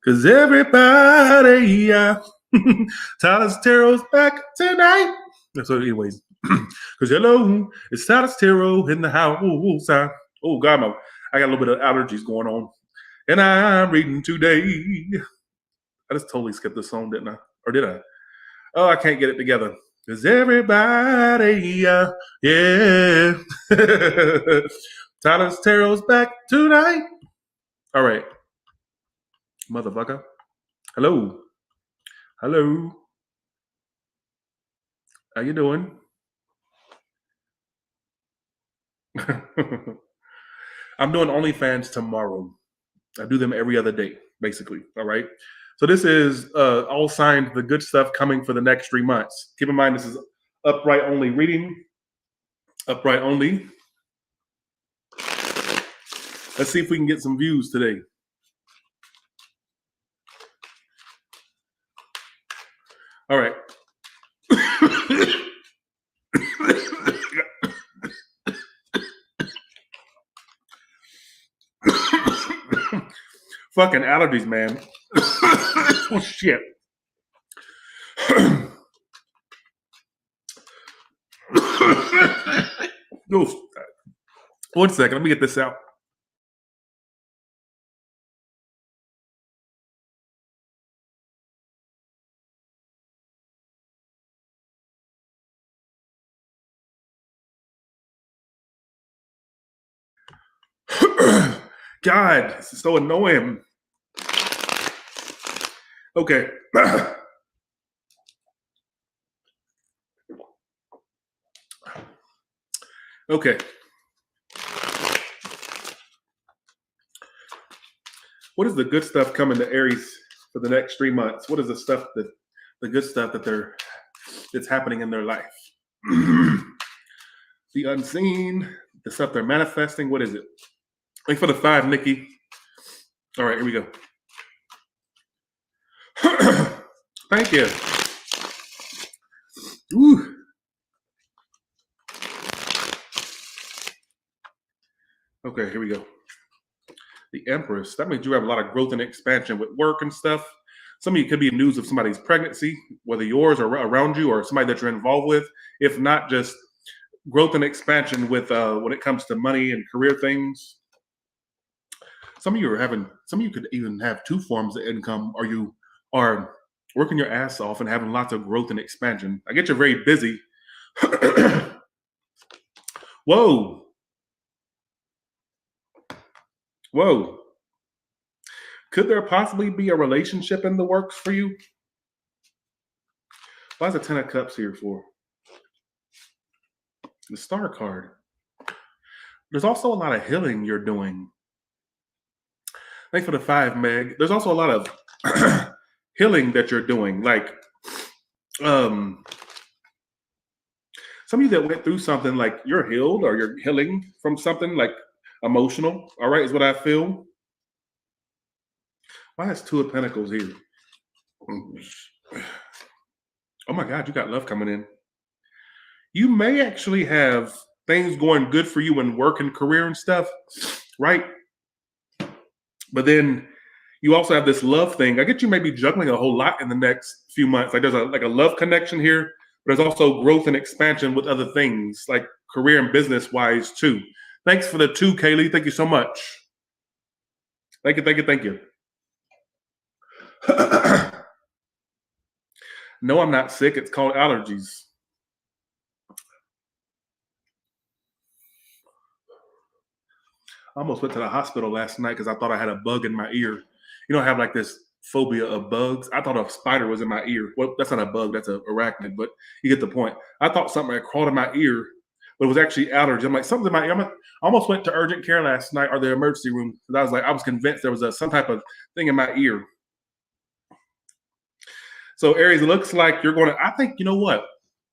Cause everybody, Tyler's Tarot's back tonight. So, anyways, cause hello, it's Tyler's Tarot in the house. Oh God, I got a little bit of allergies going on, and I'm reading today. I just totally skipped the song, didn't I? Or did I? Oh, I can't get it together. Cause everybody, yeah, Tyler's Tarot's back tonight. All right, motherfucker. Hello. Hello. How you doing? I'm doing OnlyFans tomorrow. I do them every other day, basically. All right. So this is all signed the good stuff coming for the next 3 months. Keep in mind, this is upright only reading. Upright only. Let's see if we can get some views today. All right. Fucking allergies, man. Oh, shit. One second. Let me get this out. God, this is so annoying. Okay. Okay. What is the good stuff coming to Aries for the next 3 months? What is the stuff that the good stuff that's happening in their life? The unseen, the stuff they're manifesting. What is it? Wait for the 5, Nikki. All right, here we go. Thank you. Ooh. Okay, here we go. The Empress. That means you have a lot of growth and expansion with work and stuff. Some of you could be news of somebody's pregnancy, whether yours or around you or somebody that you're involved with. If not, just growth and expansion with when it comes to money and career things. Some of you could even have 2 forms of income, or you are working your ass off and having lots of growth and expansion. I get you're very busy. Whoa. Whoa. Could there possibly be a relationship in the works for you? Why is the 10 of Cups here for? The Star card. There's also a lot of healing you're doing. Thanks for the 5, Meg. There's also a lot of healing that you're doing. Like, some of you that went through something, like you're healed or you're healing from something like emotional. All right, is what I feel. Why is 2 of Pentacles here? Oh my God, you got love coming in. You may actually have things going good for you in work and career and stuff, right? But then you also have this love thing. I get you may be juggling a whole lot in the next few months. Like there's a love connection here, but there's also growth and expansion with other things, like career and business wise too. Thanks for the 2, Kaylee. Thank you so much. Thank you. No, I'm not sick. It's called allergies. I almost went to the hospital last night because I thought I had a bug in my ear. You know, I have like this phobia of bugs. I thought a spider was in my ear. Well, that's not a bug, that's an arachnid, but you get the point. I thought something had crawled in my ear, but it was actually allergy. I'm like, something's in my ear. I almost went to urgent care last night or the emergency room because I was convinced there was some type of thing in my ear. So Aries, it looks like you're going to, I think, you know what?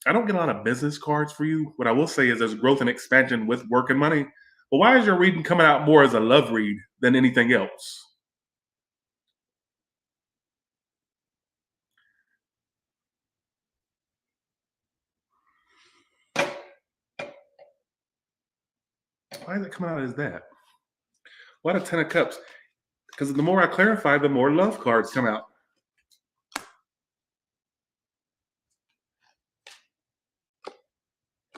I don't get a lot of business cards for you. What I will say is there's growth and expansion with work and money. But why is your reading coming out more as a love read than anything else? Why is it coming out as that? Why the 10 of Cups? Because the more I clarify, the more love cards come out.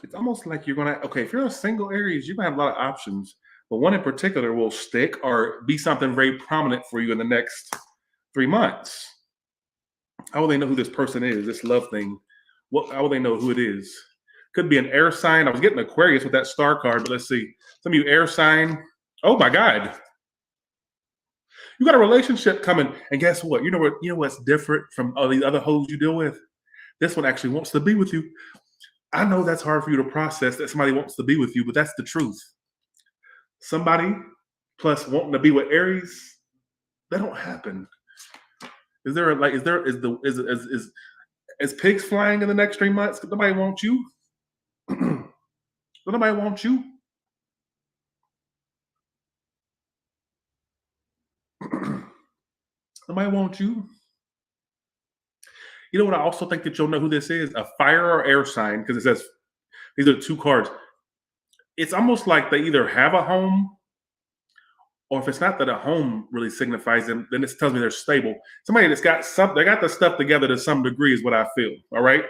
It's almost like you're gonna, okay, if you're a single Aries, you're gonna have a lot of options, but one in particular will stick or be something very prominent for you in the next 3 months. How will they know who this person is, this love thing? How will they know who it is? Could be an air sign. I was getting Aquarius with that star card, but let's see. Some of you air sign. Oh my God. You got a relationship coming, and guess what? You know what's different from all these other hoes you deal with? This one actually wants to be with you. I know that's hard for you to process that somebody wants to be with you, but that's the truth. Somebody plus wanting to be with Aries, that don't happen. Is pigs flying in the next 3 months? Nobody wants you. Nobody wants you. Nobody wants you. You know what? I also think that you'll know who this is: a fire or air sign, because it says these are 2 cards. It's almost like they either have a home, or if it's not that a home really signifies them, then it tells me they're stable. Somebody that's got they got the stuff together to some degree is what I feel. All right.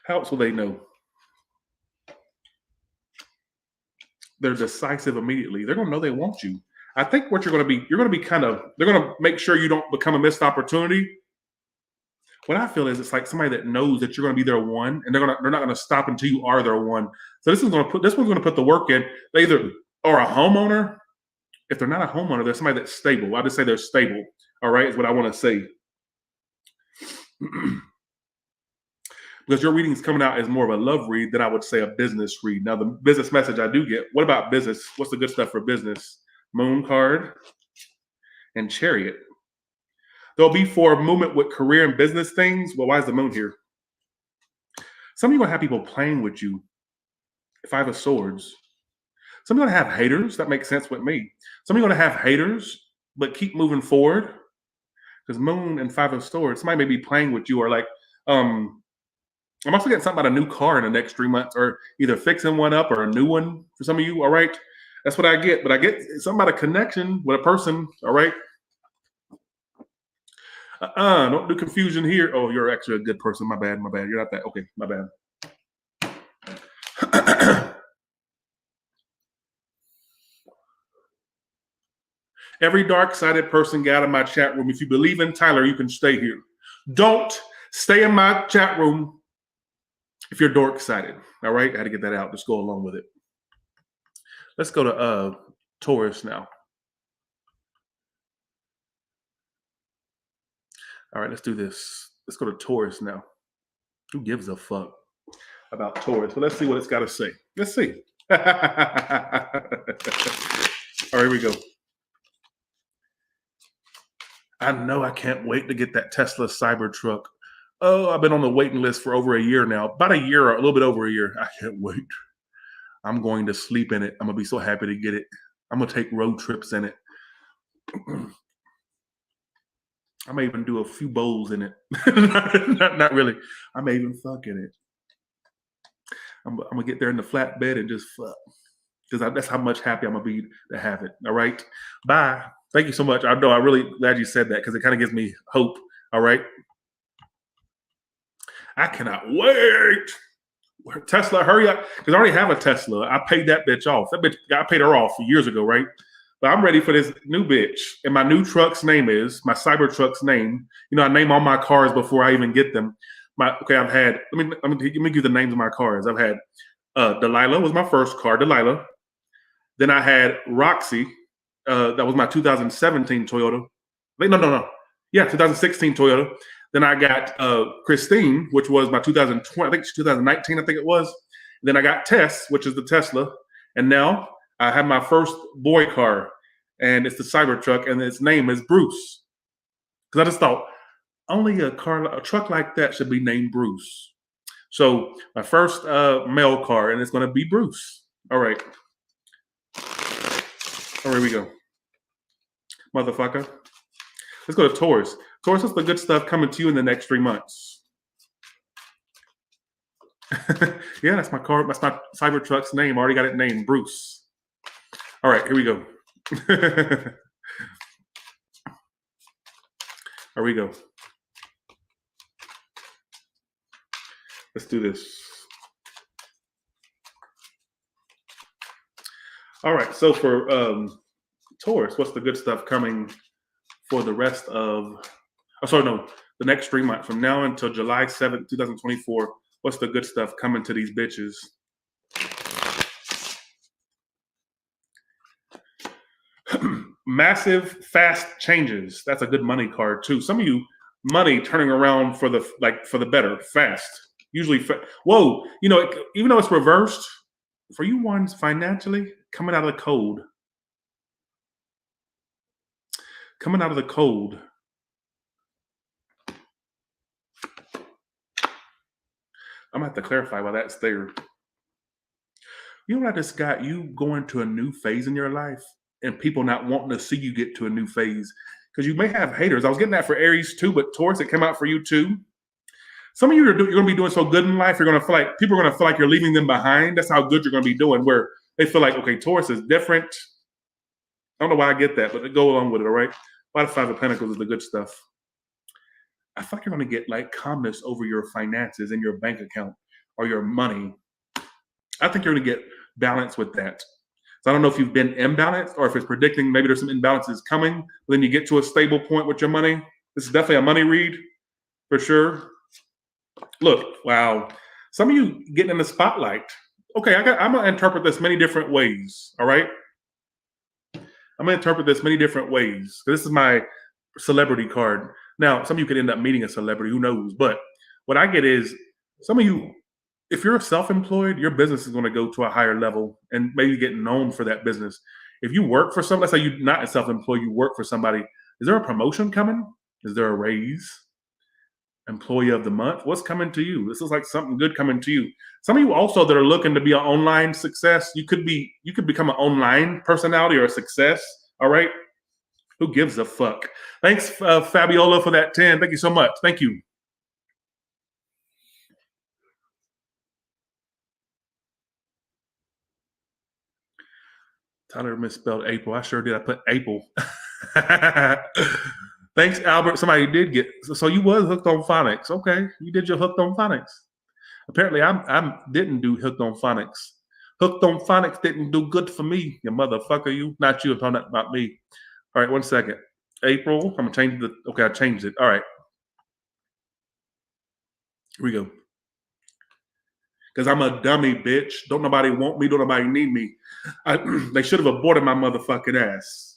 How else will they know? They're decisive immediately. They're going to know they want you. I think what you're going to be they're going to make sure you don't become a missed opportunity. What I feel is it's like somebody that knows that you're going to be their one, and they're not going to stop until you are their one. So this one's going to put the work in. They either are a homeowner. If they're not a homeowner, they're somebody that's stable. I just say they're stable. All right, is what I want to say. Because your reading is coming out as more of a love read than I would say a business read. Now, the business message I do get, what about business? What's the good stuff for business? Moon card and Chariot. There'll be for movement with career and business things. Well, why is the moon here? Some of you are going to have people playing with you. 5 of Swords. Some of you are going to have haters. That makes sense with me. Some of you are going to have haters, but keep moving forward. Because moon and 5 of Swords, somebody may be playing with you, or like, I'm also getting something about a new car in the next 3 months, or either fixing one up or a new one for some of you. All right. That's what I get. But I get something about a connection with a person. All right. Don't do confusion here. Oh, you're actually a good person. My bad. You're not that. Okay, my bad. Every dark-sided person get out of my chat room. If you believe in Tyler, you can stay here. Don't stay in my chat room if you're dark-sided. All right? I had to get that out. Just go along with it. Let's go to Taurus now. All right, let's do this. Let's go to Taurus now. Who gives a fuck about Taurus? But let's see what it's got to say. Let's see. All right, here we go. I know I can't wait to get that Tesla Cybertruck. Oh, I've been on the waiting list for over a year now. About a year, or a little bit over a year. I can't wait. I'm going to sleep in it. I'm going to be so happy to get it. I'm going to take road trips in it. I may even do a few bowls in it. not really. I may even fuck in it. I'm going to get there in the flatbed and just fuck. Because that's how much happy I'm going to be to have it. All right? Bye. Thank you so much. I know I'm really glad you said that, because it kind of gives me hope. All right? I cannot wait. Tesla, hurry up. Because I already have a Tesla. I paid that bitch off. I paid her off years ago, right? But I'm ready for this new bitch. And my new truck's name is, my Cybertruck's name. You know, I name all my cars before I even get them. I've had, let me give you the names of my cars. I've had Delilah was my first car, Delilah. Then I had Roxy. That was my 2017 Toyota. Wait, no. Yeah, 2016 Toyota. Then I got Christine, which was my 2020, I think 2019, I think it was. Then I got Tess, which is the Tesla. And now I have my first boy car, and it's the Cybertruck, and its name is Bruce. Because I just thought, only a truck like that should be named Bruce. So my first male car, and it's going to be Bruce. All right. Oh, here we go. Motherfucker. Let's go to Taurus. Taurus, what's the good stuff coming to you in the next 3 months? Yeah, that's my car. That's my Cybertruck's name. I already got it named Bruce. All right, here we go. Here we go. Let's do this. All right, so for Taurus, what's the good stuff coming for the rest of, oh, sorry, no, the next 3 months from now until July 7th, 2024? What's the good stuff coming to these bitches? Massive, fast changes. That's a good money card too. Some of you, money turning around for the better, fast. Usually, whoa, even though it's reversed, for you ones financially, coming out of the cold. Coming out of the cold. I'm gonna have to clarify why that's there. You know what I just got? You going to a new phase in your life and people not wanting to see you get to a new phase. Because you may have haters. I was getting that for Aries too, but Taurus, it came out for you too. Some of you you're going to be doing so good in life, you're going to feel like people are going to feel like you're leaving them behind. That's how good you're going to be doing, where they feel like, okay, Taurus is different. I don't know why I get that, but go along with it, all right? Why the Five of Pentacles is the good stuff. I feel like you're going to get like calmness over your finances and your bank account or your money. I think you're going to get balance with that. So I don't know if you've been imbalanced or if it's predicting maybe there's some imbalances coming, but then you get to a stable point with your money. This is definitely a money read for sure. Look, wow. Some of you getting in the spotlight. Okay, I'm going to interpret this many different ways, all right? I'm going to interpret this many different ways. This is my celebrity card. Now, some of you could end up meeting a celebrity, who knows? But what I get is some of you, if you're self-employed, your business is going to go to a higher level and maybe get known for that business. If you work for somebody, let's say you're not self-employed, you work for somebody, is there a promotion coming? Is there a raise? Employee of the month? What's coming to you? This is like something good coming to you. Some of you also that are looking to be an online success, you could become an online personality or a success, all right? Who gives a fuck? Thanks, Fabiola, for that 10. Thank you so much. Thank you. Tyler misspelled April. I sure did. I put April. Thanks, Albert. Somebody did get. So you was hooked on phonics. Okay, you did your hooked on phonics. Apparently, I didn't do hooked on phonics. Hooked on phonics didn't do good for me. You motherfucker, you. Not you. I'm talking about me. All right, 1 second. April. I'm gonna change the. Okay, I changed it. All right. Here we go. Because I'm a dummy, bitch. Don't nobody want me. Don't nobody need me. They should have aborted my motherfucking ass.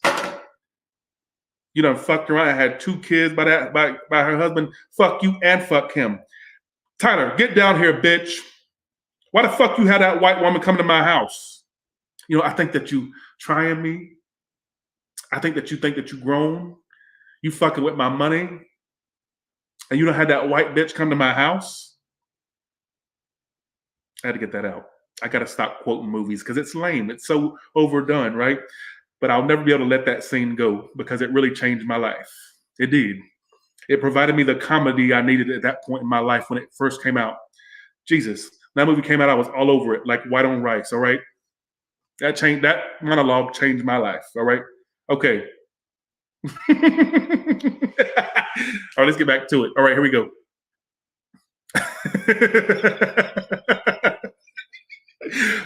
You done fucked around. I had 2 kids by her husband. Fuck you and fuck him. Tyler, get down here, bitch. Why the fuck you had that white woman come to my house? I think that you trying me. I think that you grown. You fucking with my money. And you don't have that white bitch come to my house. I had to get that out. I got to stop quoting movies because it's lame. It's so overdone, right? But I'll never be able to let that scene go because it really changed my life. It did. It provided me the comedy I needed at that point in my life when it first came out. Jesus, when that movie came out, I was all over it, like white on rice, all right? That monologue changed my life, all right? Okay. All right, let's get back to it. All right, here we go.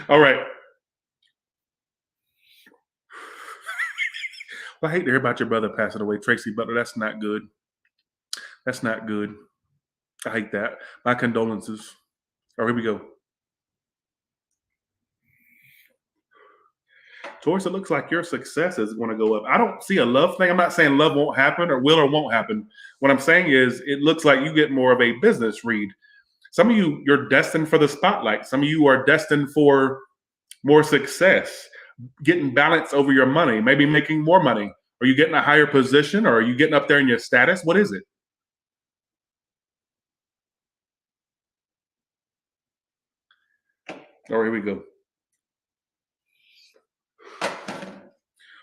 All right. Well, I hate to hear about your brother passing away, Tracy Butler. That's not good. That's not good. I hate that. My condolences. All right, here we go. Taurus, it looks like your success is going to go up. I don't see a love thing. I'm not saying love won't happen or will or won't happen. What I'm saying is it looks like you get more of a business read. Some of you, you're destined for the spotlight. Some of you are destined for more success, getting balance over your money, maybe making more money. Are you getting a higher position or are you getting up there in your status? What is it? All right, here we go.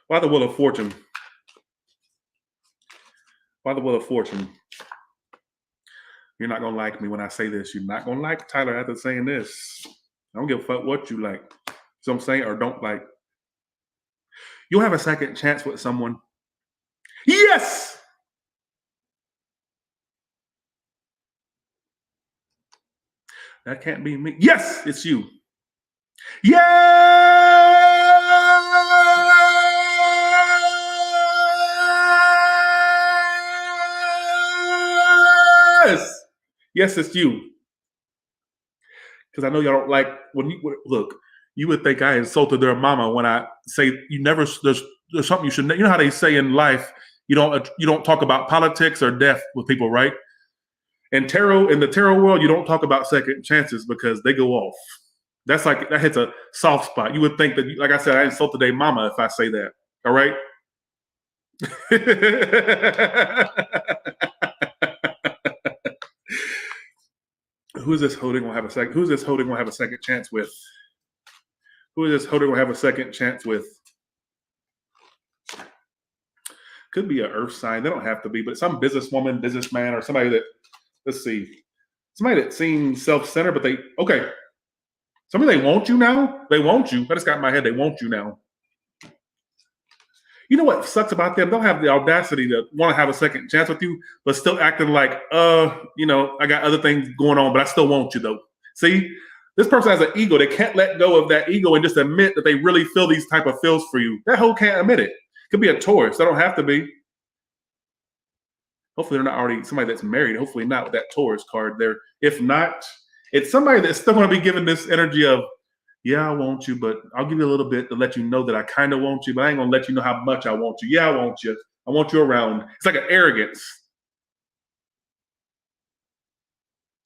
Why the Wheel of Fortune? Why the Wheel of Fortune? You're not gonna like me when I say this. You're not gonna like Tyler after saying this. I don't give a fuck what you like. So I'm saying or don't like. You'll have a second chance with someone. Yes! That can't be me. Yes, it's you. Yes! Yes, it's you. Because I know y'all don't like when you look. You would think I insulted their mama when I say you never. There's something you should. You know how they say in life you don't talk about politics or death with people, right? In the tarot world, you don't talk about second chances because they go off. That's like that hits a soft spot. You would think that, like I said, I insulted their mama if I say that. All right. Who's this holding will have a second? Who's this holding will have a second chance with? Who is this holding will have a second chance with? Could be an earth sign. They don't have to be, but some businesswoman, businessman, or somebody that, let's see, somebody that seems self-centered, but somebody they want you now. They want you. I just got in my head. They want you now. You know what sucks about them? They'll have the audacity to want to have a second chance with you, but still acting like, I got other things going on, but I still want you though. See, this person has an ego. They can't let go of that ego and just admit that they really feel these type of feels for you. That hoe can't admit it. Could be a Taurus. They don't have to be. Hopefully they're not already somebody that's married. Hopefully not with that Taurus card there. If not, it's somebody that's still going to be given this energy of, yeah, I want you, but I'll give you a little bit to let you know that I kind of want you, but I ain't going to let you know how much I want you. Yeah, I want you. I want you around. It's like an arrogance.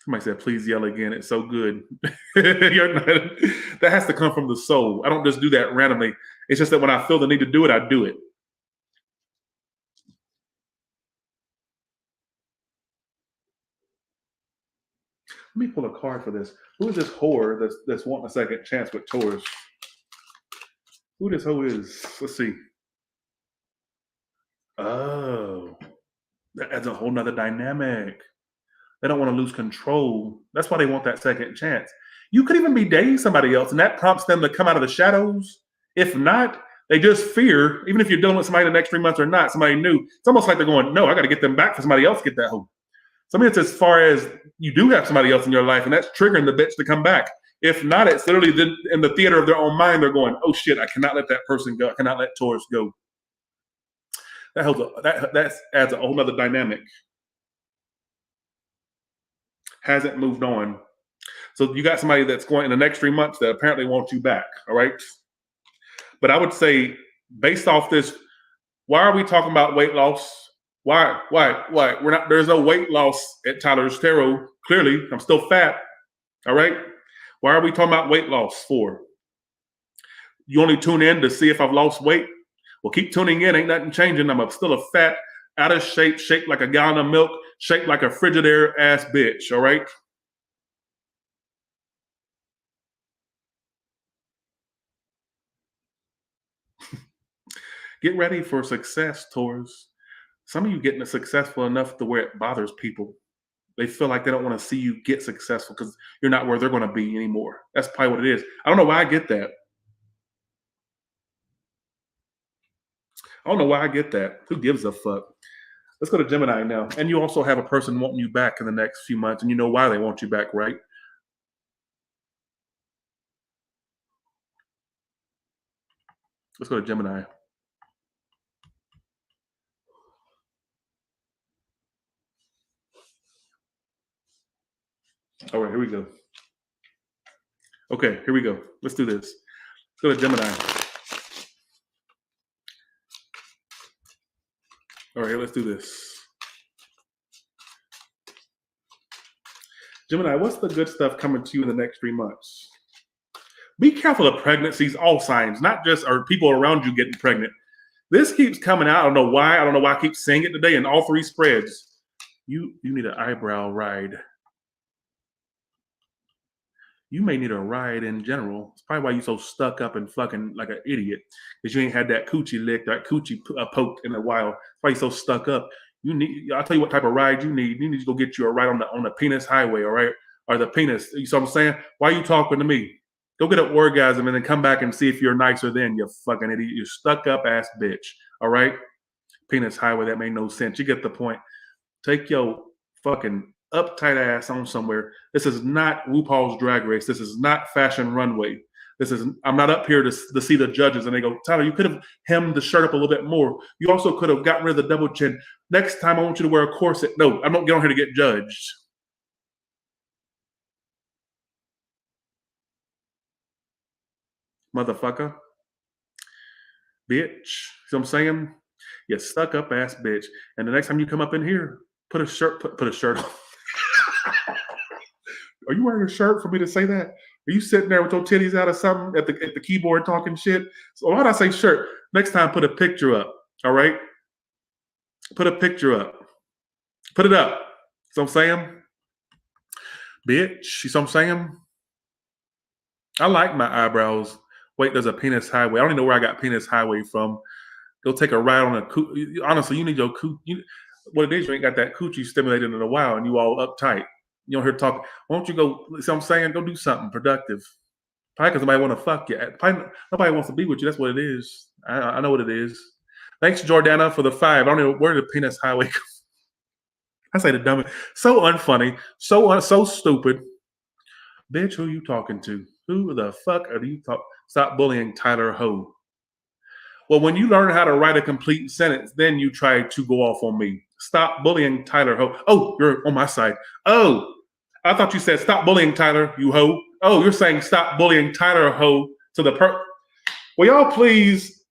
Somebody said, please yell again. It's so good. That has to come from the soul. I don't just do that randomly. It's just that when I feel the need to do it, I do it. Let me pull a card for this. Who is this whore that's wanting a second chance with Taurus? Who this hoe is? Let's see. Oh, that adds a whole nother dynamic. They don't want to lose control. That's why they want that second chance. You could even be dating somebody else, and that prompts them to come out of the shadows. If not, they just fear, even if you're dealing with somebody the next 3 months or not, somebody new. It's almost like they're going, no, I got to get them back for somebody else to get that hoe. So I mean, it's as far as you do have somebody else in your life, and that's triggering the bitch to come back. If not, it's literally in the theater of their own mind. They're going, oh shit, I cannot let that person go. I cannot let Taurus go. That adds a whole nother dynamic. Hasn't moved on. So you got somebody that's going in the next 3 months that apparently wants you back. All right. But I would say, based off this, why are we talking about weight loss? Why? We're not, there's no weight loss at Tyler's Tarot. Clearly, I'm still fat. All right. Why are we talking about weight loss for? You only tune in to see if I've lost weight? Well, keep tuning in. Ain't nothing changing. I'm still a fat, out of shape, shaped like a gallon of milk, shaped like a Frigidaire ass bitch. All right. Get ready for success, Taurus. Some of you getting successful enough to where it bothers people. They feel like they don't want to see you get successful because you're not where they're going to be anymore. That's probably what it is. I don't know why I get that. I don't know why I get that. Who gives a fuck? Let's go to Gemini now. And you also have a person wanting you back in the next few months, and you know why they want you back, right? Let's go to Gemini. All right, here we go. Okay, here we go. Let's do this. Let's go to Gemini. All right, let's do this. Gemini, what's the good stuff coming to you in the next 3 months? Be careful of pregnancies, all signs, not just or people around you getting pregnant. This keeps coming out. I don't know why. I don't know why I keep saying it today in all 3 spreads. You need an eyebrow ride. You may need a ride in general. It's probably why you're so stuck up and fucking like an idiot. Because you ain't had that coochie licked, that coochie poked in a while. That's why you're so stuck up. I'll tell you what type of ride you need. You need to go get you a ride on the penis highway, all right? Or the penis. You see what I'm saying? Why are you talking to me? Go get an orgasm and then come back and see if you're nicer then, you fucking idiot. You stuck up ass bitch. All right? Penis highway, that made no sense. You get the point. Take your fucking uptight ass on somewhere. This is not RuPaul's Drag Race. This is not Fashion Runway. I'm not up here to see the judges and they go, Tyler, you could have hemmed the shirt up a little bit more. You also could have gotten rid of the double chin. Next time I want you to wear a corset. No, I don't get on here to get judged. Motherfucker. Bitch. See what I'm saying? You stuck up ass bitch. And the next time you come up in here, put a shirt on. Are you wearing a shirt for me to say that? Are you sitting there with your titties out or something at the keyboard talking shit? So why did I say shirt? Next time, put a picture up. All right? Put a picture up. Put it up. See what I'm saying? Bitch. You see what I'm saying? I like my eyebrows. Wait, there's a penis highway. I don't even know where I got penis highway from. Go take a ride on a honestly, you need your what it is, you ain't got that coochie stimulated in a while and you all uptight. You don't hear talking. Why don't you go, see what I'm saying? Go do something productive. Probably because somebody want to fuck you. Probably nobody wants to be with you. That's what it is. I know what it is. Thanks, Jordana, for the 5. I don't know where the penis highway goes. I say the dumbest. So unfunny. So stupid. Bitch, who you talking to? Who the fuck are you talking? Stop bullying Tyler Ho. Well, when you learn how to write a complete sentence, then you try to go off on me. Stop bullying Tyler Ho. Oh, you're on my side. Oh, I thought you said stop bullying Tyler, you ho. Oh, you're saying stop bullying Tyler Ho to the Well, y'all please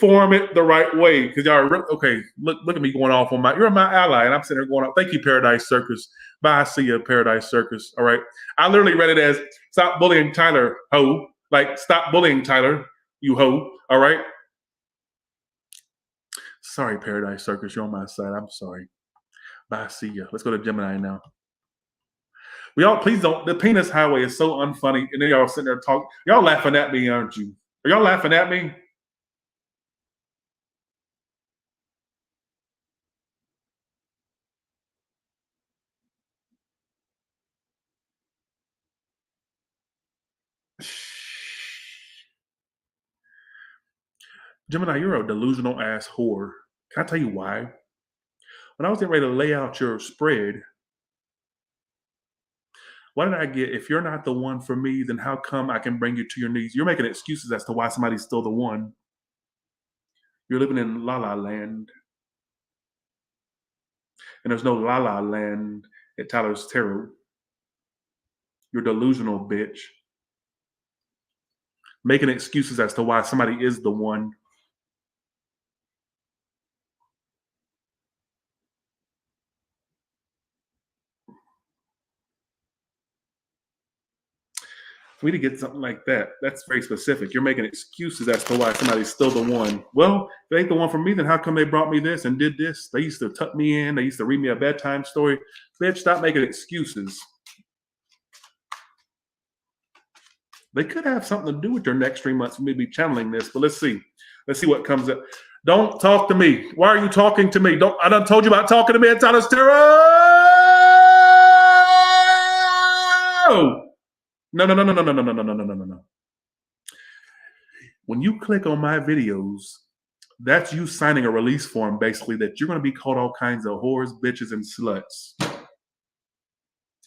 form it the right way. Because y'all are okay. Look at me going off on you're my ally, and I'm sitting there going off. Thank you, Paradise Circus. Bye, see you, Paradise Circus. All right. I literally read it as stop bullying Tyler Ho. Like stop bullying Tyler, you ho. All right. Sorry, Paradise Circus. You're on my side. I'm sorry. Bye. See ya. Let's go to Gemini now. We all please don't. The penis highway is so unfunny. And then y'all sitting there talking. Y'all laughing at me, aren't you? Are y'all laughing at me? Gemini, you're a delusional ass whore. Can I tell you why? When I was getting ready to lay out your spread, what did I get? If you're not the one for me, then how come I can bring you to your knees? You're making excuses as to why somebody's still the one. You're living in La La Land. And there's no La La Land at Tyler's Tarot. You're delusional, bitch. Making excuses as to why somebody is the one. For me to get something like that, that's very specific. You're making excuses as to why somebody's still the one. Well, if they ain't the one for me, then how come they brought me this and did this? They used to tuck me in. They used to read me a bedtime story. Bitch, stop making excuses. They could have something to do with your next 3 months for me to be channeling this, but let's see. Let's see what comes up. Don't talk to me. Why are you talking to me? I done told you about talking to me at Tyler's Tarot. No. When you click on my videos, that's you signing a release form, basically, that you're going to be called all kinds of whores, bitches, and sluts.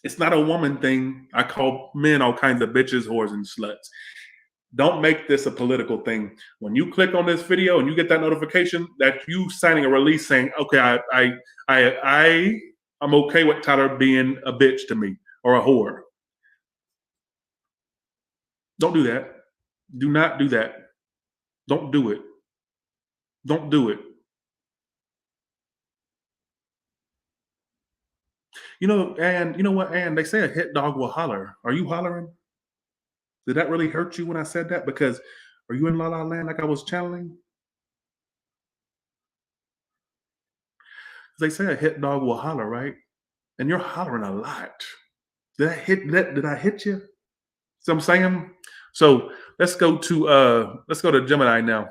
It's not a woman thing. I call men all kinds of bitches, whores, and sluts. Don't make this a political thing. When you click on this video and you get that notification, that you signing a release saying, okay, I'm okay with Tyler being a bitch to me or a whore. Don't do that. Do not do that. Don't do it. Don't do it. And you know what? And they say a hit dog will holler. Are you hollering? Did that really hurt you when I said that? Because are you in La La Land like I was channeling? They say a hit dog will holler, right? And you're hollering a lot. Did I hit you? So I'm saying. So let's go to Gemini now.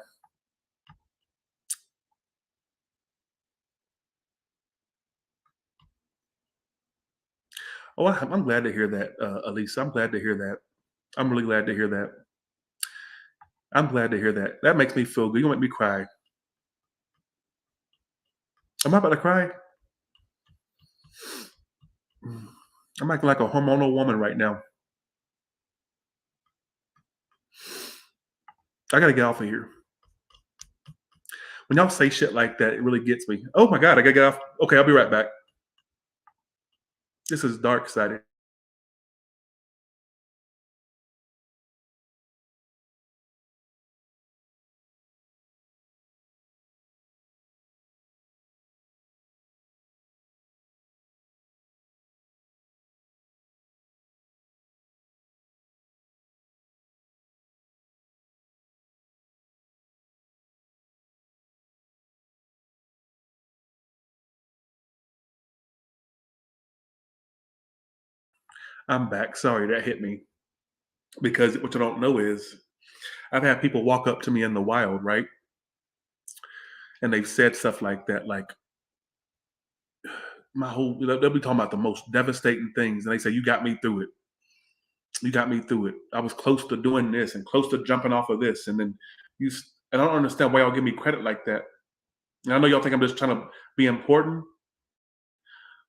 Oh, I'm glad to hear that, Elisa. I'm glad to hear that. I'm really glad to hear that. I'm glad to hear that. That makes me feel good. You make me cry. Am I about to cry? Mm. I'm acting like a hormonal woman right now. I gotta get off of here. When y'all say shit like that, it really gets me. Oh my god, I gotta get off. Okay, I'll be right back. This is dark sided. I'm back. Sorry, that hit me. Because what you don't know is I've had people walk up to me in the wild, right? And they've said stuff like that, like they'll be talking about the most devastating things. And they say, "You got me through it. You got me through it. I was close to doing this and close to jumping off of this." And then and I don't understand why y'all give me credit like that. And I know y'all think I'm just trying to be important,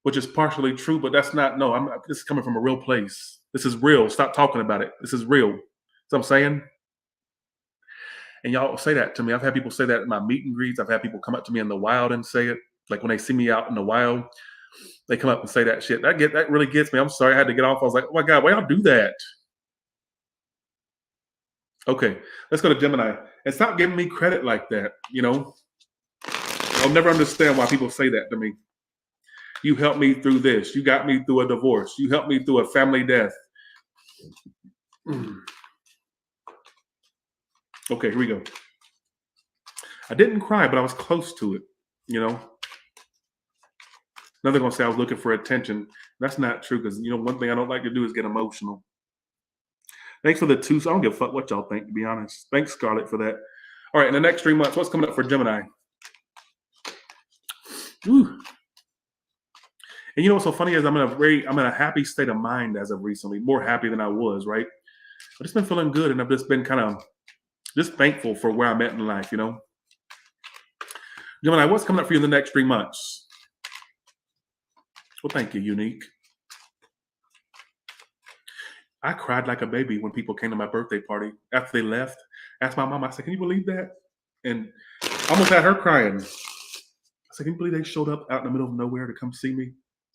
which is partially true, but that's not, no, this is coming from a real place. This is real. Stop talking about it. This is real. So I'm saying, and y'all say that to me. I've had people say that in my meet and greets. I've had people come up to me in the wild and say it. Like when they see me out in the wild, they come up and say that shit. That really gets me. I'm sorry I had to get off. I was like, oh my God, why y'all do that? Okay, let's go to Gemini. And stop giving me credit like that, you know? I'll never understand why people say that to me. You helped me through this. You got me through a divorce. You helped me through a family death. Mm. Okay, here we go. I didn't cry, but I was close to it, you know? Now they're going to say I was looking for attention. That's not true because, you know, one thing I don't like to do is get emotional. Thanks for the two. So I don't give a fuck what y'all think, to be honest. Thanks, Scarlett, for that. All right, in the next 3 months, what's coming up for Gemini? Ooh. And you know what's so funny is I'm in a happy state of mind as of recently, more happy than I was, right? I've just been feeling good, and I've just been kind of just thankful for where I'm at in life, you know? Gemini, what's coming up for you in the next 3 months? Well, thank you, Unique. I cried like a baby when people came to my birthday party after they left. Asked my mom, I said, can you believe that? And I almost had her crying. I said, can you believe they showed up out in the middle of nowhere to come see me?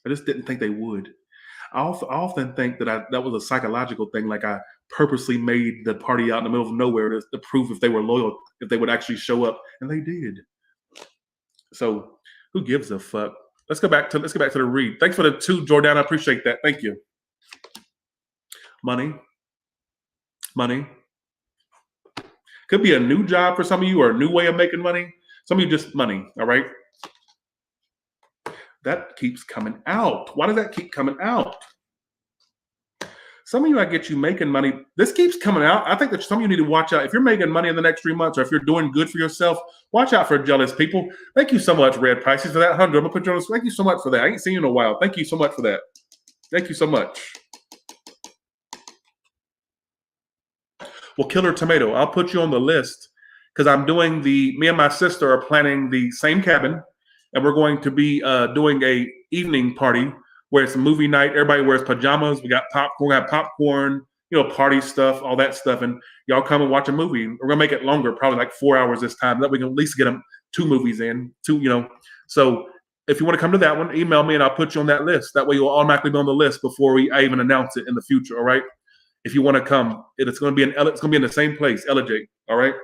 I just didn't think they would. I often think that that was a psychological thing, like I purposely made the party out in the middle of nowhere to prove if they were loyal, if they would actually show up, and they did. So who gives a fuck? Let's go back to the read. Thanks for the 2, Jordan. I appreciate that. Thank you. Money. Could be a new job for some of you or a new way of making money. Some of you just money. All right. That keeps coming out. Why does that keep coming out? Some of you, I get you making money. This keeps coming out. I think that some of you need to watch out. If you're making money in the next 3 months, or if you're doing good for yourself, watch out for jealous people. Thank you so much, Red Pisces, for that 100. I'm going to put you on this. Thank you so much for that. I ain't seen you in a while. Thank you so much for that. Thank you so much. Well, Killer Tomato, I'll put you on the list because me and my sister are planning the same cabin, and we're going to be doing a evening party where it's a movie night. Everybody wears pajamas. We got popcorn, you know, party stuff, all that stuff. And y'all come and watch a movie. We're going to make it longer, probably like 4 hours this time. That we can at least get them 2 movies in, you know. So if you want to come to that one, email me and I'll put you on that list. That way you'll automatically be on the list before I even announce it in the future, all right? If you want to come, it's going to be in the same place, Ellijay, all right?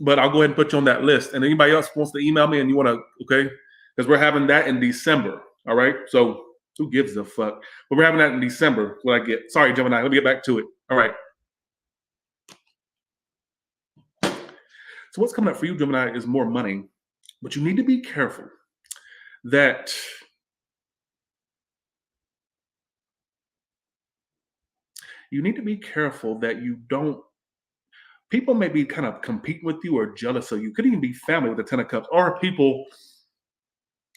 But I'll go ahead and put you on that list. And anybody else wants to email me and you want to, okay? Because we're having that in December, all right? So who gives a fuck? But we're having that in December. What I get? Sorry, Gemini. Let me get back to it. All right. So what's coming up for you, Gemini, is more money. But you need to be careful that you don't. People may be kind of competing with you or jealous of you. Could even be family with the 10 of Cups, or people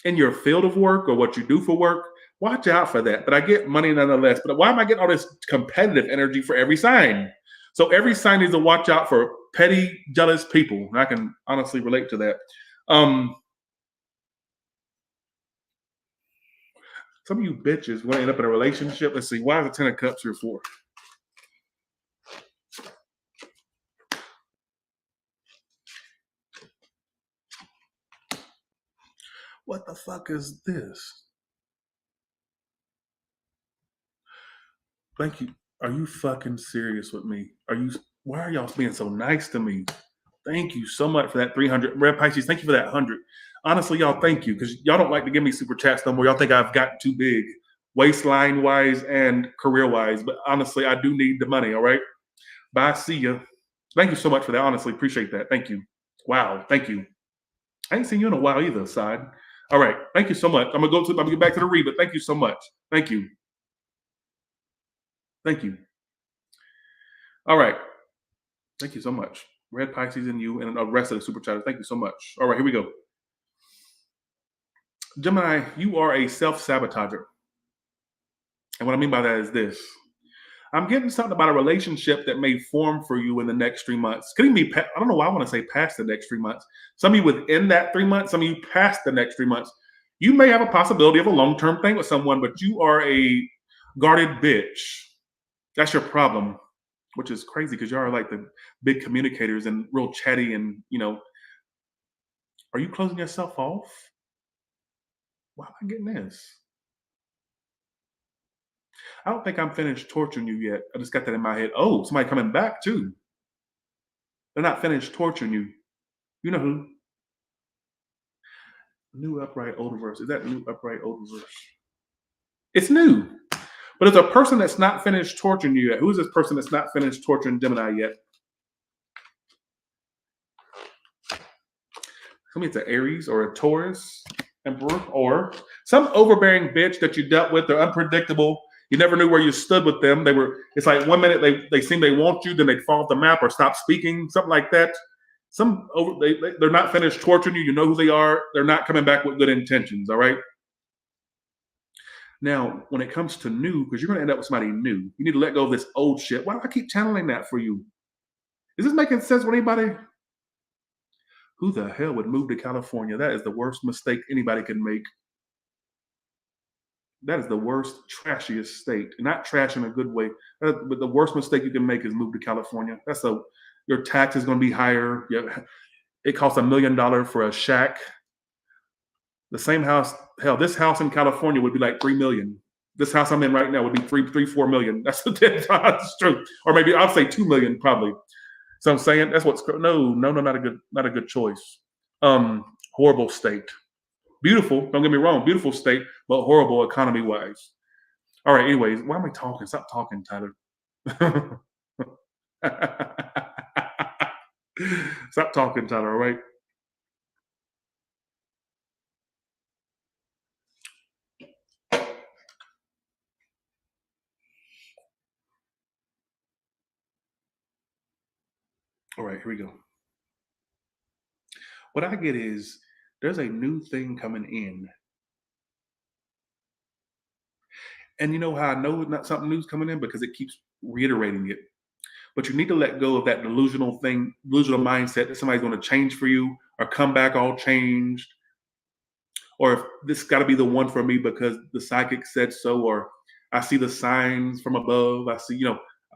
in your field of work or what you do for work, watch out for that. But I get money nonetheless. But why am I getting all this competitive energy for every sign? So every sign needs to watch out for petty, jealous people. And I can honestly relate to that. Some of you bitches want to end up in a relationship. Let's see, why is the Ten of Cups here for? What the fuck is this? Thank you. Are you fucking serious with me? Why are y'all being so nice to me? Thank you so much for that 300. Red Pisces, thank you for that 100. Honestly, y'all, thank you, because y'all don't like to give me super chats no more. Y'all think I've gotten too big, waistline wise and career wise. But honestly, I do need the money. All right. Bye. See ya. Thank you so much for that. Honestly, appreciate that. Thank you. Wow. Thank you. I ain't seen you in a while either, side. All right. Thank you so much. I'm gonna get back to the read, but thank you so much. Thank you. Thank you. All right. Thank you so much. Red Pisces and you and the rest of the super chatters. Thank you so much. All right, here we go. Gemini, you are a self-sabotager. And what I mean by that is this. I'm getting something about a relationship that may form for you in the next 3 months. Could even be, I don't know why I want to say past the next 3 months. Some of you within that 3 months, some of you past the next 3 months. You may have a possibility of a long-term thing with someone, but you are a guarded bitch. That's your problem, which is crazy because y'all are like the big communicators and real chatty and, are you closing yourself off? Why am I getting this? I don't think I'm finished torturing you yet. I just got that in my head. Oh, somebody coming back too. They're not finished torturing you. You know who? New upright old reverse. Is that new upright old reverse? It's new. But it's a person that's not finished torturing you yet. Who is this person that's not finished torturing Gemini yet? Maybe it's an Aries or a Taurus emperor, or some overbearing bitch that you dealt with. They're unpredictable. You never knew where you stood with them. It's like 1 minute they seem they want you, then they fall off the map or stop speaking, something like that. They're not finished torturing you. You know who they are. They're not coming back with good intentions. All right. Now, when it comes to new, because you're going to end up with somebody new, you need to let go of this old shit. Why do I keep channeling that for you? Is this making sense with anybody? Who the hell would move to California? That is the worst mistake anybody can make. That is the worst, trashiest state. Not trash in a good way, but the worst mistake you can make is move to California. Your tax is going to be higher. It costs $1 million for a shack. The same house, hell, this house in California would be like $3 million. This house I'm in right now would be $4 million. That's true. Or maybe I'll say $2 million probably. So I'm saying that's what's not a good choice. Horrible state. Beautiful, don't get me wrong, beautiful state, but horrible economy wise. All right, anyways, why am I talking? Stop talking, Tyler. Stop talking, Tyler, all right? All right, here we go. What I get is there's a new thing coming in. And you know how I know not something new's coming in? Because it keeps reiterating it. But you need to let go of that delusional mindset that somebody's going to change for you or come back all changed. Or if this got to be the one for me because the psychic said so, or I see the signs from above. I see,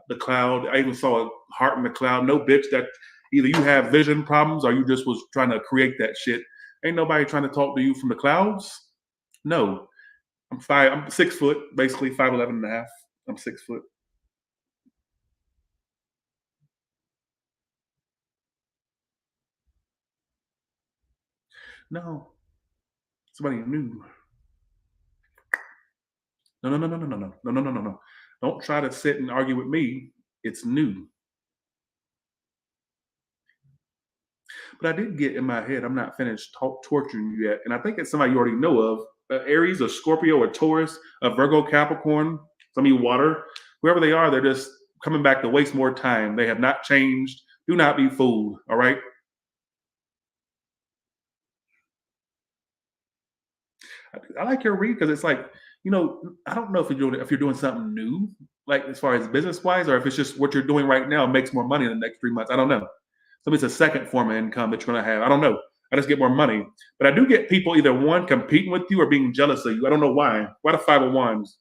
the cloud. I even saw a heart in the cloud. No, bitch, that either you have vision problems or you just was trying to create that shit. Ain't nobody trying to talk to you from the clouds. No. I'm 6 foot, basically 5'11" and a half. I'm 6 foot. No. Somebody new. No. Don't try to sit and argue with me. It's new. But I did get in my head, I'm not finished torturing you yet. And I think it's somebody you already know of. Aries, a Scorpio, a Taurus, a Virgo, Capricorn, some of you water. Whoever they are, they're just coming back to waste more time. They have not changed. Do not be fooled, all right? I like your read because it's like, I don't know if you're doing something new, like as far as business wise, or if it's just what you're doing right now makes more money in the next 3 months. I don't know. So it's a second form of income that you're gonna have. I don't know. I just get more money. But I do get people either one competing with you or being jealous of you. I don't know why. Why the Five of Wands?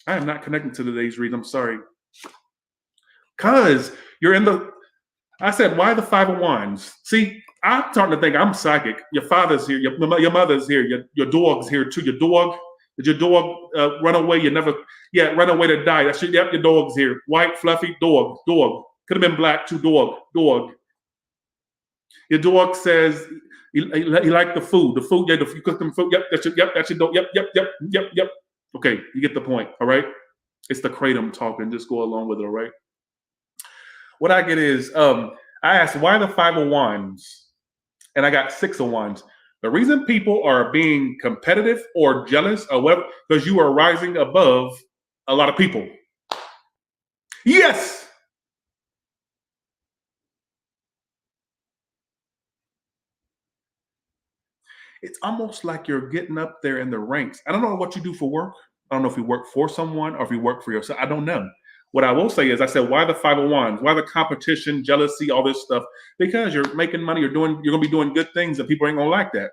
I am not connected to today's read. I'm sorry. Cause you're in the I said, why the Five of Wands? See, I'm starting to think I'm psychic. Your father's here. Your mother's here. Your dog's here too. Your dog, did your dog run away? Run away to die. Your dog's here. White, fluffy dog. Could have been black too. Dog. Your dog says he liked the food. You cook them food. That's your dog. Yep. Okay, you get the point. All right. It's the kratom talking. Just go along with it. All right. What I get is, I asked why the Five of Wands, and I got Six of Wands. The reason people are being competitive or jealous or whatever, because you are rising above a lot of people. Yes. It's almost like you're getting up there in the ranks. I don't know what you do for work. I don't know if you work for someone or if you work for yourself. I don't know. What I will say is, I said, why the Five of Wands? Why the competition, jealousy, all this stuff? Because you're making money, you're going to be doing good things, and people ain't going to like that.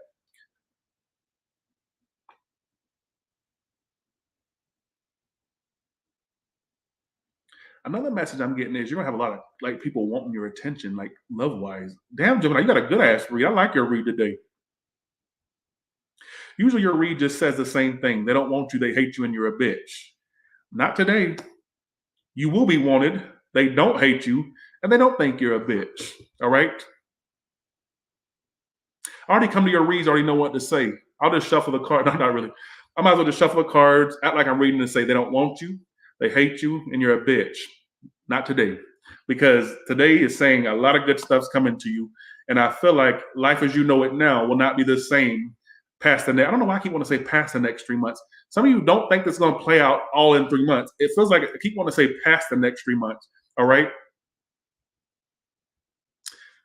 Another message I'm getting is you're going to have a lot of like people wanting your attention, like love wise. Damn, Gemini, you got a good ass read. I like your read today. Usually your read just says the same thing. They don't want you, they hate you, and you're a bitch. Not today. You will be wanted. They don't hate you, and they don't think you're a bitch. All right? I already come to your reads, already know what to say. I'll just shuffle the card. No, not really. I might as well just shuffle the cards, act like I'm reading and say they don't want you, they hate you, and you're a bitch. Not today. Because today is saying a lot of good stuff's coming to you. And I feel like life as you know it now will not be the same past the next. I don't know why I keep wanting to say past the next 3 months. Some of you don't think this is going to play out all in 3 months. It feels like I keep wanting to say past the next 3 months. All right.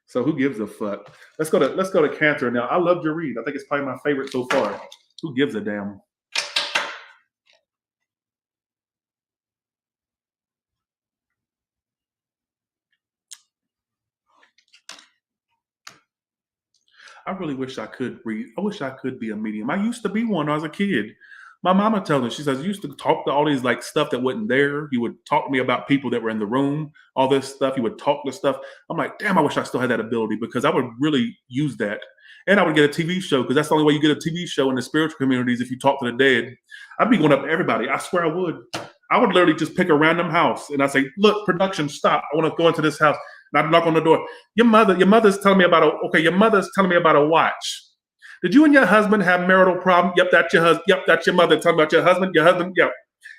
So who gives a fuck? Let's go to Cancer now. I loved your read. I think it's probably my favorite so far. Who gives a damn? I really wish I could read. I wish I could be a medium. I used to be one when I was a kid. My mama tells me, she says, you used to talk to all these like stuff that wasn't there. You would talk to me about people that were in the room, all this stuff. You would talk to stuff. I'm like, damn, I wish I still had that ability because I would really use that. And I would get a TV show because that's the only way you get a TV show in the spiritual communities if you talk to the dead. I'd be going up to everybody. I swear I would. I would literally just pick a random house and I say, look, production, stop. I want to go into this house. And I'd knock on the door. Your mother's telling me about your mother's telling me about a watch. Did you and your husband have marital problem? Yep, that's your husband. Yep, that's your mother talking about your husband. Your husband, yep.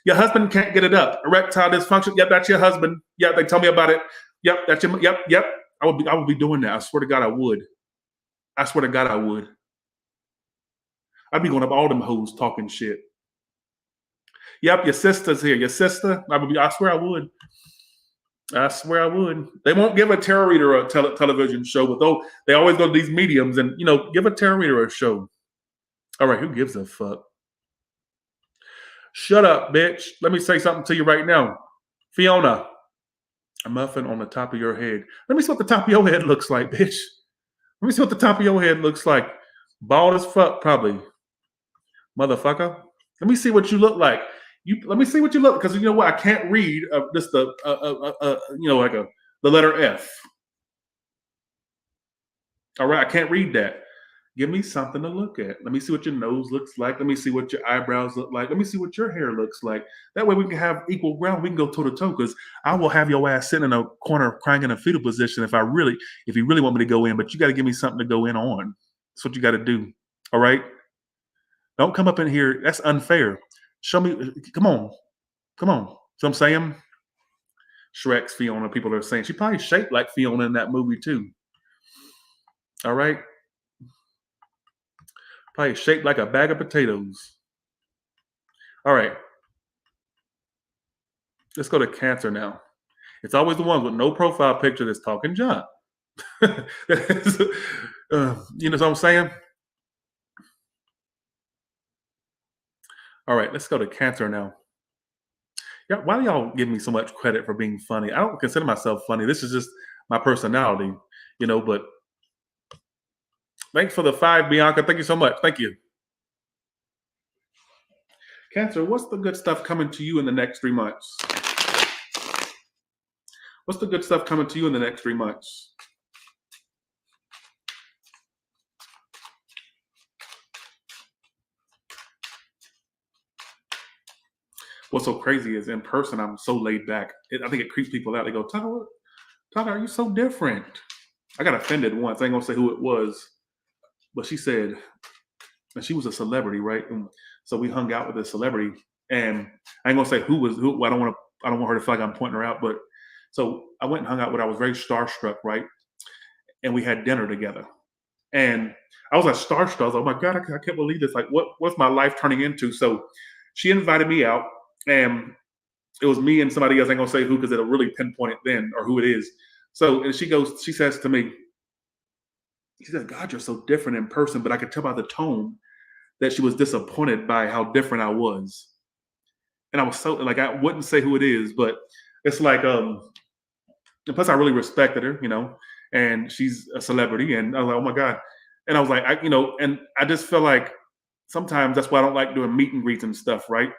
Your husband can't get it up. Erectile dysfunction. Yep, that's your husband. Yep, they tell me about it. Yep, that's your. Yep. I would be doing that. I swear to God, I would. I swear to God, I would. I'd be going up all them hoes talking shit. Yep, your sister's here. Your sister. I swear I would. I swear I would. They won't give a tarot reader a television show, but though they always go to these mediums and give a tarot reader a show. All right, who gives a fuck? Shut up, bitch. Let me say something to you right now, Fiona. A muffin on the top of your head. Let me see what the top of your head looks like, bitch. Let me see what the top of your head looks like. Bald as fuck, probably, motherfucker. Let me see what you look like. Let me see what you look, because you know what? I can't read just the letter F. All right, I can't read that. Give me something to look at. Let me see what your nose looks like. Let me see what your eyebrows look like. Let me see what your hair looks like. That way we can have equal ground. We can go toe to toe, because I will have your ass sitting in a corner crying in a fetal position if you really want me to go in. But you got to give me something to go in on. That's what you got to do. All right. Don't come up in here. That's unfair. Show me. Come on. So I'm saying Shrek's Fiona. People are saying she probably shaped like Fiona in that movie too. All right. Probably shaped like a bag of potatoes. All right. Let's go to Cancer now. It's always the ones with no profile picture that's talking junk. You know what I'm saying? All right, let's go to Cancer now. Yeah, why do y'all give me so much credit for being funny? I don't consider myself funny. This is just my personality, but thanks for the 5, Bianca. Thank you so much. Thank you. Cancer, what's the good stuff coming to you in the next 3 months? What's the good stuff coming to you in the next 3 months? What's so crazy is in person, I'm so laid back. I think it creeps people out. They go, Tyler, are you so different? I got offended once. I ain't gonna say who it was, but she said, and she was a celebrity, right? And so we hung out with a celebrity, and I ain't gonna say who was who. I don't want her to feel like I'm pointing her out, but so I went and hung out with her. I was very starstruck, right? And we had dinner together, and I was like starstruck. I was like, oh my god, I can't believe this. Like, what's my life turning into? So she invited me out, and it was me and somebody else. I ain't gonna say who because it'll really pinpoint it then or who it is. So and she says to me, she says, God, you're so different in person, but I could tell by the tone that she was disappointed by how different I was. And I was so like, I wouldn't say who it is, but it's like, and plus I really respected her, and she's a celebrity. And I was like, oh my God. And I was like, and I just feel like sometimes that's why I don't like doing meet and greets and stuff, right?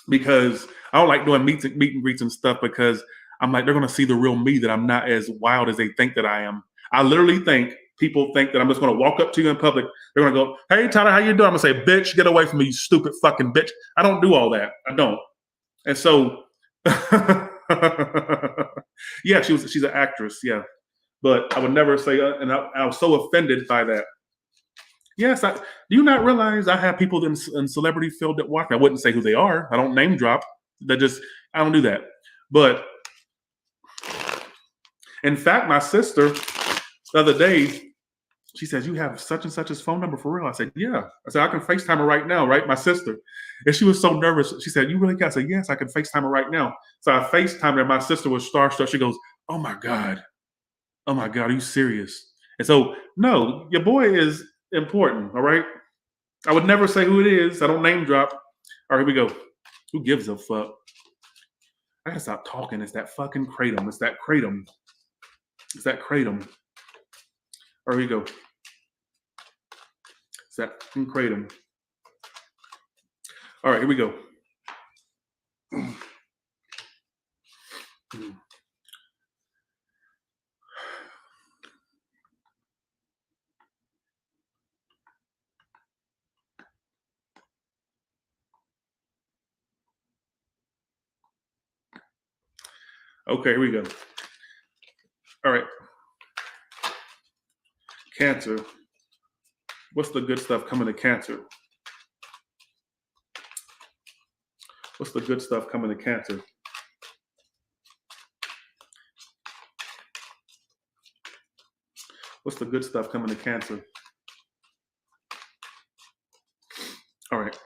Because I don't like doing meet and greets and stuff because I'm like, they're going to see the real me, that I'm not as wild as they think that I am. I literally think people think that I'm just going to walk up to you in public. They're going to go, hey, Tyler, how you doing? I'm going to say, bitch, get away from me, you stupid fucking bitch. I don't do all that. I don't. And so, yeah, she's an actress. Yeah. But I would never say, and I was so offended by that. Yes, do you not realize I have people in celebrity field that watch me? I wouldn't say who they are. I don't name drop. I don't do that. But in fact, my sister the other day, she says, you have such and such's phone number for real? I said, yeah. I said, I can FaceTime her right now, right? My sister. And she was so nervous. She said, you really can? I said, yes, I can FaceTime her right now. So I FaceTimed her. My sister was starstruck. She goes, oh my God, are you serious? And so, no, your boy is important, all right? I would never say who it is. I don't name drop. All right, here we go. Who gives a fuck? I gotta stop talking. It's that fucking kratom. It's that kratom. All right, here we go. It's that fucking kratom. All right, here we go. Okay, here we go. All right. Cancer. What's the good stuff coming to Cancer? What's the good stuff coming to Cancer? What's the good stuff coming to Cancer? All right.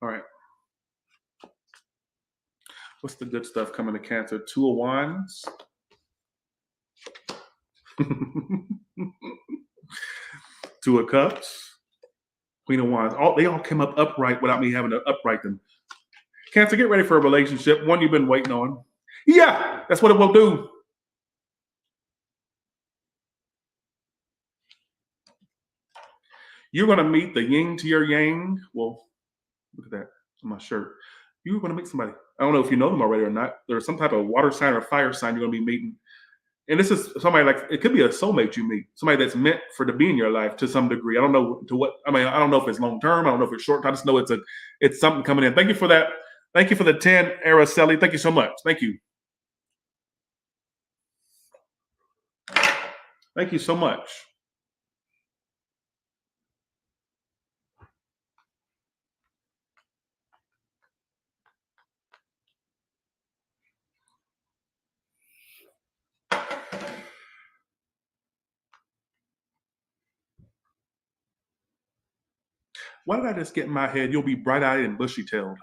All right. What's the good stuff coming to Cancer? 2 of Wands. 2 of Cups. Queen of Wands. They all came up upright without me having to upright them. Cancer, get ready for a relationship. One you've been waiting on. Yeah, that's what it will do. You're going to meet the yin to your yang. Well, look at that on my shirt. You're going to meet somebody. I don't know if you know them already or not. There's some type of water sign or fire sign you're going to be meeting. And this is somebody like, it could be a soulmate you meet, somebody that's meant to be in your life to some degree. I don't know to what, I don't know if it's long term. I don't know if it's short. I just know it's something coming in. Thank you for that. Thank you for the 10, Araceli. Thank you so much. Thank you. Thank you so much. Why did I just get in my head? You'll be bright-eyed and bushy-tailed.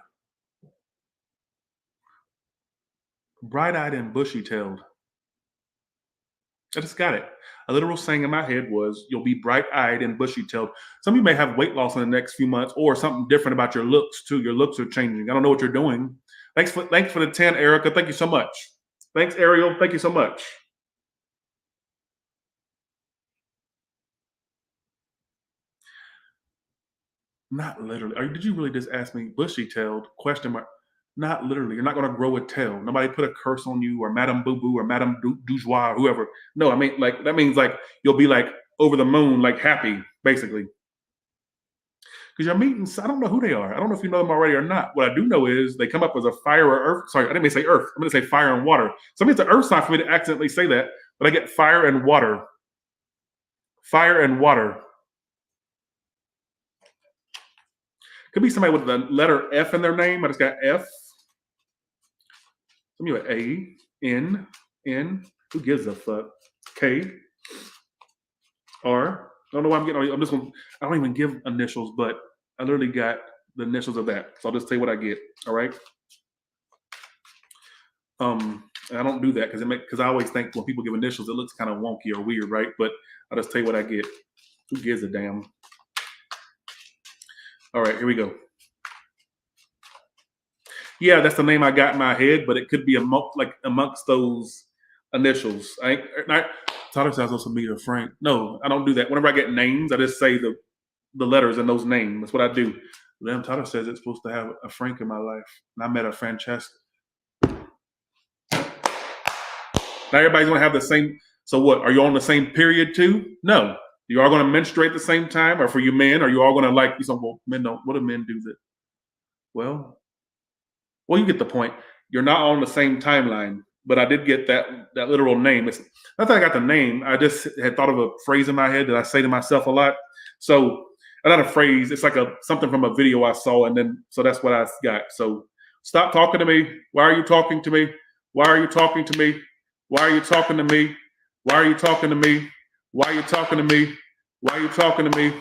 Bright-eyed and bushy-tailed. I just got it. A literal saying in my head was, "You'll be bright-eyed and bushy-tailed." Some of you may have weight loss in the next few months, or something different about your looks too. Your looks are changing. I don't know what you're doing. Thanks for the 10, Erica. Thank you so much. Thanks, Ariel. Thank you so much. Not literally. Did you really just ask me bushy-tailed? Question mark. Not literally. You're not going to grow a tail. Nobody put a curse on you, or Madame Boo Boo, or Madame Doujois, or whoever. No, I mean, like, that means like you'll be like over the moon, like happy, basically. Because your meetings, I don't know who they are. I don't know if you know them already or not. What I do know is they come up as a fire or earth. Sorry, I didn't mean to say earth. I'm going to say fire and water. So I mean, it's an earth sign for me to accidentally say that, but I get fire and water. Fire and water. Could be somebody with the letter F in their name. I just got F. Some of you are A, N, N. Who gives a fuck? K, R. I don't know why I'm getting. I'm just going. I don't even give initials, but I literally got the initials of that. So I'll just tell you what I get. All right. And I don't do that because I always think when people give initials, it looks kind of wonky or weird, right? But I'll just tell you what I get. Who gives a damn? All right, here we go. Yeah, that's the name I got in my head, but it could be amongst those initials. Tyler says social media, Frank. No, I don't do that. Whenever I get names, I just say the letters in those names. That's what I do. Then Tyler says it's supposed to have a Frank in my life, and I met a Francesca. Now everybody's gonna have the same. So what? Are you on the same period too? No. You are gonna menstruate at the same time, or for you men, are you all gonna like? Well, men don't. What do men do that? Well, you get the point. You're not on the same timeline, but I did get that literal name. It's not that I got the name. I just had thought of a phrase in my head that I say to myself a lot. So not a phrase. It's like something from a video I saw, and then so that's what I got. So stop talking to me. Why are you talking to me? Why are you talking to me? Why are you talking to me? Why are you talking to me? Why are you talking to me? Why are you talking to me?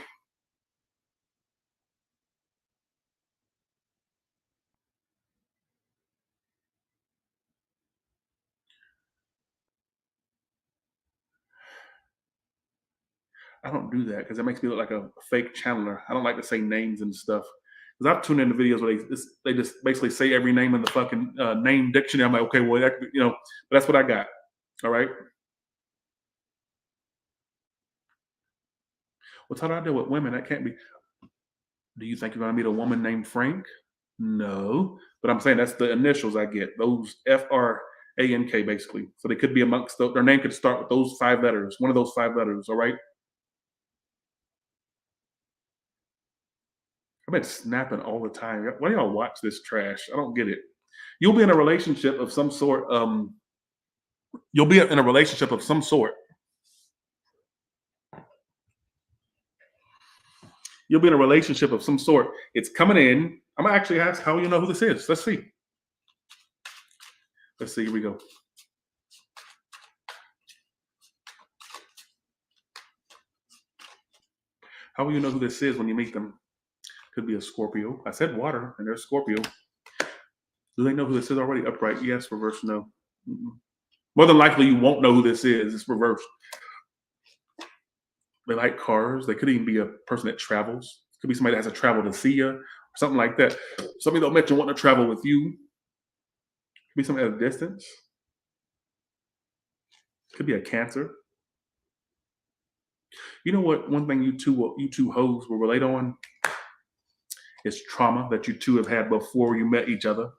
I don't do that because it makes me look like a fake channeler. I don't like to say names and stuff. Because I've tuned into videos where they just basically say every name in the fucking name dictionary. I'm like, okay, well, but that's what I got. All right. Well, how do I deal with women? That can't be. Do you think you're going to meet a woman named Frank? No. But I'm saying that's the initials I get. Those FRANK, basically. So they could be amongst their name could start with those 5 letters. One of those 5 letters. All right. I've been snapping all the time. Why do y'all watch this trash? I don't get it. You'll be in a relationship of some sort. You'll be in a relationship of some sort. You'll be in a relationship of some sort. It's coming in. I'm gonna actually ask how you know who this is. Let's see. Let's see. Here we go. How will you know who this is when you meet them? Could be a Scorpio. I said water, and there's Scorpio. Do they know who this is already? Upright, yes. Reverse, no. Mm-mm. More than likely, you won't know who this is. It's reversed. They like cars. They could even be a person that travels. Could be somebody that has to travel to see you, or something like that. Somebody don't mention wanting to travel with you. Could be somebody at a distance. Could be a Cancer. You know what? One thing you two hoes will relate on is trauma that you two have had before you met each other.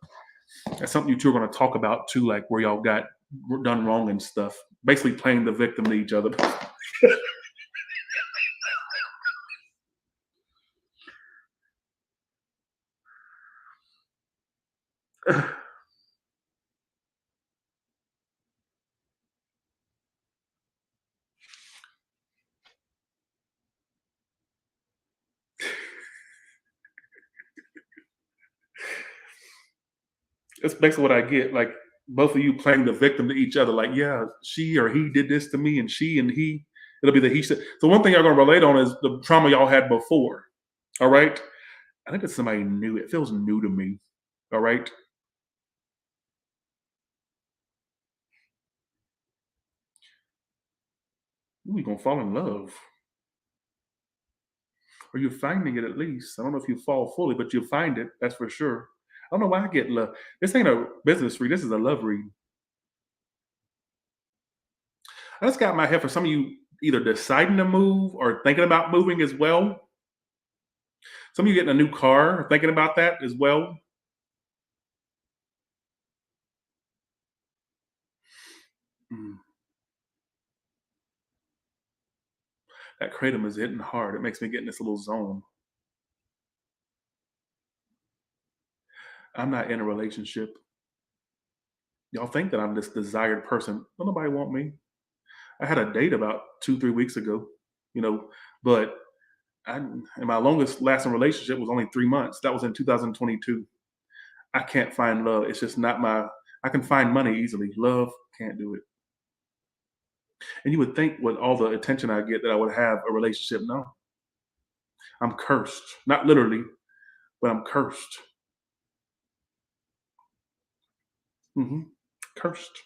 That's something you two are going to talk about too, like where y'all got done wrong and stuff. Basically, playing the victim to each other. That's basically what I get. Like both of you playing the victim to each other. Like, yeah, she or he did this to me, and she and he. It'll be the he said. So one thing y'all gonna relate on is the trauma y'all had before. All right. I think it's somebody new. It feels new to me. All right. Ooh, you're gonna fall in love. Or you're finding it at least. I don't know if you fall fully, but you'll find it, that's for sure. I don't know why I get love. This ain't a business read, this is a love read. I just got in my head for some of you either deciding to move or thinking about moving as well. Some of you getting a new car, or thinking about that as well. Mm, that kratom is hitting hard. It makes me get in this little zone. I'm not in a relationship. Y'all think that I'm this desired person. Don't nobody want me. I had a date about 2, 3 weeks ago, you know, but and my longest lasting relationship was only 3 months. That was in 2022. I can't find love. It's just not my. I can find money easily. Love can't do it. And you would think with all the attention I get that I would have a relationship. No, I'm cursed. Not literally, but I'm cursed. hmm Cursed.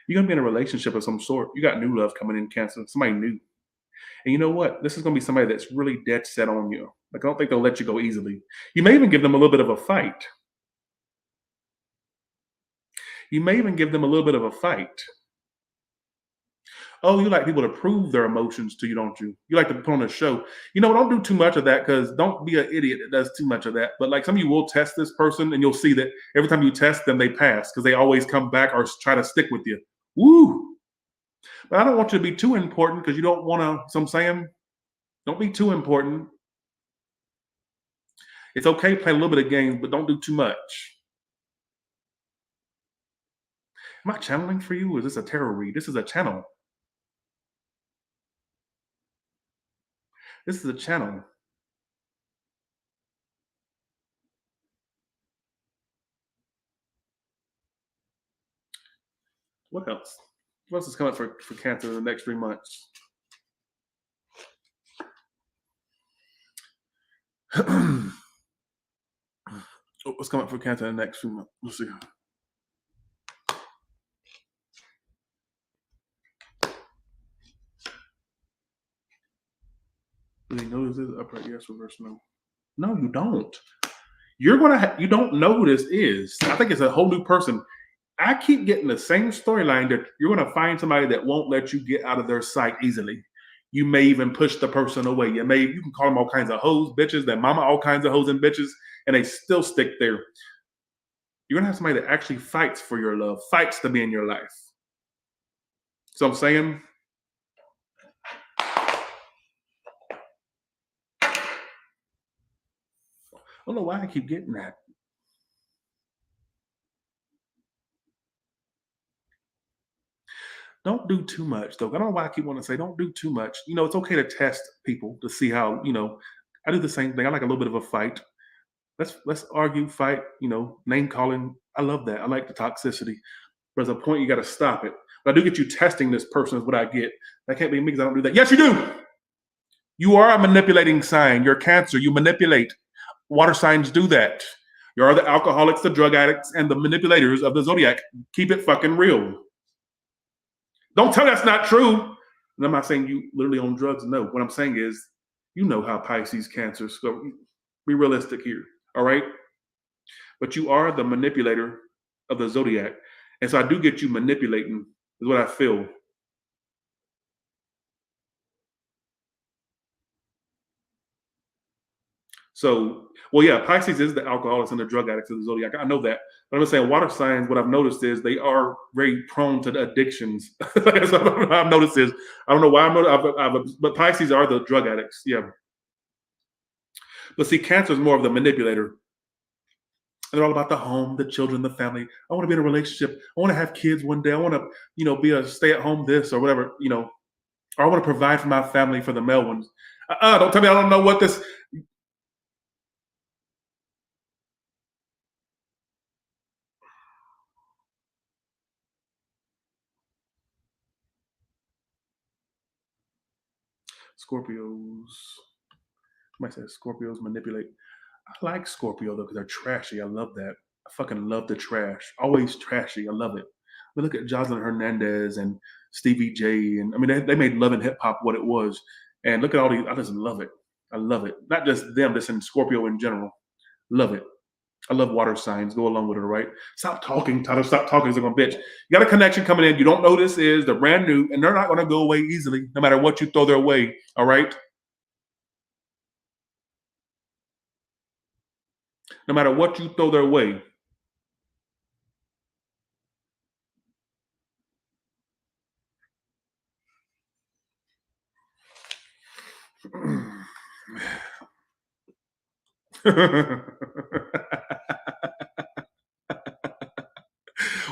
You're gonna be in a relationship of some sort. You got new love coming in, Cancer. Somebody new. And you know what? This is gonna be somebody that's really dead set on you. Like I don't think they'll let you go easily. You may even give them a little bit of a fight. You may even give them a little bit of a fight. Oh, you like people to prove their emotions to you, don't you? You like to put on a show. You know, don't do too much of that because don't be an idiot that does too much of that. But like some of you will test this person and you'll see that every time you test them, they pass because they always come back or try to stick with you. Woo! But I don't want you to be too important because you don't want to. So I'm saying, don't be too important. It's okay to play a little bit of games, but don't do too much. Am I channeling for you or is this a tarot read? This is a channel. This is a channel. What else? What else is coming for Cancer in the next 3 months? What's coming for Cancer in the next few months? We'll see. Do you notice this? Upright yes, reverse no. No, you don't. You're gonna. You don't know who this is. I think it's a whole new person. I keep getting the same storyline that you're gonna find somebody that won't let you get out of their sight easily. You may even push the person away. You can call them all kinds of hoes, bitches, their mama, all kinds of hoes and bitches, and they still stick there. You're gonna have somebody that actually fights for your love, fights to be in your life. So I'm saying, I don't know why I keep getting that. Don't do too much though. I don't know why I keep wanting to say don't do too much. You know, it's okay to test people to see how, I do the same thing. I like a little bit of a fight. Let's argue, fight, name calling. I love that. I like the toxicity. But there's a point you gotta stop it. But I do get you testing this person is what I get. That can't be me because I don't do that. Yes, you do. You are a manipulating sign. You're Cancer. You manipulate. Water signs do that. You are the alcoholics, the drug addicts, and the manipulators of the zodiac. Keep it fucking real. Don't tell me that's not true. And I'm not saying you literally on drugs. No, what I'm saying is, you know how Pisces, Cancers go. Be realistic here, all right? But you are the manipulator of the zodiac, and so I do get you manipulating. Is what I feel. So, well, yeah, Pisces is the alcoholics and the drug addicts of the zodiac. I know that. But I'm just saying, water signs, what I've noticed is they are very prone to the addictions. That's what I've noticed is, I don't know why but Pisces are the drug addicts. Yeah. But see, Cancer is more of the manipulator. And they're all about the home, the children, the family. I want to be in a relationship. I want to have kids one day. I want to, be a stay at home this or whatever, or I want to provide for my family for the male ones. Don't tell me I don't know what this. Scorpios. Somebody says Scorpios manipulate. I like Scorpio though because they're trashy. I love that. I fucking love the trash. Always trashy. I love it. We look at Jocelyn Hernandez and Stevie J, and I mean they made love and hip hop what it was. And look at all these. I just love it. I love it. Not just them, just in Scorpio in general. Love it. I love water signs. Go along with it, all right? Stop talking, Tyler. Stop talking. They're going to bitch. You got a connection coming in. You don't know who this is. They're brand new, and they're not going to go away easily, no matter what you throw their way, all right? No matter what you throw their way.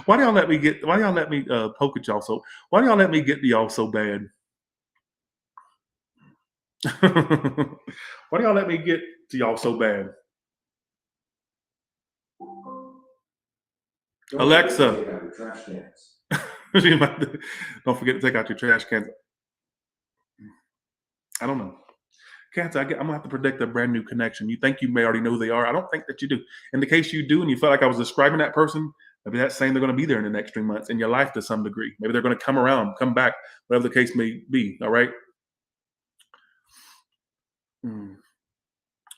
Why do y'all let me poke at y'all so? Why do y'all let me get to y'all so bad? Why do y'all let me get to y'all so bad? Alexa. Don't forget to take out your trash cans. I don't know. Cancer, I'm gonna have to predict a brand new connection. You think you may already know who they are. I don't think that you do. In the case you do, and you felt like I was describing that person, maybe that's saying they're going to be there in the next 3 months in your life to some degree. Maybe they're going to come around, come back, whatever the case may be. All right.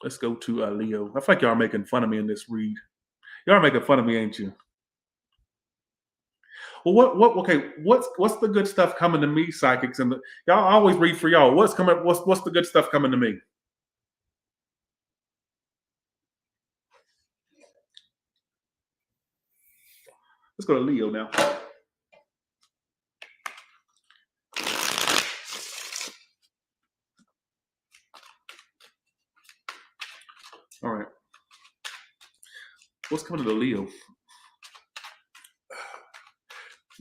Let's go to Leo. I feel like y'all are making fun of me in this read. Y'all are making fun of me, ain't you? Well, okay, what's the good stuff coming to me, psychics? And y'all always read for y'all. What's the good stuff coming to me? Let's go to Leo now. All right. What's coming to the Leo?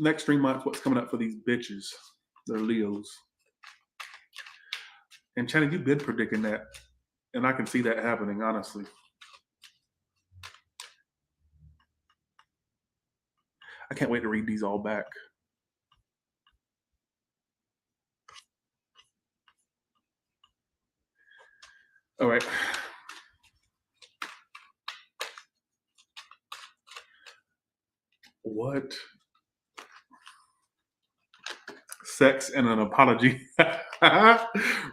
Next 3 months, what's coming up for these bitches? They're Leos. And Channing, you've been predicting that. And I can see that happening, honestly. I can't wait to read these all back. All right. What? Sex and an apology.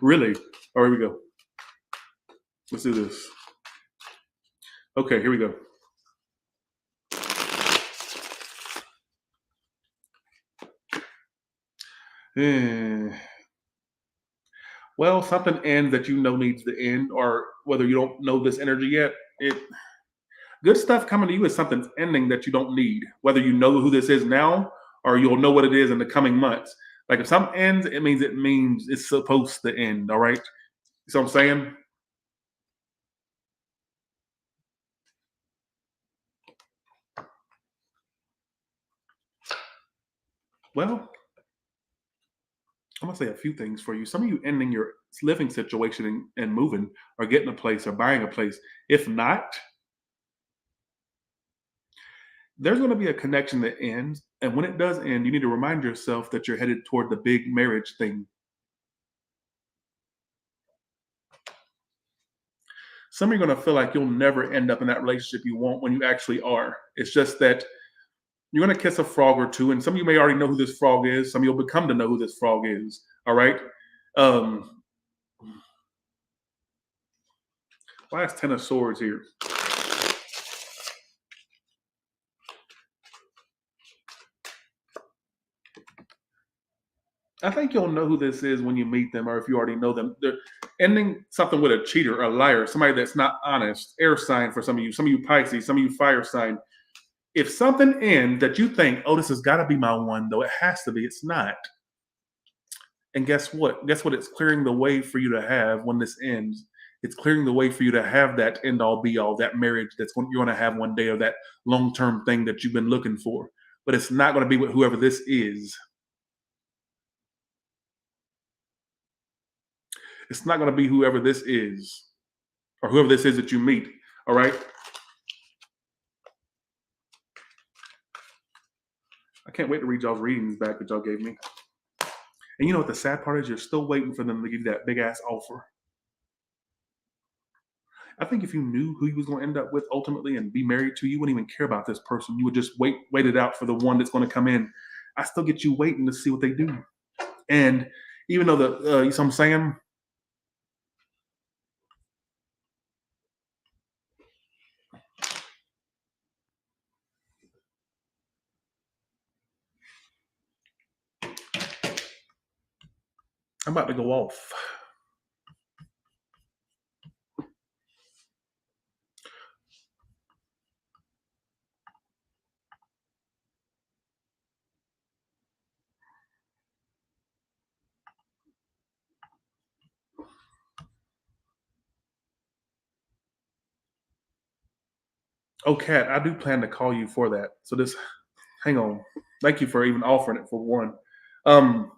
Really? All right, here we go. Let's do this. Okay, here we go. Well, something ends that you know needs to end, or whether you don't know this energy yet, good stuff coming to you is something's ending that you don't need. Whether you know who this is now, or you'll know what it is in the coming months. Like if something ends, it means it's supposed to end. All right. You see what I'm saying? Well, I'm gonna say a few things for you. Some of you ending your living situation and moving, or getting a place, or buying a place. If not, there's going to be a connection that ends, and when it does end, you need to remind yourself that you're headed toward the big marriage thing. Some of you are going to feel like you'll never end up in that relationship you want when you actually are. It's just that you're going to kiss a frog or two, and some of you may already know who this frog is. Some of you'll become to know who this frog is. All right. Why is 10 of Swords here? I think you'll know who this is when you meet them, or if you already know them. They're ending something with a cheater, a liar, somebody that's not honest. Air sign for some of you Pisces, some of you fire sign. If something ends that you think, oh, this has got to be my one, though it has to be, it's not. And guess what? Guess what? It's clearing the way for you to have when this ends. It's clearing the way for you to have that end all be all, that marriage you're going to have one day, or that long term thing that you've been looking for. But it's not going to be with whoever this is. It's not going to be whoever this is, or whoever this is that you meet. All right. I can't wait to read y'all's readings back that y'all gave me. And you know what the sad part is? You're still waiting for them to give you that big ass offer. I think if you knew who you was going to end up with ultimately and be married to, you wouldn't even care about this person. You would just wait it out for the one that's going to come in. I still get you waiting to see what they do. And even though you know what I'm saying? I'm about to go off. Oh, Kat, I do plan to call you for that. So this, hang on. Thank you for even offering it for one. Um,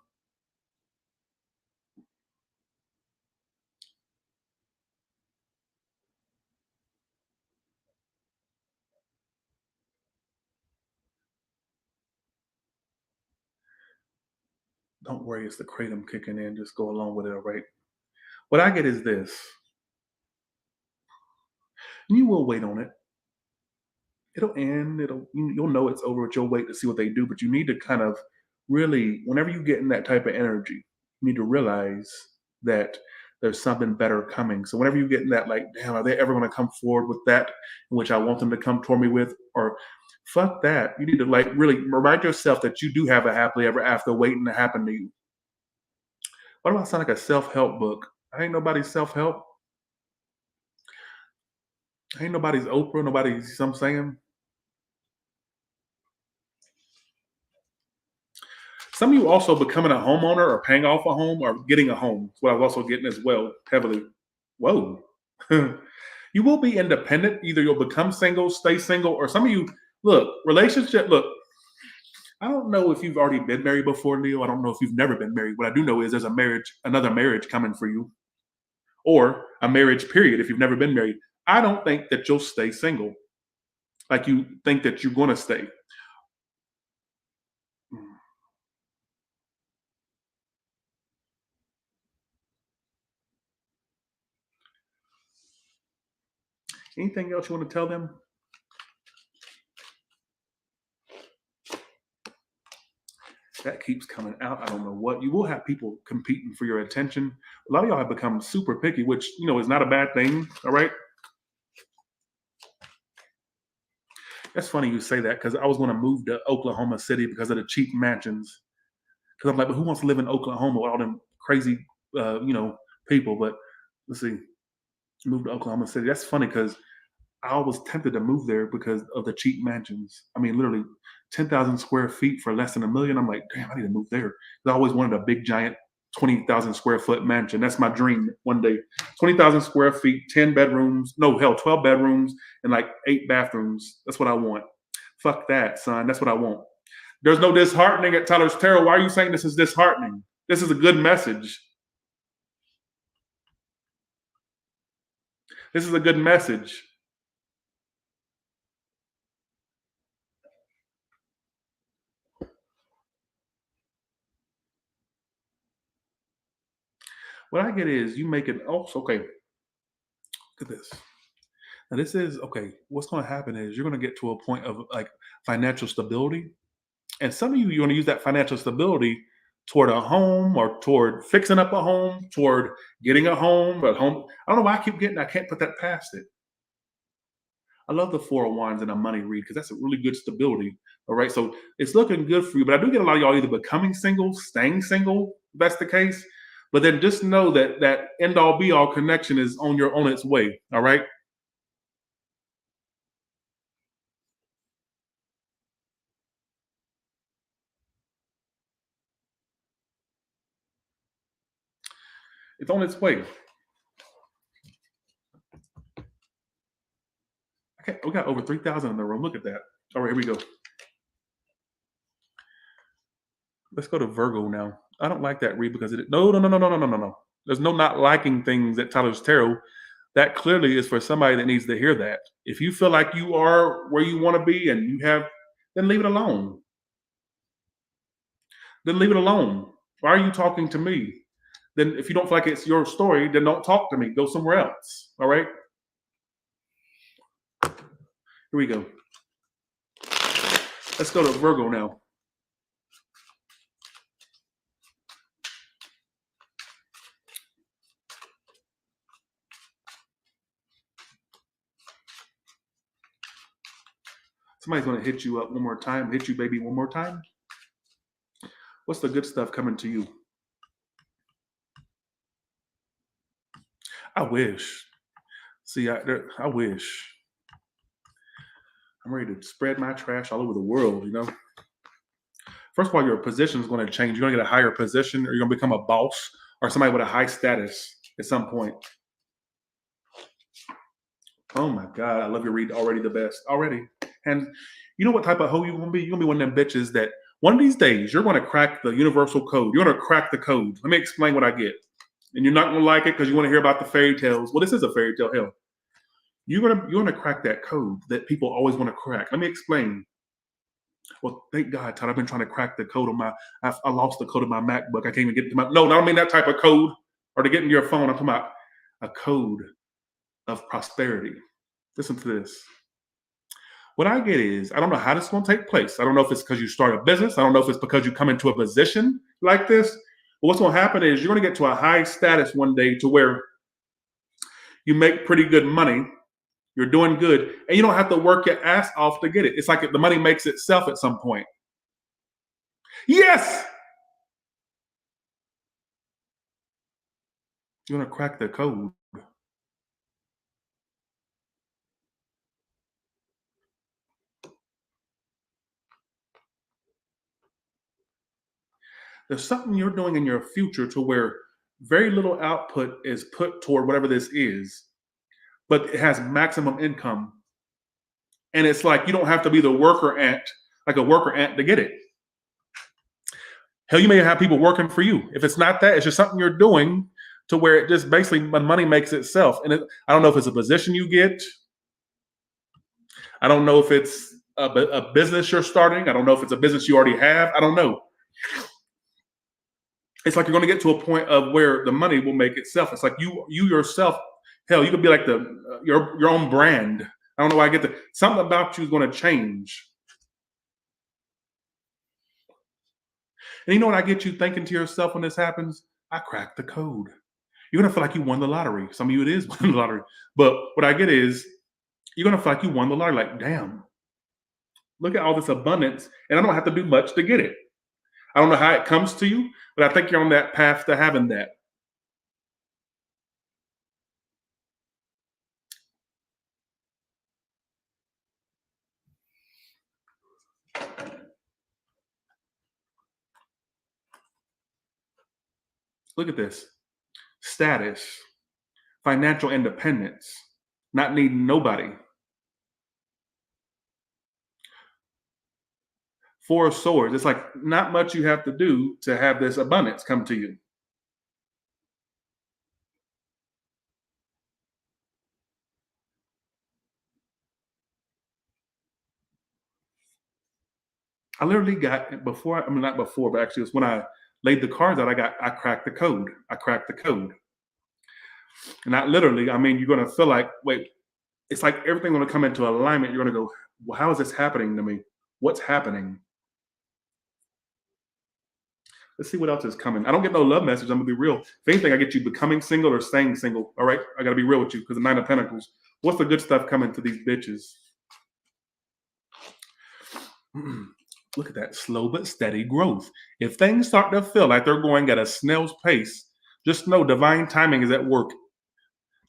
don't worry, it's the kratom kicking in. Just go along with it, all right? What I get is this. You will wait on it. It'll end. You'll know it's over, but you'll wait to see what they do. But you need to kind of really, whenever you get in that type of energy, you need to realize that there's something better coming. So whenever you get in that, like, damn, are they ever going to come forward with that in which I want them to come toward me with? Or fuck that. You need to like really remind yourself that you do have a happily ever after waiting to happen to you. What do I sound like a self-help book? I ain't nobody's self-help. I ain't nobody's Oprah, nobody's, you know what I'm saying? Some of you also becoming a homeowner or paying off a home or getting a home. That's what I was also getting as well, heavily. Whoa. You will be independent. Either you'll become single, stay single, or some of you, look, relationship, look, I don't know if you've already been married before, Neil. I don't know if you've never been married. What I do know is there's a marriage, another marriage coming for you, or a marriage period if you've never been married. I don't think that you'll stay single like you think that you're going to stay. Anything else you want to tell them? That keeps coming out. I don't know what. You will have people competing for your attention. A lot of y'all have become super picky, which, you know, is not a bad thing. All right. That's funny you say that because I was going to move to Oklahoma City because of the cheap mansions. Because I'm like, but who wants to live in Oklahoma with all them crazy, you know, people? But let's see, move to Oklahoma City. That's funny because I was tempted to move there because of the cheap mansions. I mean, literally 10,000 square feet for less than $1 million. I'm like, damn, I need to move there. I always wanted a big, giant 20,000 square foot mansion. That's my dream one day. 20,000 square feet, 10 bedrooms, no, hell, 12 bedrooms and like 8 bathrooms. That's what I want. Fuck that, son. That's what I want. There's no disheartening at Tyler's Tarot. Why are you saying this is disheartening? This is a good message. This is a good message. What I get is you make it also okay. Look at this. Now this is okay. What's going to happen is you're going to get to a point of like financial stability, and some of you want to use that financial stability toward a home or toward fixing up a home, toward getting a home. But home, I don't know why I keep getting. I can't put that past it. I love the Four of Wands and a money read because that's a really good stability. All right, so it's looking good for you. But I do get a lot of y'all either becoming single, staying single. If that's the case. But then just know that that end all be all connection is on its way. All right. It's on its way. Okay, we got over 3,000 in the room. Look at that. All right, here we go. Let's go to Virgo now. I don't like that read because it. No, no, no, no, no, no, no, no, no. There's no not liking things at Tyler's Tarot. That clearly is for somebody that needs to hear that. If you feel like you are where you want to be and you have, then leave it alone. Then leave it alone. Why are you talking to me? Then if you don't feel like it's your story, then don't talk to me. Go somewhere else. All right. Here we go. Let's go to Virgo now. Somebody's going to hit you up one more time. Hit you, baby, one more time. What's the good stuff coming to you? I wish. See, I wish. I'm ready to spread my trash all over the world, you know? First of all, your position is going to change. You're going to get a higher position, or you're going to become a boss or somebody with a high status at some point. Oh my God, I love your read already the best. Already. And you know what type of hoe you're going to be? You're going to be one of them bitches that one of these days you're going to crack the universal code. You're going to crack the code. Let me explain what I get. And you're not going to like it because you want to hear about the fairy tales. Well, this is a fairy tale. Hell, you're gonna crack that code that people always want to crack. Let me explain. Well, thank God, Todd. I've been trying to crack the code on my. I lost the code of my MacBook. I can't even get to my. No, I don't mean that type of code or to get into your phone. I'm talking about a code of prosperity. Listen to this. What I get is I don't know how this is going to take place. I don't know if it's because you start a business. I don't know if it's because you come into a position like this. But what's going to happen is you're going to get to a high status one day to where you make pretty good money. You're doing good, and you don't have to work your ass off to get it. It's like the money makes itself at some point. Yes! You're going to crack the code. There's something you're doing in your future to where very little output is put toward whatever this is, but it has maximum income. And it's like you don't have to be the worker ant, like a worker ant, to get it. Hell, you may have people working for you. If it's not that, it's just something you're doing to where it just basically money makes itself. And I don't know if it's a position you get. I don't know if it's a business you're starting. I don't know if it's a business you already have. I don't know. It's like you're going to get to a point of where the money will make itself. It's like you yourself. Hell, you could be like your own brand. I don't know why I get that. Something about you is going to change. And you know what I get you thinking to yourself when this happens? I cracked the code. You're going to feel like you won the lottery. Some of you, it is winning the lottery. But what I get is you're going to feel like you won the lottery. Like, damn, look at all this abundance. And I don't have to do much to get it. I don't know how it comes to you, but I think you're on that path to having that. Look at this. Status, financial independence, not needing nobody. Four of Swords. It's like not much you have to do to have this abundance come to you. I literally got before. I mean, not before, but actually, it's when I laid the cards out. I cracked the code. I cracked the code. And not literally. I mean, you're gonna feel like, wait. It's like everything's gonna come into alignment. You're gonna go, well, how is this happening to me? What's happening? Let's see what else is coming. I don't get no love message. I'm gonna be real. If anything, I get you becoming single or staying single. All right, I gotta be real with you because the Nine of Pentacles. What's the good stuff coming to these bitches? Look at that slow but steady growth. If things start to feel like they're going at a snail's pace, just know divine timing is at work.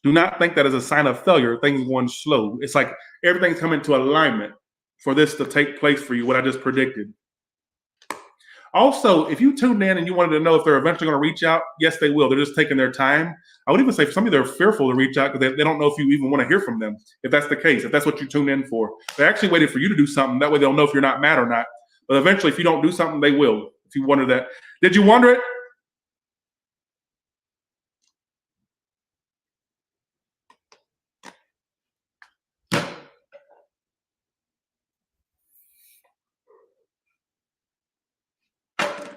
Do not think that is a sign of failure. Things going slow. It's like everything's coming to alignment for this to take place for you. What I just predicted. Also, if you tuned in and you wanted to know if they're eventually going to reach out, yes, they will. They're just taking their time. I would even say for some of you, they're fearful to reach out because they don't know if you even want to hear from them. If that's the case, if that's what you tuned in for, they actually waited for you to do something. That way they'll know if you're not mad or not. But eventually, if you don't do something, they will. If you wonder that. Did you wonder it?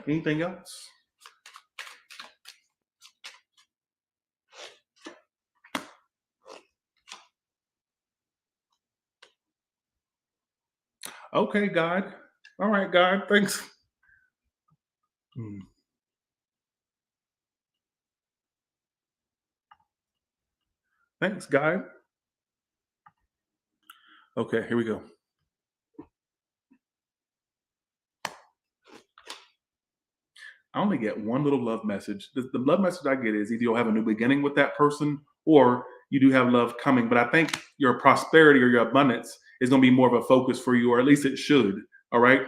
Anything else? Okay, God. All right, God. Thanks. Thanks, God. Okay, here we go. I only get one little love message. The love message I get is either you'll have a new beginning with that person or you do have love coming. But I think your prosperity or your abundance is going to be more of a focus for you, or at least it should. All right.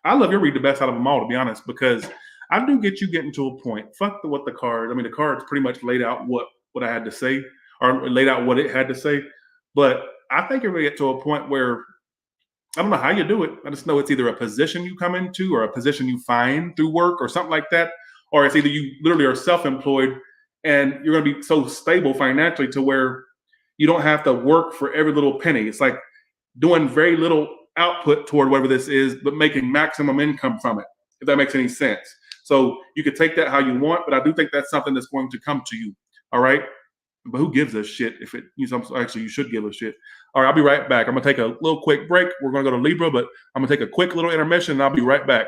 I love your read the best out of them all, to be honest, because I do get you getting to a point. Fuck what the card. I mean, the card's pretty much laid out what I had to say, or laid out what it had to say. But I think you're gonna get to a point where I don't know how you do it. I just know it's either a position you come into or a position you find through work or something like that, or it's either you literally are self-employed and you're gonna be so stable financially to where you don't have to work for every little penny. It's like doing very little output toward whatever this is, but making maximum income from it, if that makes any sense. So you could take that how you want, but I do think that's something that's going to come to you. All right. But who gives a shit if it, actually, you should give a shit. All right. I'll be right back. I'm going to take a little quick break. We're going to go to Libra, but I'm going to take a quick little intermission and I'll be right back.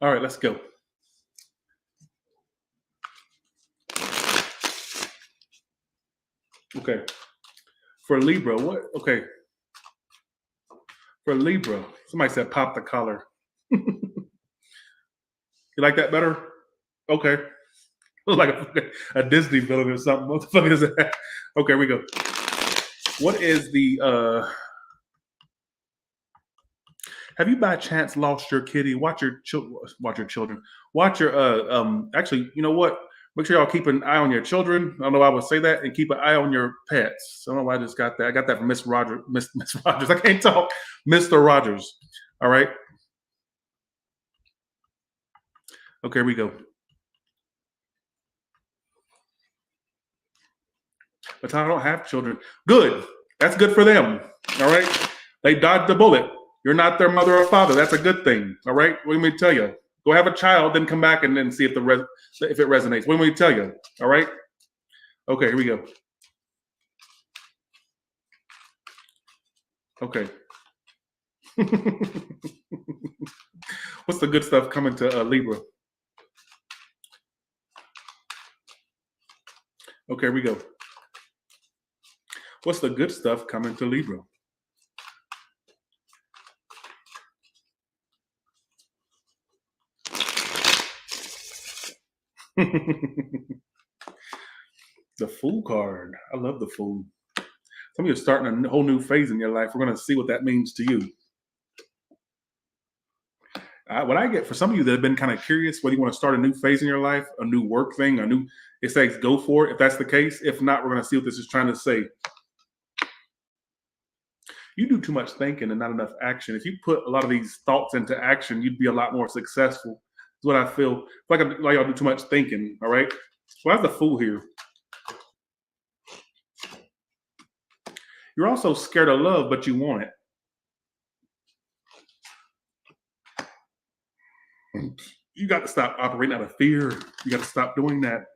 All right, let's go. Okay. For Libra, what? Okay. For Libra, somebody said pop the collar. You like that better? Okay. Like a Disney villain or something. What the fuck is that? Okay, we go. What is the have you by chance lost your kitty? Watch your children. Watch your actually, you know what? Make sure y'all keep an eye on your children. I don't know why I would say that, and keep an eye on your pets. I don't know why I just got that. I got that from Miss Rogers. Miss Rogers. I can't talk. Mr. Rogers. All right. Okay, here we go. But I don't have children. Good. That's good for them. All right. They dodged the bullet. You're not their mother or father. That's a good thing. All right. What do we tell you? Go have a child, then come back and then see if if it resonates. What do we tell you? All right. Okay. Here we go. Okay. What's the good stuff coming to Libra? Okay. Here we go. What's the good stuff coming to Libra? The Fool card. I love the Fool. Some of you are starting a whole new phase in your life. We're going to see what that means to you. What I get for some of you that have been kind of curious whether you want to start a new phase in your life, a new work thing, it says go for it if that's the case. If not, we're going to see what this is trying to say. You do too much thinking and not enough action. If you put a lot of these thoughts into action, you'd be a lot more successful. That's what I feel. Like y'all do too much thinking, all right? Why is the Fool here? You're also scared of love, but you want it. You got to stop operating out of fear. You got to stop doing that.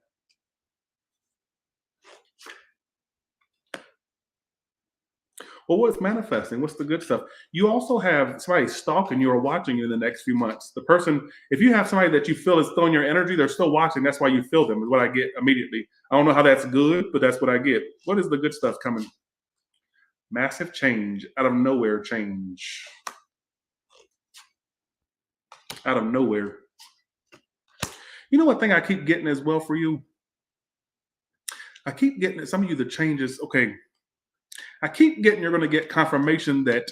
Well, what's manifesting? What's the good stuff? You also have somebody stalking you or watching you in the next few months. The person, if you have somebody that you feel is throwing your energy, they're still watching. That's why you feel them, is what I get immediately. I don't know how that's good, but that's what I get. What is the good stuff coming? Massive change, out of nowhere change. Out of nowhere. You know what thing I keep getting as well for you? I keep getting some of you the changes. Okay. I keep getting you're going to get confirmation that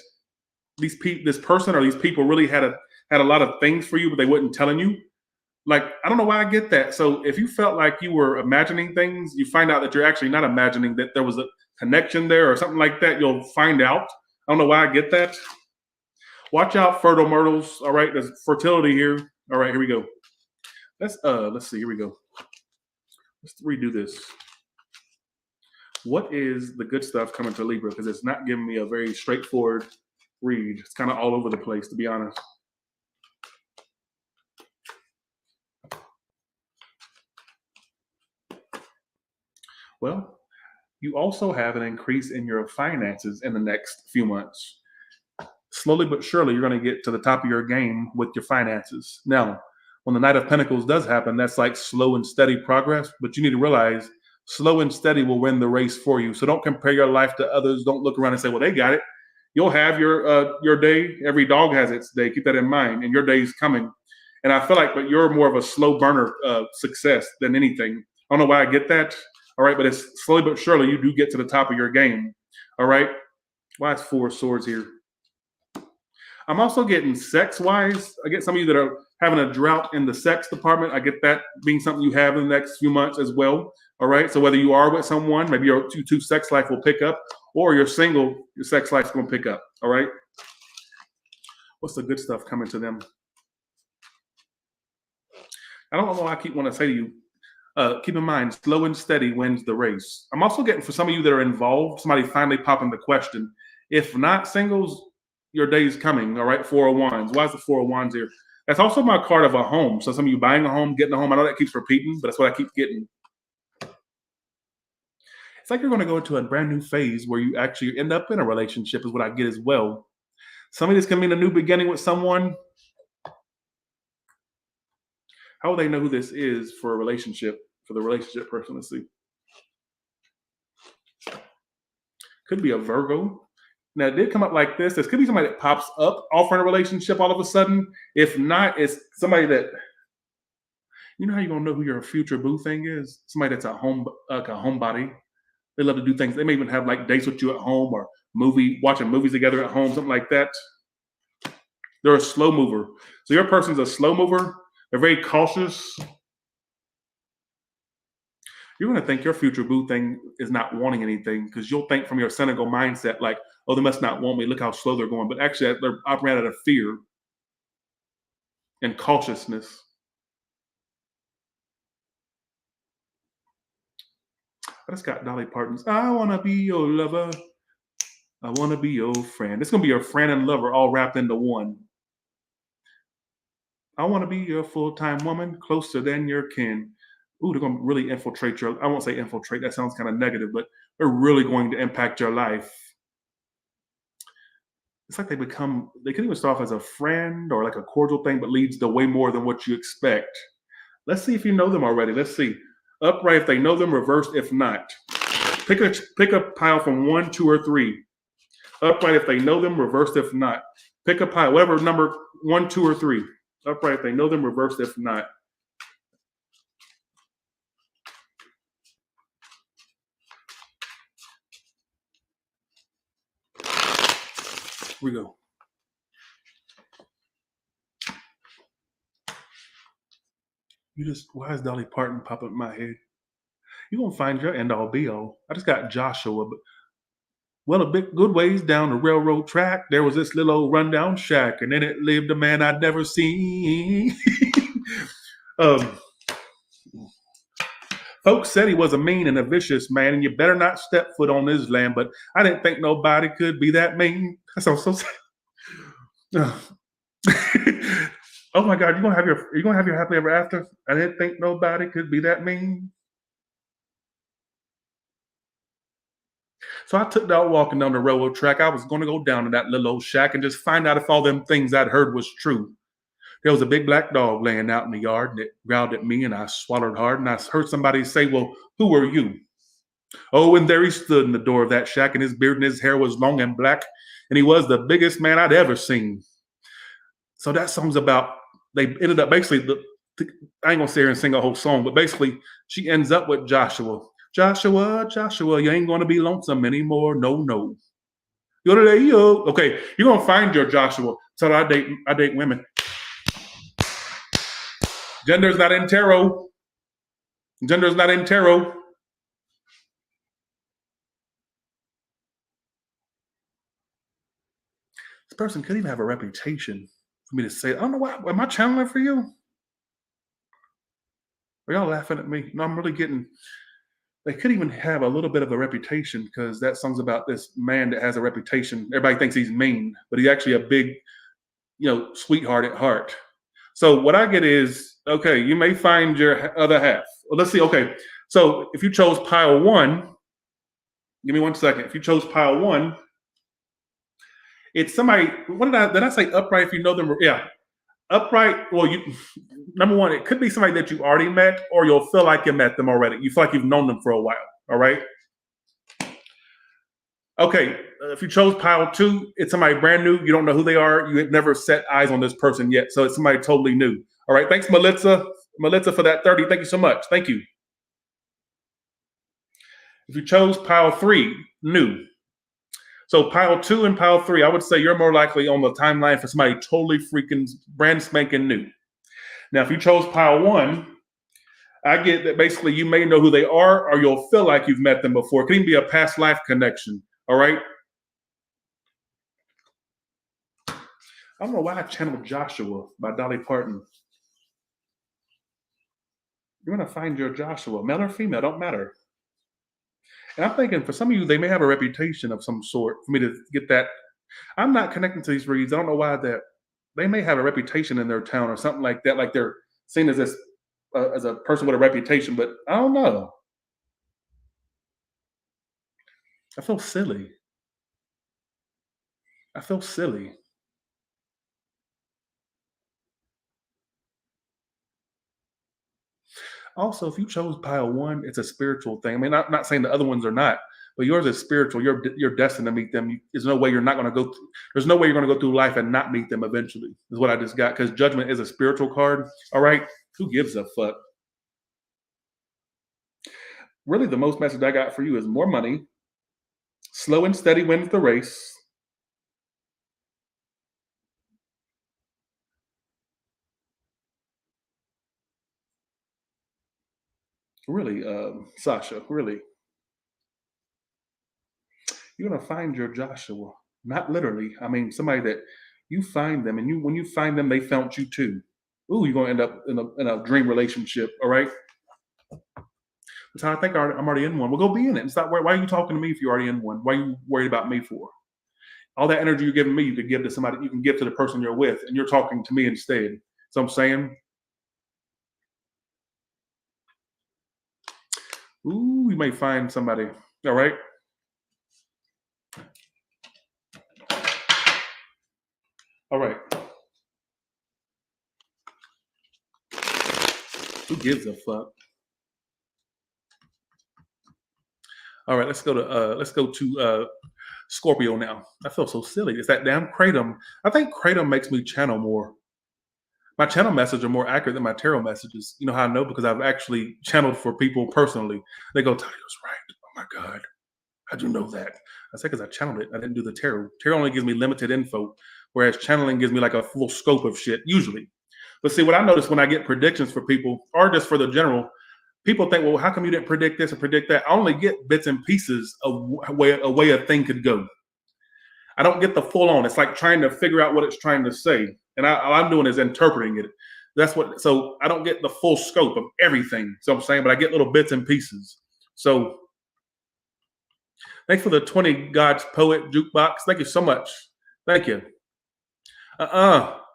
this person or these people really had a lot of things for you, but they weren't telling you. Like, I don't know why I get that. So if you felt like you were imagining things, you find out that you're actually not imagining, that there was a connection there or something like that. You'll find out. I don't know why I get that. Watch out, fertile myrtles. All right, there's fertility here. All right, here we go. Let's see. Here we go. Let's redo this. What is the good stuff coming to Libra? Because it's not giving me a very straightforward read. It's kind of all over the place, to be honest. Well, you also have an increase in your finances in the next few months. Slowly but surely, you're going to get to the top of your game with your finances. Now, when the Knight of Pentacles does happen, that's like slow and steady progress. But you need to realize slow and steady will win the race for you. So don't compare your life to others. Don't look around and say, well, they got it. You'll have your day. Every dog has its day. Keep that in mind. And your day's coming. And I feel like, but you're more of a slow burner success than anything. I don't know why I get that. All right. But it's slowly but surely you do get to the top of your game. All right. Why is 4 of Swords here? I'm also getting sex-wise. I get some of you that are having a drought in the sex department. I get that being something you have in the next few months as well. All right. So whether you are with someone, maybe your two sex life will pick up, or you're single, your sex life's going to pick up. All right. What's the good stuff coming to them? I don't know why I keep wanting to say to you, keep in mind, slow and steady wins the race. I'm also getting for some of you that are involved, somebody finally popping the question. If not singles, your day's coming. All right. 4 of Wands. Why is the 4 of Wands here? That's also my card of a home. So some of you buying a home, getting a home. I know that keeps repeating, but that's what I keep getting. It's like you're going to go into a brand new phase where you actually end up in a relationship is what I get as well. Some of this can mean a new beginning with someone. How will they know who this is for a relationship, for the relationship person? Let's see. Could be a Virgo. Now, it did come up like this. This could be somebody that pops up offering a relationship all of a sudden. If not, it's somebody that, you know how you're going to know who your future boo thing is? Somebody that's a homebody. They love to do things. They may even have like dates with you at home or watching movies together at home, something like that. They're a slow mover. So your person's a slow mover. They're very cautious. You're going to think your future boo thing is not wanting anything because you'll think from your cynical mindset like, oh, they must not want me. Look how slow they're going. But actually, they're operating out of fear and cautiousness. I just got Dolly Parton's I Wanna Be Your Lover. I wanna be your friend. It's gonna be your friend and lover all wrapped into one. I wanna be your full-time woman, closer than your kin. Ooh, they're gonna really infiltrate your. I won't say infiltrate. That sounds kind of negative, but they're really going to impact your life. It's like they become. They can even start off as a friend or like a cordial thing, but leads to way more than what you expect. Let's see if you know them already. Let's see. Upright if they know them, reversed if not. Pick a pile from 1, 2, or 3. Upright if they know them, reversed if not. Pick a pile, whatever number 1, 2, or 3. Upright if they know them, reversed if not. Here we go. Why is Dolly Parton popping in my head? You're gonna find your end all be all. I just got Joshua, but well, a bit good ways down the railroad track, there was this little old rundown shack, and in it lived a man I'd never seen. um, Folks said he was a mean and a vicious man, and you better not step foot on his land. But I didn't think nobody could be that mean. That sounds so sad. Oh my God, you're gonna have your happily ever after? I didn't think nobody could be that mean. So I took that walking down the railroad track. I was going to go down to that little old shack and just find out if all them things I'd heard was true. There was a big black dog laying out in the yard, and it growled at me, and I swallowed hard, and I heard somebody say, well, who are you? Oh, and there he stood in the door of that shack, and his beard and his hair was long and black, and he was the biggest man I'd ever seen. So that song's about, they ended up basically, I ain't gonna sit here and sing a whole song, but basically she ends up with Joshua. Joshua, Joshua, you ain't gonna be lonesome anymore. No, no. Okay, you're gonna find your Joshua. So I date women. Gender's not in tarot. Gender's not in tarot. This person could even have a reputation for me to say. I don't know why. Am I channeling for you? Are y'all laughing at me? No, I'm really getting. They could even have a little bit of a reputation because that song's about this man that has a reputation. Everybody thinks he's mean, but he's actually a big, sweetheart at heart. So what I get is, okay, you may find your other half. Well, let's see. Okay, so if you chose pile 1, give me 1 second. If you chose pile 1, it's somebody. What did I say? Upright. If you know them, yeah. Upright. Well, number 1, it could be somebody that you already met, or you'll feel like you met them already. You feel like you've known them for a while. All right. Okay. If you chose pile 2, it's somebody brand new. You don't know who they are. You have never set eyes on this person yet, so it's somebody totally new. All right. Thanks, Melissa. Melissa, for that 30. Thank you so much. Thank you. If you chose pile 3, new. So pile 2 and pile 3, I would say you're more likely on the timeline for somebody totally freaking brand spanking new. Now, if you chose pile 1, I get that basically you may know who they are, or you'll feel like you've met them before. It could even be a past life connection. All right. I don't know why I channeled Joshua by Dolly Parton. You're going to find your Joshua, male or female, don't matter. And I'm thinking for some of you, they may have a reputation of some sort for me to get that. I'm not connecting to these reads. I don't know why that. They may have a reputation in their town or something like that, like they're seen as this as a person with a reputation, but I don't know. I feel silly. Also, if you chose pile 1, it's a spiritual thing. I mean, not saying the other ones are not, but yours is spiritual. You're destined to meet them. There's no way you're not going to go. There's no way you're going to go through life and not meet them eventually. Is what I just got, because Judgment is a spiritual card. All right, who gives a fuck? Really, the most message I got for you is more money. Slow and steady wins the race. Really, Sasha, really. You're going to find your Joshua. Not literally. I mean, somebody that you find them, and when you find them, they found you too. Ooh, you're going to end up in a dream relationship, all right? So I think I'm already in one. Well, go be in it. And stop. Why are you talking to me if you're already in one? Why are you worried about me for? All that energy you're giving me, you could give to somebody. You can give to the person you're with, and you're talking to me instead. So I'm saying, ooh, you may find somebody. All right. All right. Who gives a fuck? All right, let's go to Scorpio now. I feel so silly. It's that damn kratom. I think kratom makes me channel more. My channel messages are more accurate than my tarot messages. You know how I know? Because I've actually channeled for people personally. They go, Tyler's right. Oh my God. How'd you know that? I said, because I channeled it. I didn't do the tarot. Tarot only gives me limited info, whereas channeling gives me like a full scope of shit, usually. But see, what I notice when I get predictions for people, or just for the general, people think, well, how come you didn't predict this or predict that? I only get bits and pieces of a way a thing could go. I don't get the full on. It's like trying to figure out what it's trying to say. And all I'm doing is interpreting it. So I don't get the full scope of everything. So I'm saying, but I get little bits and pieces. So thanks for the 20 God's Poet Jukebox. Thank you so much. Thank you. All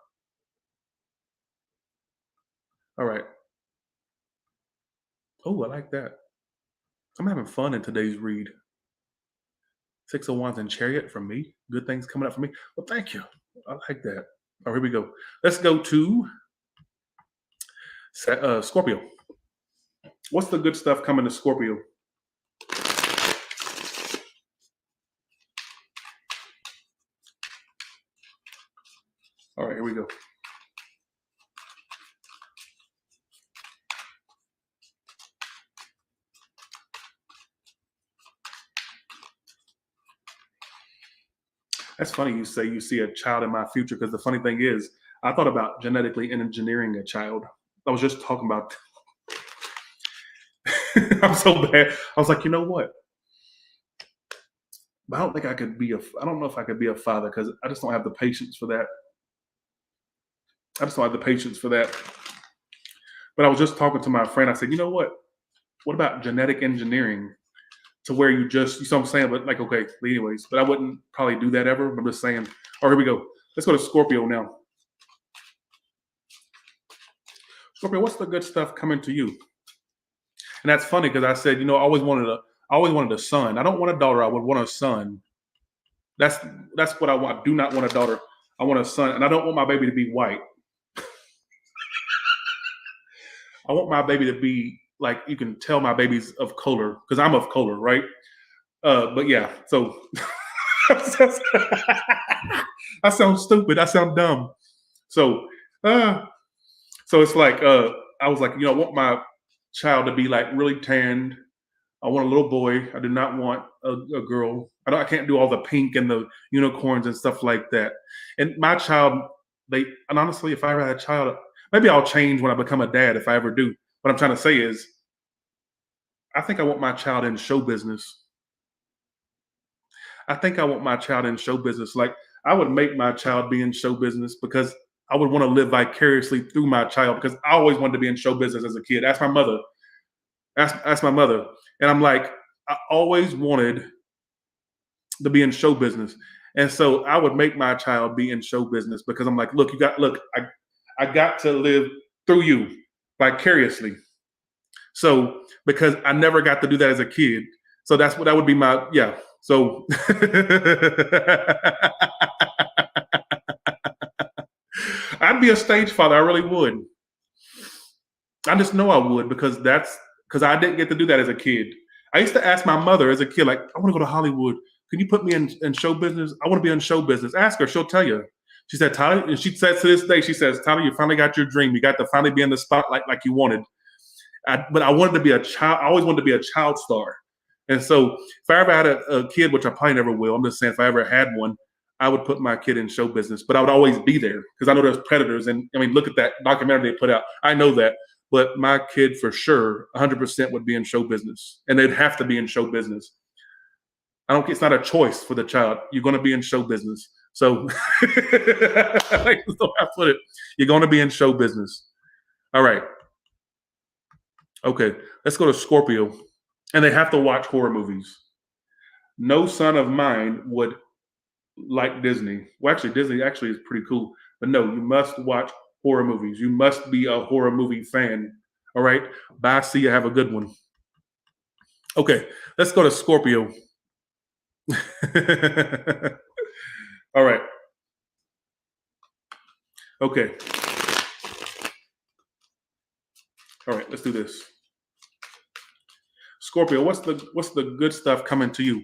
right. Oh, I like that. I'm having fun in today's read. 6 of Wands and Chariot from me. Good things coming up for me. Well, thank you. I like that. Oh, here we go. Let's go to Scorpio. What's the good stuff coming to Scorpio? All right, here we go. That's funny you say you see a child in my future, because the funny thing is, I thought about genetically engineering a child. I was just talking about I'm so bad. I was like, you know what? But I don't think I could be I don't know if I could be a father, because I just don't have the patience for that. I just don't have the patience for that. But I was just talking to my friend. I said, you know what? What about genetic engineering, to where you know what I'm saying? But like, okay, anyways, but I wouldn't probably do that ever. I'm just saying. Oh, here we go. Let's go to Scorpio now. Scorpio, what's the good stuff coming to you? And that's funny, because I said, I always wanted a son. I don't want a daughter. I would want a son. That's what I want. I do not want a daughter. I want a son, and I don't want my baby to be white. I want my baby to be like, you can tell my baby's of color, because I'm of color, right? But yeah, so I sound stupid. I sound dumb. So it's like, I was like, I want my child to be like really tanned. I want a little boy. I do not want a girl. I can't do all the pink and the unicorns and stuff like that. And my child, and honestly, if I ever had a child, maybe I'll change when I become a dad, if I ever do. What I'm trying to say is, I think I want my child in show business. I think I want my child in show business. Like, I would make my child be in show business, because I would want to live vicariously through my child, because I always wanted to be in show business as a kid. Ask my mother. Ask my mother. And I'm like, I always wanted to be in show business. And so I would make my child be in show business, because I'm like, I got to live through you vicariously. So, because I never got to do that as a kid. So that would be my, yeah. So I'd be a stage father. I really would. I just know I would, because I didn't get to do that as a kid. I used to ask my mother as a kid, like, I want to go to Hollywood. Can you put me in show business? I want to be in show business. Ask her, she'll tell you. She said, Tyler, and she says to this day, she says, Tyler, you finally got your dream. You got to finally be in the spotlight like you wanted. But I wanted to be a child. I always wanted to be a child star. And so if I ever had a kid, which I probably never will, I'm just saying, if I ever had one, I would put my kid in show business. But I would always be there, because I know there's predators. And I mean, look at that documentary they put out. I know that. But my kid for sure, 100% would be in show business. And they'd have to be in show business. It's not a choice for the child. You're going to be in show business. So I put it. You're going to be in show business. All right. Okay. Let's go to Scorpio. And they have to watch horror movies. No son of mine would like Disney. Well, actually, Disney actually is pretty cool. But no, you must watch horror movies. You must be a horror movie fan. All right. Bye. See you. Have a good one. Okay. Let's go to Scorpio. All right. Okay. All right. Let's do this. Scorpio, what's the good stuff coming to you?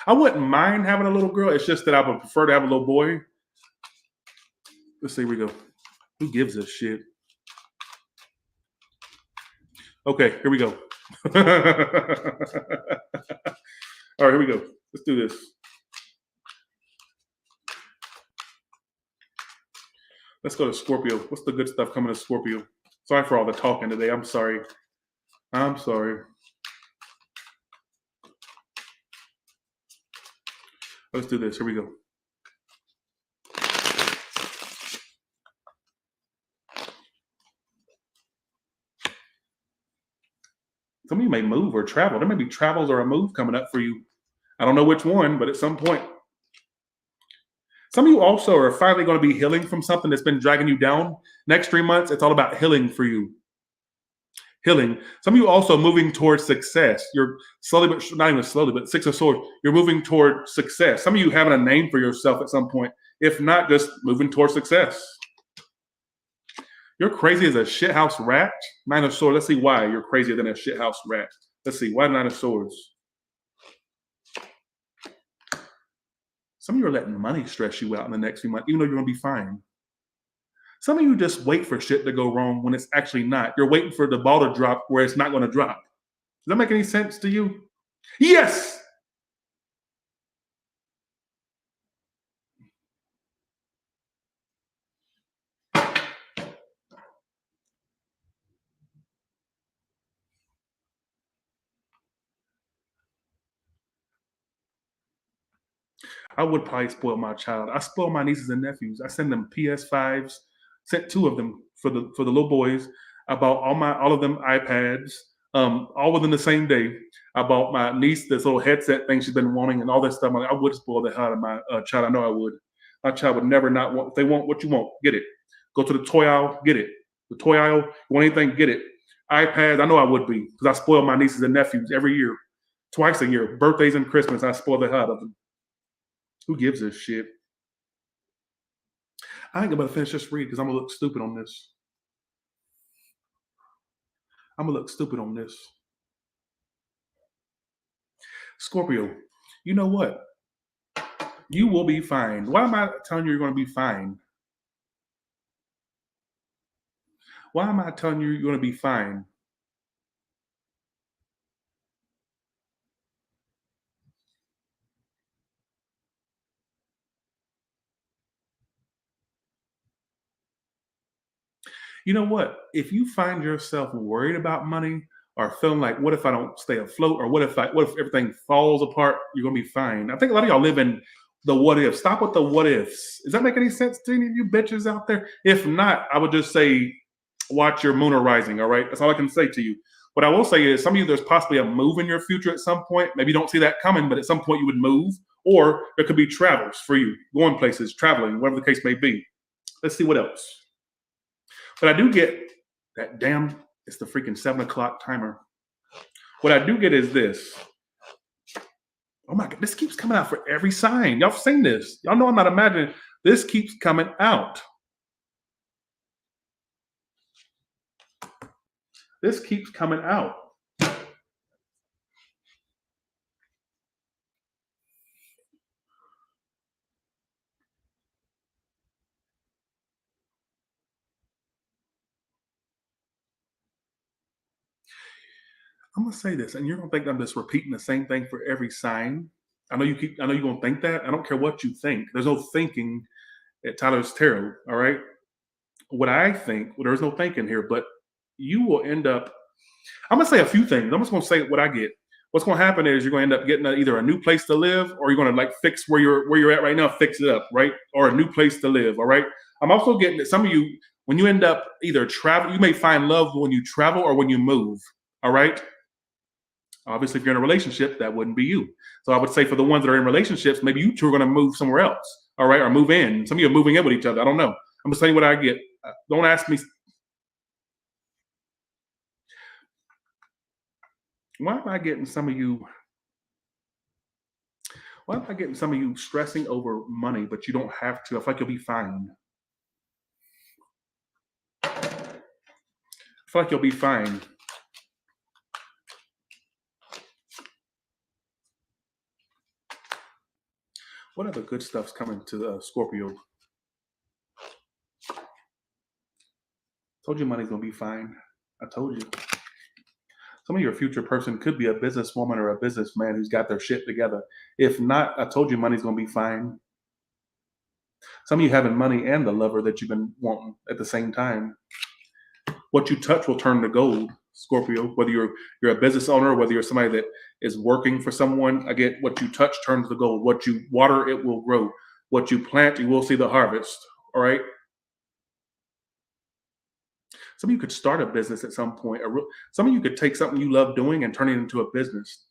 I wouldn't mind having a little girl. It's just that I would prefer to have a little boy. Let's see, here we go. Who gives a shit? Okay, here we go. All right, here we go. Let's do this. Let's go to Scorpio. What's the good stuff coming to Scorpio? Sorry for all the talking today. I'm sorry. I'm sorry. Let's do this. Here we go. Some of you may move or travel. There may be travels or a move coming up for you. I don't know which one, but at some point. Some of you also are finally going to be healing from something that's been dragging you down. Next 3 months, it's all about healing for you. Healing. Some of you also moving towards success. You're slowly, but not even slowly, but Six of Swords. You're moving toward success. Some of you having a name for yourself at some point. If not, just moving towards success. You're crazy as a shithouse rat. Nine of Swords. Let's see why you're crazier than a shithouse rat. Let's see. Why Nine of Swords? Some of you are letting money stress you out in the next few months, even though you're going to be fine. Some of you just wait for shit to go wrong when it's actually not. You're waiting for the ball to drop where it's not going to drop. Does that make any sense to you? Yes! I would probably spoil my child. I spoil my nieces and nephews. I send them PS5s, sent 2 of them for the little boys. I bought all of them iPads, all within the same day. I bought my niece this little headset thing she's been wanting and all that stuff. I would spoil the hell out of my child. I know I would. My child would never not want. If they want what you want, get it. Go to the toy aisle, get it. The toy aisle, you want anything, get it. iPads, I know I would be because I spoil my nieces and nephews every year, twice a year, birthdays and Christmas. I spoil the hell out of them. Who gives a shit? I ain't gonna finish this read because I'm gonna look stupid on this. I'm gonna look stupid on this. Scorpio, you know what? You will be fine. Why am I telling you you're gonna be fine? Why am I telling you you're gonna be fine? You know what? If you find yourself worried about money or feeling like, what if I don't stay afloat, or what if everything falls apart? You're gonna be fine. I think a lot of y'all live in the what if. Stop with the what ifs. Does that make any sense to any of you bitches out there? If not, I would just say, watch your moon rising. All right, that's all I can say to you. What I will say is, some of you, there's possibly a move in your future at some point. Maybe you don't see that coming, but at some point you would move, or there could be travels for you, going places, traveling, whatever the case may be. Let's see what else. But I do get that damn, it's the freaking 7 o'clock timer. What I do get is this. Oh my God, this keeps coming out for every sign. Y'all have seen this. Y'all know I'm not imagining. This keeps coming out. This keeps coming out. I'm gonna say this, and you're gonna think I'm just repeating the same thing for every sign. I know you're gonna think that. I don't care what you think. There's no thinking at Tyler's Tarot. All right. What I think, well, there's no thinking here, but you will end up. I'm gonna say a few things. I'm just gonna say what I get. What's gonna happen is you're gonna end up getting either a new place to live, or you're gonna like fix where you're at right now, fix it up, right? Or a new place to live. All right. I'm also getting that some of you, when you end up either travel, you may find love when you travel or when you move. All right. Obviously, if you're in a relationship, that wouldn't be you. So I would say for the ones that are in relationships, maybe you two are going to move somewhere else, all right, or move in. Some of you are moving in with each other. I don't know. I'm just telling you what I get. Don't ask me. Why am I getting some of you? Why am I getting some of you stressing over money, but you don't have to? I feel like you'll be fine. I feel like you'll be fine. What other good stuff's coming to Scorpio? Told you money's gonna be fine. I told you. Some of your future person could be a businesswoman or a businessman who's got their shit together. If not, I told you money's gonna be fine. Some of you having money and the lover that you've been wanting at the same time. What you touch will turn to gold, Scorpio. Whether you're a business owner, or whether you're somebody that is working for someone, I get what you touch turns to gold. What you water, it will grow. What you plant, you will see the harvest. All right. Some of you could start a business at some point. Some of you could take something you love doing and turn it into a business.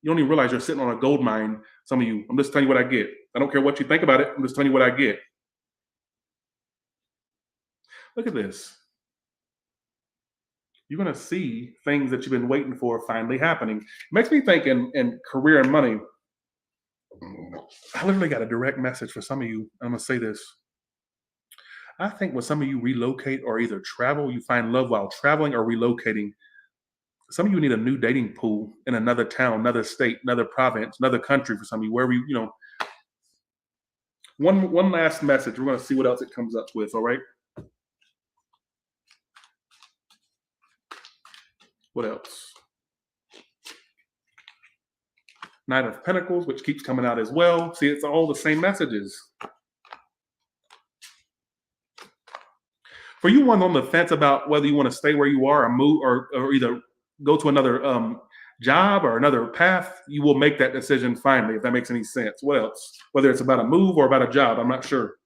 You don't even realize you're sitting on a gold mine. Some of you, I'm just telling you what I get. I don't care what you think about it. I'm just telling you what I get. Look at this. You're going to see things that you've been waiting for finally happening. It makes me think in career and money. I literally got a direct message for some of you. I'm going to say this. I think when some of you relocate or either travel, you find love while traveling or relocating. Some of you need a new dating pool in another town, another state, another province, another country for some of you, wherever you. One last message. We're going to see what else it comes up with, all right? What else? Knight of Pentacles, which keeps coming out as well. See, it's all the same messages. For you one on the fence about whether you want to stay where you are or move or either go to another job or another path, you will make that decision finally, if that makes any sense. What else? Whether it's about a move or about a job, I'm not sure.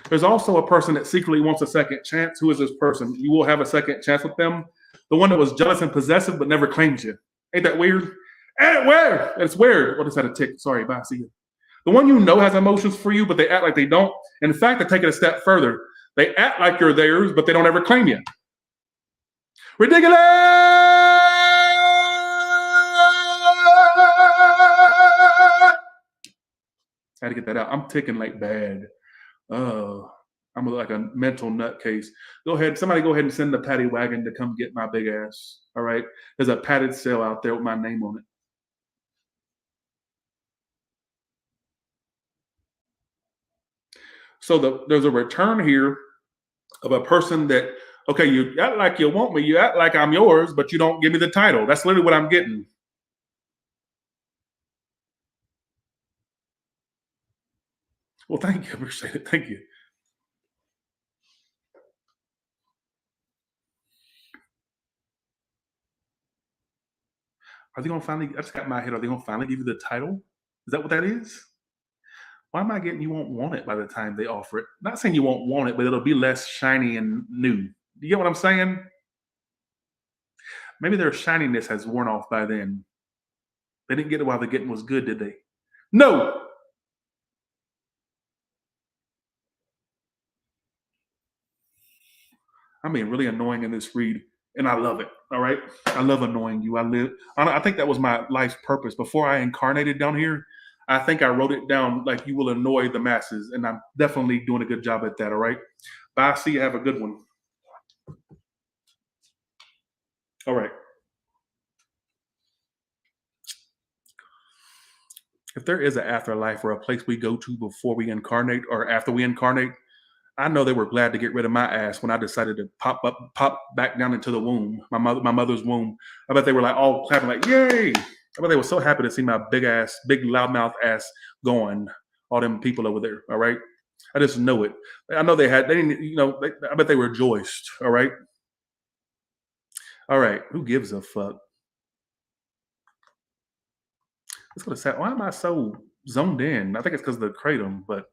There's also a person that secretly wants a second chance. Who is this person? You will have a second chance with them. The one that was jealous and possessive but never claimed you. Ain't that weird? Ain't it weird? It's weird. What is that, a tick? Sorry, bye. See you. The one you know has emotions for you, but they act like they don't. In fact, they take it a step further. They act like you're theirs, but they don't ever claim you. Ridiculous! Had to get that out. I'm ticking like bad. I'm like a mental nutcase. Somebody go ahead and send the paddy wagon to come get my big ass. All right. There's a padded cell out there with my name on it. So there's a return here of a person that, okay, you act like you want me, you act like I'm yours, but you don't give me the title. That's literally what I'm getting. Well, thank you. I appreciate it. Thank you. Are they going to finally, I just got in my head, are they going to finally give you the title? Is that what that is? Why am I getting you won't want it by the time they offer it? Not saying you won't want it, but it'll be less shiny and new. You get what I'm saying? Maybe their shininess has worn off by then. They didn't get it while the getting was good, did they? No. I'm being really annoying in this read, and I love it. All right, I love annoying you. I think that was my life's purpose before I incarnated down here. I think I wrote it down like you will annoy the masses, and I'm definitely doing a good job at that. All right, bye. See you. Have a good one. All right. If there is an afterlife or a place we go to before we incarnate or after we incarnate, I know they were glad to get rid of my ass when I decided to pop back down into the womb, my mother's womb. I bet they were like all clapping, like, yay. I bet they were so happy to see my big loudmouth ass going. All them people over there. All right. I just know it. I know they didn't, I bet they rejoiced. All right. All right. Who gives a fuck? Let's go to Sat. Why am I so zoned in? I think it's because of the kratom, but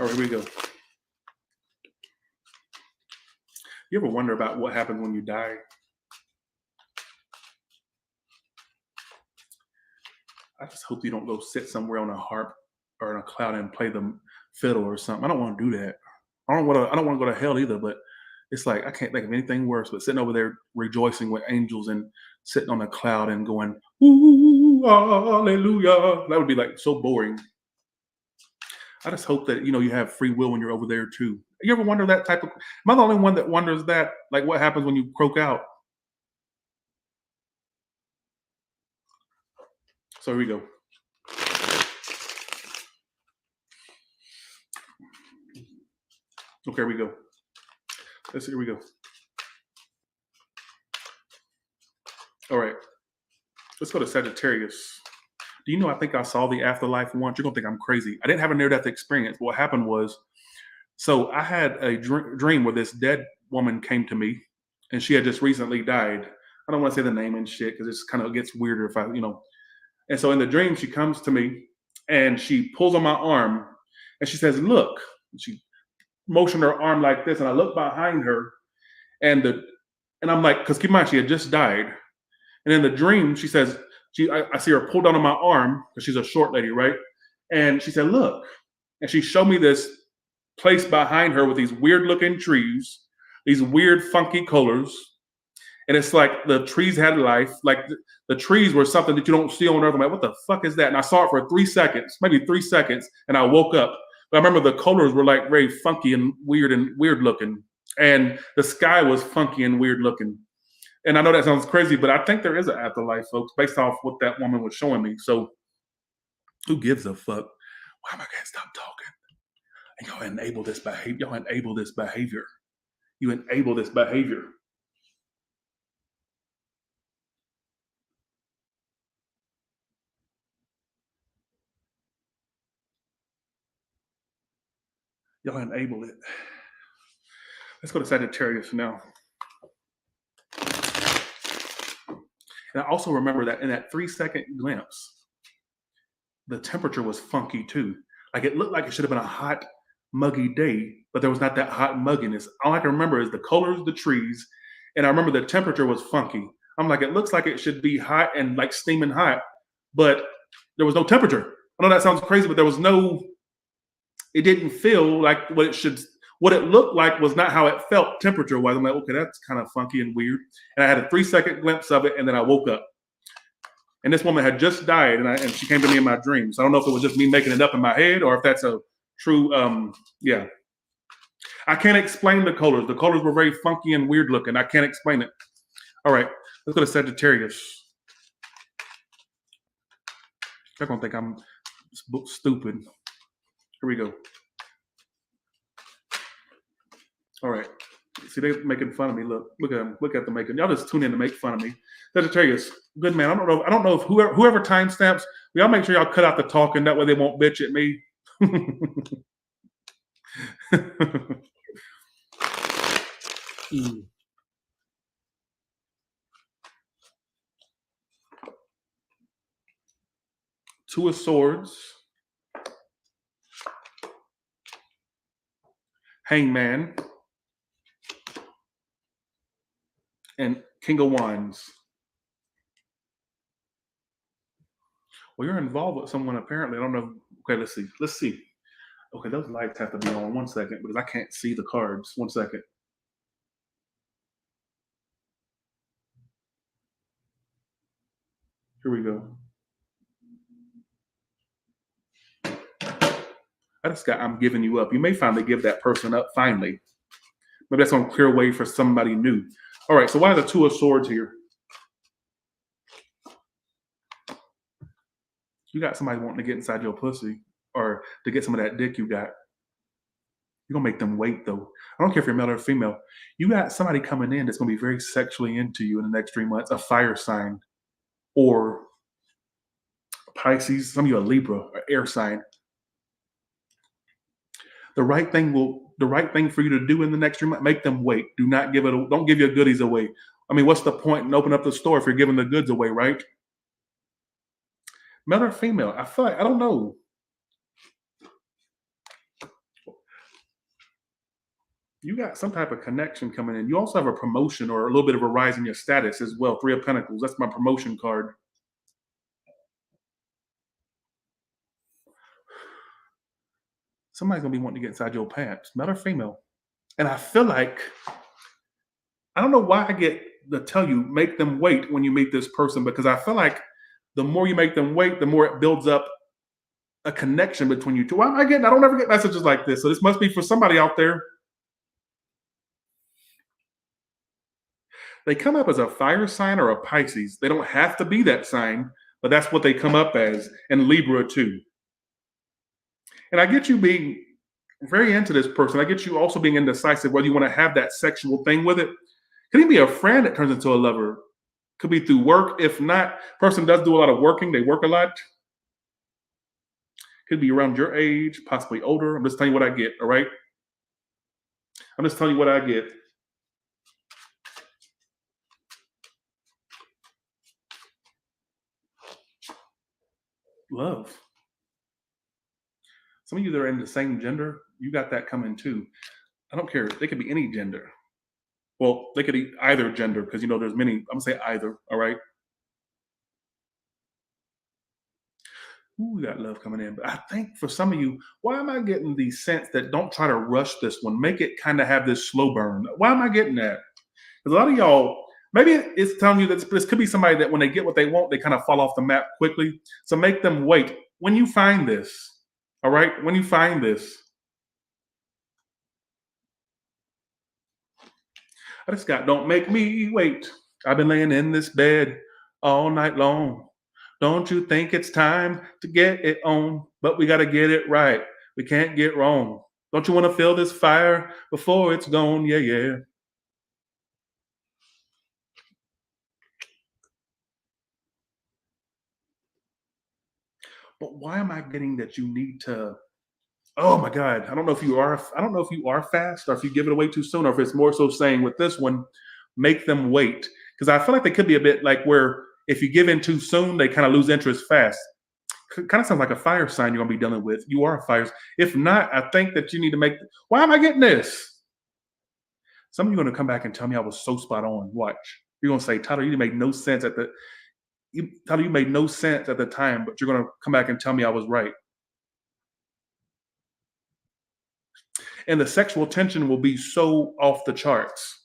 all right, here we go. You ever wonder about what happens when you die? I just hope you don't go sit somewhere on a harp or in a cloud and play the fiddle or something. I don't want to do that. I don't want to go to hell either, but it's like I can't think of anything worse but sitting over there rejoicing with angels and sitting on a cloud and going, ooh, hallelujah. That would be like so boring. I just hope that you have free will when you're over there too. You ever wonder that type of am I the only one that wonders that? Like what happens when you croak out? So here we go. Okay, here we go. Here we go. All right. Let's go to Sagittarius. Do you know I think I saw the afterlife once? You're gonna think I'm crazy. I didn't have a near-death experience. What happened was, so I had a dream where this dead woman came to me, and she had just recently died. I don't want to say the name and shit because it kind of gets weirder if I. And so in the dream, she comes to me, and she pulls on my arm, and she says, "Look." And she motioned her arm like this, and I look behind her, and I'm like, because keep in mind she had just died, and in the dream, she says, I see her pull down on my arm because she's a short lady, right? And she said, "Look," and she showed me this place behind her with these weird looking trees, these weird funky colors, and it's like the trees had life. Like the trees were something that you don't see on Earth. I'm like, what the fuck is that? And I saw it for 3 seconds, maybe 3 seconds, and I woke up. But I remember the colors were like very funky and weird looking, and the sky was funky and weird looking. And I know that sounds crazy, but I think there is an afterlife, folks, based off what that woman was showing me. So who gives a fuck? Why am I can't stop talking? And y'all enable this behavior. Y'all enable this behavior. You enable this behavior. Y'all enable it. Let's go to Sagittarius now. And I also remember that in that 3-second glimpse, the temperature was funky too. Like it looked like it should have been a hot, muggy day, but there was not that hot mugginess. All I can remember is the colors, the trees, and I remember the temperature was funky. I'm like, it looks like it should be hot and like steaming hot, but there was no temperature. I know that sounds crazy, but there was no, it didn't feel like what it should, what it looked like was not how it felt temperature wise. I'm like, okay, that's kind of funky and weird. And I had a 3-second glimpse of it, and then I woke up. And this woman had just died, and she came to me in my dreams. I don't know if it was just me making it up in my head or if that's a true, yeah. I can't explain the colors. The colors were very funky and weird looking. I can't explain it. All right, let's go to Sagittarius. They're going to think I'm stupid. Here we go. All right. See, they're making fun of me. Look at them. Look at them making. Y'all just tune in to make fun of me. Sagittarius, good man. I don't know if whoever timestamps, y'all make sure y'all cut out the talking. That way they won't bitch at me. Two of Swords, Hangman, and King of Wands. Well, you're involved with someone apparently. I don't know. Okay, let's see. Let's see. Okay, those lights have to be on 1 second because I can't see the cards. 1 second. Here we go. I'm giving you up. You may finally give that person up, finally. Maybe that's going to clear a way for somebody new. All right, so why are the Two of Swords here? You got somebody wanting to get inside your pussy or to get some of that dick you got. You're going to make them wait, though. I don't care if you're male or female. You got somebody coming in that's going to be very sexually into you in the next 3 months, a fire sign or Pisces. Some of you are Libra or air sign. The right thing for you to do in the next 3 months, make them wait. Don't give your goodies away. I mean, what's the point in opening up the store if you're giving the goods away, right? Male or female? I feel like, I don't know. You got some type of connection coming in. You also have a promotion or a little bit of a rise in your status as well. Three of Pentacles. That's my promotion card. Somebody's gonna be wanting to get inside your pants, male or female. And I feel like I don't know why I get to tell you make them wait when you meet this person, because I feel like the more you make them wait, the more it builds up a connection between you two. Why am I getting? I don't ever get messages like this, so this must be for somebody out there. They come up as a fire sign or a Pisces. They don't have to be that sign, but that's what they come up as, and Libra too. And I get you being very into this person. I get you also being indecisive whether you want to have that sexual thing with it. Could even be a friend that turns into a lover. Could be through work. If not, person does do a lot of working. They work a lot. Could be around your age, possibly older. I'm just telling you what I get, all right? I'm just telling you what I get. Love. Some of you that are in the same gender, you got that coming too. I don't care. They could be any gender. Well, they could be either gender, because you know there's many. I'm gonna say either. All right. Ooh, we got love coming in. But I think for some of you, why am I getting the sense that don't try to rush this one? Make it kind of have this slow burn. Why am I getting that? Because a lot of y'all, maybe it's telling you that this could be somebody that when they get what they want, they kind of fall off the map quickly. So make them wait. When you find this, all right, when you find this, I just got, don't make me wait. I've been laying in this bed all night long. Don't you think it's time to get it on? But we got to get it right. We can't get wrong. Don't you want to feel this fire before it's gone? Yeah, yeah. But why am I getting that you need to? Oh my God. I don't know if you are, I don't know if you are fast or if you give it away too soon, or if it's more so saying with this one, make them wait. Because I feel like they could be a bit like where if you give in too soon, they kind of lose interest fast. Kind of sounds like a fire sign you're gonna be dealing with. You are a fire. If not, I think that you need to make. Why am I getting this? Some of you are gonna come back and tell me I was so spot on. Watch. You're gonna say, Tyler, you made no sense at the. Tyler, you made no sense at the time, but you're gonna come back and tell me I was right. And the sexual tension will be so off the charts.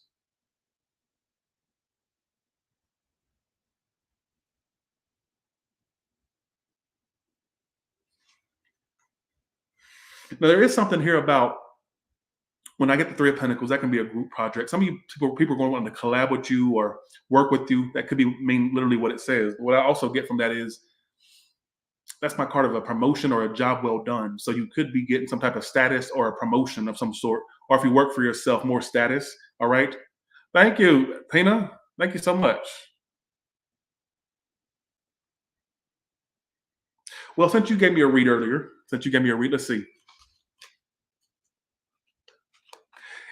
Now there is something here about when I get the Three of Pentacles, that can be a group project. Some of you people are going to want to collab with you or work with you. That could be mean literally what it says. What I also get from that is that's my card of a promotion or a job well done. So you could be getting some type of status or a promotion of some sort, or if you work for yourself, more status. All right. Thank you, Tina. Thank you so much. Well, since you gave me a read earlier, let's see.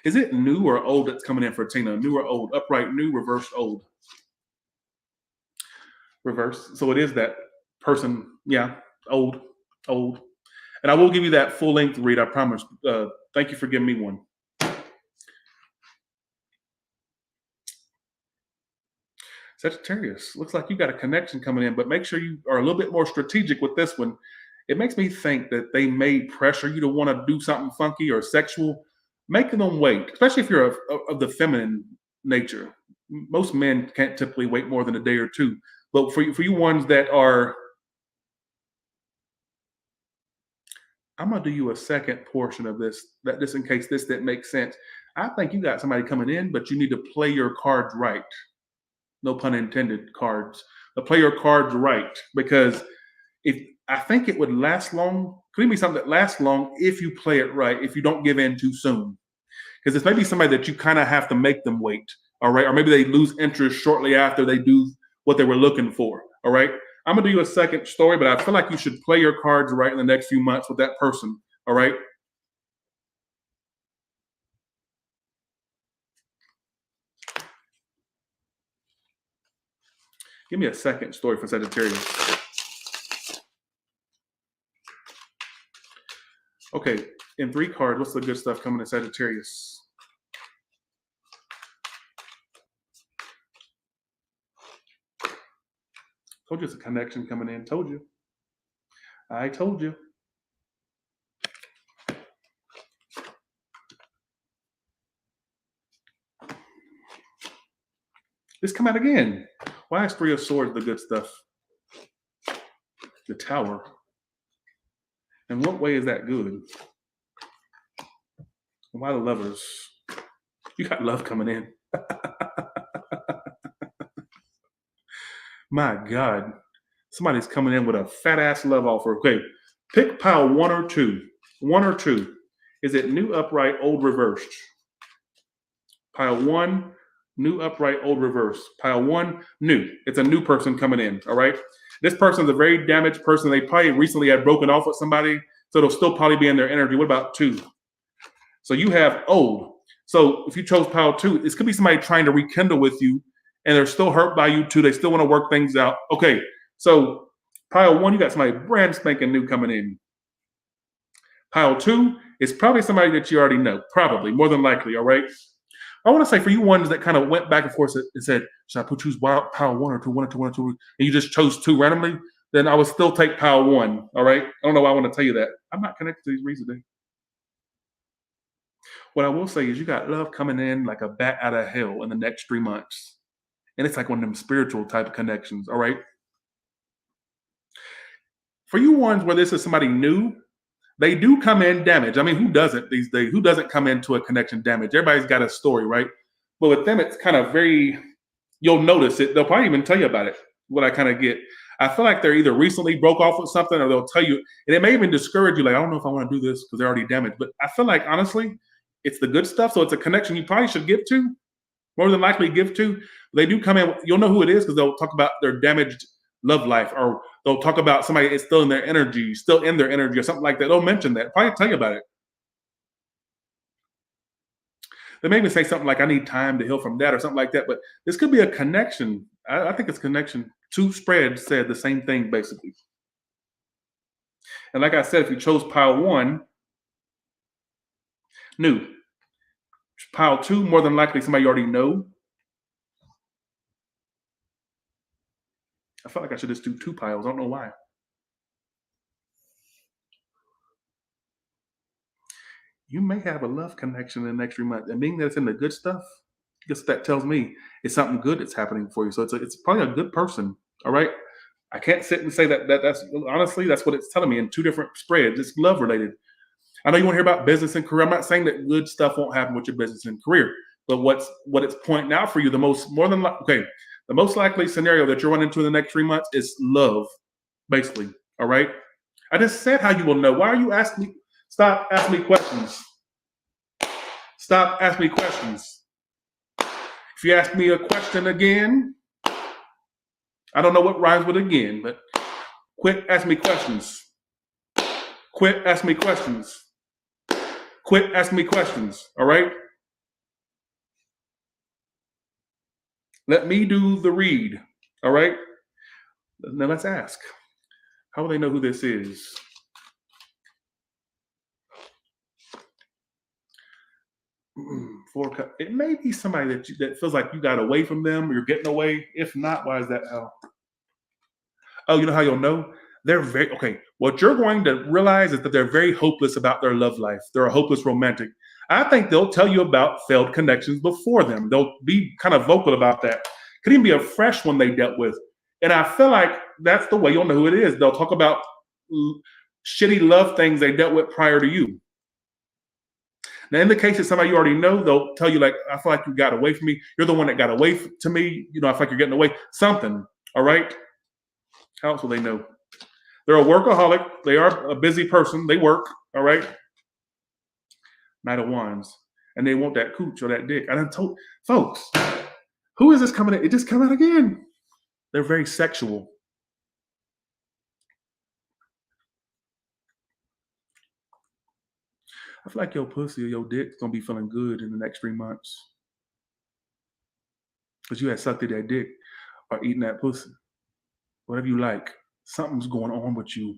Is it new or old that's coming in for Tina? New or old? Upright new, reversed old. Reverse. So it is that person. Yeah, old. And I will give you that full length read, I promise. Thank you for giving me one. Sagittarius, looks like you got a connection coming in, but make sure you are a little bit more strategic with this one. It makes me think that they may pressure you to want to do something funky or sexual, making them wait, especially if you're of the feminine nature. Most men can't typically wait more than a day or two. But for you ones that are, I'm gonna do you a second portion of this, that just in case this didn't make sense. I think you got somebody coming in, but you need to play your cards right. No pun intended, cards. But play your cards right, because if I think it would last long, could it be something that lasts long if you play it right, if you don't give in too soon? Because it's maybe somebody that you kind of have to make them wait, all right? Or maybe they lose interest shortly after they do what they were looking for, all right? I'm gonna do you a second story, but I feel like you should play your cards right in the next few months with that person, all right? Give me a second story for Sagittarius. Okay, in three cards, what's the good stuff coming in Sagittarius? Told you it's a connection coming in. Told you. I told you. This come out again. Why is Three of Swords the good stuff? The Tower. In what way is that good? Why the Lovers? You got love coming in. My God. Somebody's coming in with a fat ass love offer. Okay. Pick pile one or two. One or two. Is it new upright, old reversed? Pile one, new upright, old reverse. Pile one, new. It's a new person coming in. All right. This person's a very damaged person. They probably recently had broken off with somebody, so they'll still probably be in their energy. What about two? So you have old. So if you chose pile two, this could be somebody trying to rekindle with you, and they're still hurt by you too. They still want to work things out. Okay. So pile one, you got somebody brand spanking new coming in. Pile two is probably somebody that you already know. Probably, more than likely. All right. I want to say for you ones that kind of went back and forth and said, should I choose pile one or two, one or two, one or two, and you just chose two randomly, then I would still take pile one. All right. I don't know why I want to tell you that. I'm not connected to these reads today. What I will say is you got love coming in like a bat out of hell in the next 3 months. And it's like one of them spiritual type of connections. All right. For you ones where this is somebody new, they do come in damaged. I mean, who doesn't these days? Who doesn't come into a connection damaged? Everybody's got a story, right? But with them, it's kind of very, you'll notice it. They'll probably even tell you about it, what I kind of get. I feel like they're either recently broke off with something or they'll tell you, and it may even discourage you, like, I don't know if I want to do this because they're already damaged. But I feel like, honestly, it's the good stuff. So it's a connection you probably should give to, more than likely give to. They do come in, you'll know who it is because they'll talk about their damaged love life, or they'll talk about somebody that's still in their energy, or something like that. They'll mention that, probably tell you about it. They may even say something like, I need time to heal from that or something like that. But this could be a connection. I think it's connection. Two spreads said the same thing, basically. And like I said, if you chose pile one, new. Pile two, more than likely somebody you already know. I felt like I should just do two piles. I don't know why. You may have a love connection in the next 3 months. And being that it's in the good stuff, I guess that tells me it's something good that's happening for you. So it's probably a good person. All right. I can't sit and say that's honestly, that's what it's telling me in two different spreads. It's love related. I know you want to hear about business and career. I'm not saying that good stuff won't happen with your business and career, but what it's pointing out for you, the most likely scenario that you're running into in the next 3 months is love, basically. All right. I just said how you will know. Why are you asking me? Stop asking me questions. Stop asking me questions. If you ask me a question again, I don't know what rhymes with again, but quit asking me questions. Quit asking me questions. Quit asking me questions. All right? Let me do the read. All right? Now let's ask. How will they know who this is? It may be somebody that feels like you got away from them, or you're getting away. If not, why is that how? Oh, you know how you'll know? They're very okay. What you're going to realize is that they're very hopeless about their love life. They're a hopeless romantic. I think they'll tell you about failed connections before them. They'll be kind of vocal about that. Could even be a fresh one they dealt with. And I feel like that's the way you'll know who it is. They'll talk about shitty love things they dealt with prior to you. Now, in the case of somebody you already know, they'll tell you, like, I feel like you got away from me. You're the one that got away to me. You know, I feel like you're getting away. Something. All right? How else will they know? They're a workaholic. They are a busy person. They work. All right? Knight of Wands. And they want that cooch or that dick. And I told folks, who is this coming in? It just come out again. They're very sexual. I feel like your pussy or your dick's gonna be feeling good in the next 3 months. Because you had sucked at that dick or eating that pussy. Whatever you like. Something's going on with you.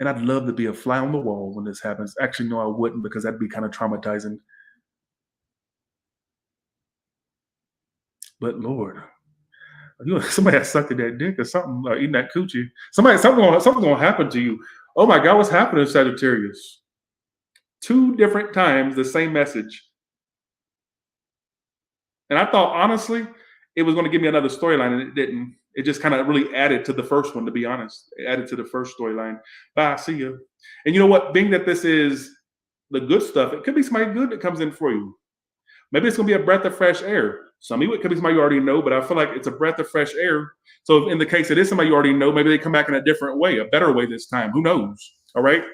And I'd love to be a fly on the wall when this happens. Actually, no, I wouldn't, because that'd be kind of traumatizing. But Lord, Somebody has sucked at that dick or something, eating that coochie. Something gonna happen to you. Oh my God, what's happening, Sagittarius? 2 different times the same message. And I thought honestly it was going to give me another storyline, and it didn't. It just kind of really added to the first one, to be honest. It added to the first storyline. Bye, see you. And you know what? Being that this is the good stuff, it could be somebody good that comes in for you. Maybe it's going to be a breath of fresh air. Some of you, it could be somebody you already know, but I feel like it's a breath of fresh air. So in the case it is somebody you already know, maybe they come back in a different way, a better way this time. Who knows? All right.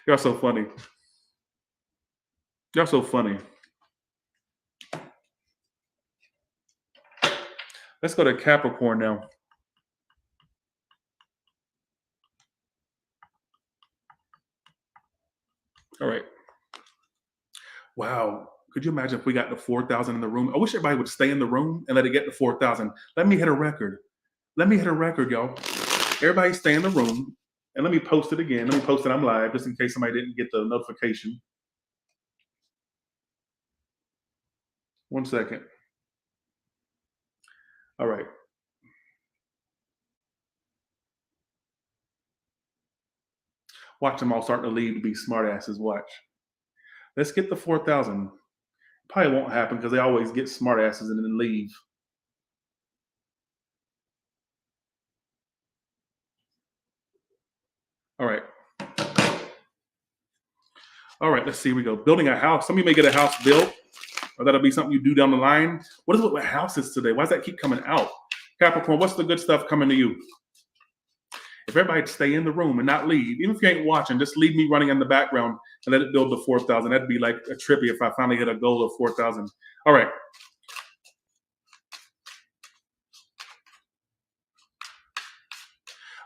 Y'all so funny. Y'all so funny. Let's go to Capricorn now. All right. Wow. Could you imagine if we got to 4,000 in the room? I wish everybody would stay in the room and let it get to 4,000. Let me hit a record. Let me hit a record, y'all. Everybody stay in the room and let me post it again. Let me post it. I'm live just in case somebody didn't get the notification. 1 second. All right. Watch them all starting to leave to be smartasses. Watch. Let's get the 4,000. Probably won't happen because they always get smartasses and then leave. All right. All right, let's see. Here we go. Building a house. Some of you may get a house built, or that'll be something you do down the line. What is it with houses today? Why does that keep coming out? Capricorn, what's the good stuff coming to you? If everybody stay in the room and not leave, even if you ain't watching, just leave me running in the background and let it build to 4,000. That'd be like a trippy if I finally hit a goal of 4,000. All right.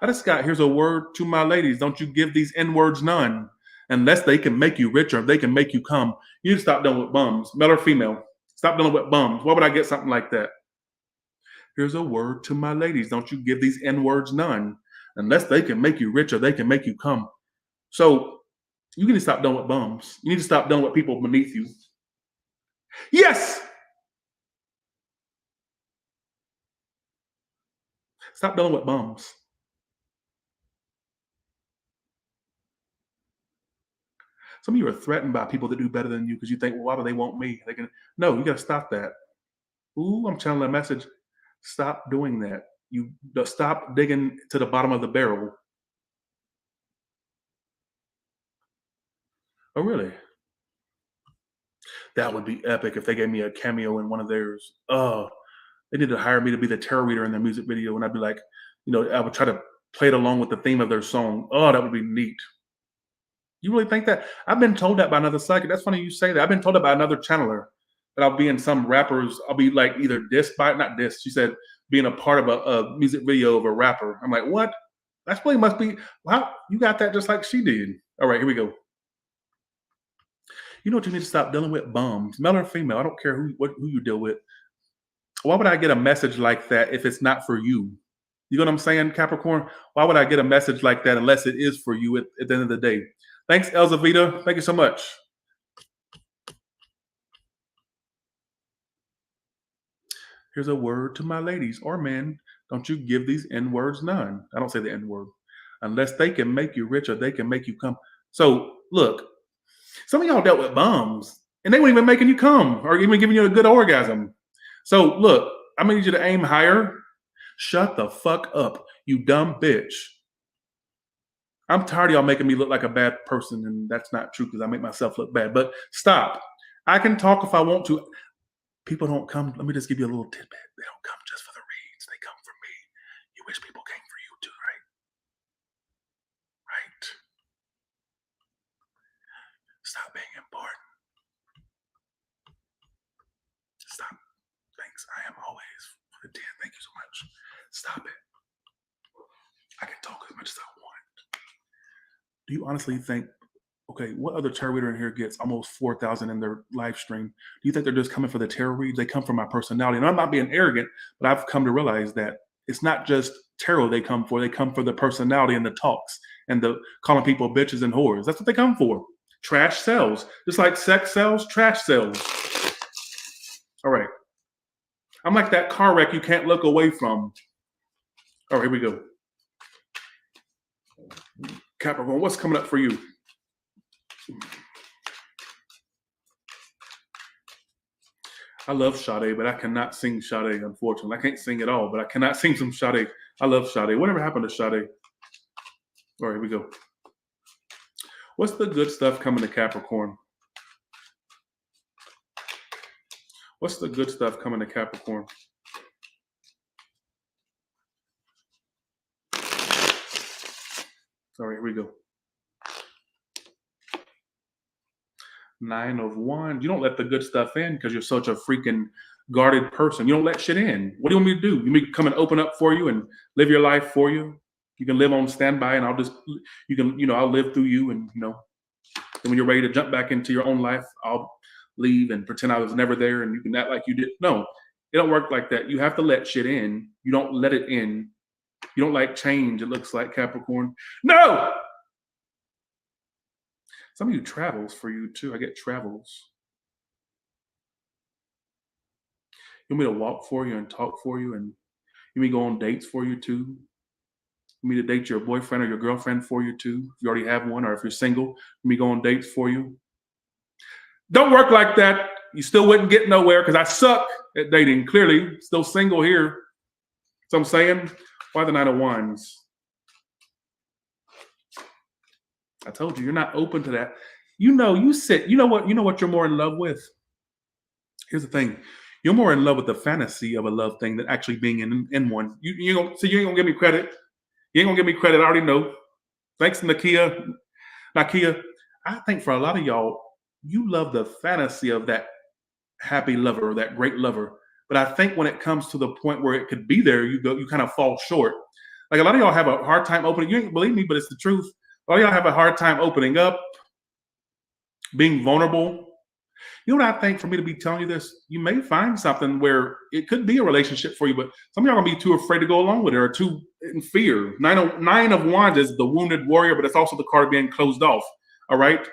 I just got, here's a word to my ladies. Don't you give these N-words none. Unless they can make you richer, if they can make you come. You need to stop dealing with bums, male or female. Stop dealing with bums. Why would I get something like that? Here's a word to my ladies. Don't you give these N-words none. Unless they can make you richer, they can make you come. So you need to stop dealing with bums. You need to stop dealing with people beneath you. Yes! Stop dealing with bums. Some of you are threatened by people that do better than you because you think, well, why do they want me? They can. No, you got to stop that. Ooh, I'm channeling a message. Stop doing that. You stop digging to the bottom of the barrel. Oh, really? That would be epic if they gave me a cameo in one of theirs. Oh, they need to hire me to be the tarot reader in their music video, and I'd be like, I would try to play it along with the theme of their song. Oh, that would be neat. You really think that? I've been told that by another psychic. That's funny you say that. I've been told that by another channeler that I'll be in some rappers. I'll be like either dissed by, not dissed. She said being a part of a music video of a rapper. I'm like, what? That's really must be. Wow, you got that just like she did. All right, here we go. You know what you need to stop dealing with? Bums, male or female. I don't care who you deal with. Why would I get a message like that if it's not for you? You know what I'm saying, Capricorn? Why would I get a message like that unless it is for you at the end of the day? Thanks, Elzavita. Thank you so much. Here's a word to my ladies or men. Don't you give these N-words none. I don't say the N-word. Unless they can make you rich or they can make you come. So, look, some of y'all dealt with bums, and they weren't even making you come or even giving you a good orgasm. So, look, I'm going to need you to aim higher. Shut the fuck up, you dumb bitch. I'm tired of y'all making me look like a bad person, and that's not true because I make myself look bad. But stop. I can talk if I want to. People don't come. Let me just give you a little tidbit. They don't come just for the reads. They come for me. You wish people came for you too, right? Right. Stop being important. Stop. Thanks. I am always for the 10. Thank you so much. Stop it. I can talk as much as I want. Do you honestly think, okay, what other tarot reader in here gets almost 4,000 in their live stream? Do you think they're just coming for the tarot reads? They come for my personality. And I'm not being arrogant, but I've come to realize that it's not just tarot they come for. They come for the personality and the talks and the calling people bitches and whores. That's what they come for. Trash sells. Just like sex sells, trash sells. All right. I'm like that car wreck you can't look away from. All right, here we go. Capricorn, what's coming up for you? I love Sade, but I cannot sing Sade, unfortunately. I can't sing at all, but I cannot sing some Sade. I love Sade. Whatever happened to Sade? All right, here we go. What's the good stuff coming to Capricorn? What's the good stuff coming to Capricorn? All right, here we go. 9 of Wands. You don't let the good stuff in because you're such a freaking guarded person. You don't let shit in. What do you want me to do? You want me to come and open up for you and live your life for you? You can live on standby and I'll live through you. And, and when you're ready to jump back into your own life, I'll leave and pretend I was never there and you can act like you did. No, it don't work like that. You have to let shit in. You don't let it in. You don't like change, it looks like, Capricorn. No! Some of you travels for you too. I get travels. You want me to walk for you and talk for you, and you want me to go on dates for you too? You want me to date your boyfriend or your girlfriend for you too? If you already have one, or if you're single, you want me to go on dates for you? Don't work like that. You still wouldn't get nowhere because I suck at dating. Clearly, still single here. So I'm saying, why the 9 of Wands? I told you, you're not open to that. You know what you're more in love with? Here's the thing. You're more in love with the fantasy of a love thing than actually being in one. You ain't gonna give me credit. You ain't gonna give me credit. I already know. Thanks, Nakia. I think for a lot of y'all, you love the fantasy of that happy lover, that great lover. But I think when it comes to the point where it could be there, you kind of fall short. Like a lot of y'all have a hard time opening. You ain't believe me, but it's the truth. A lot of y'all have a hard time opening up, being vulnerable. You know what I think, for me to be telling you this? You may find something where it could be a relationship for you, but some of y'all are gonna be too afraid to go along with it or too in fear. 9 of Wands is the wounded warrior, but it's also the card being closed off. All right.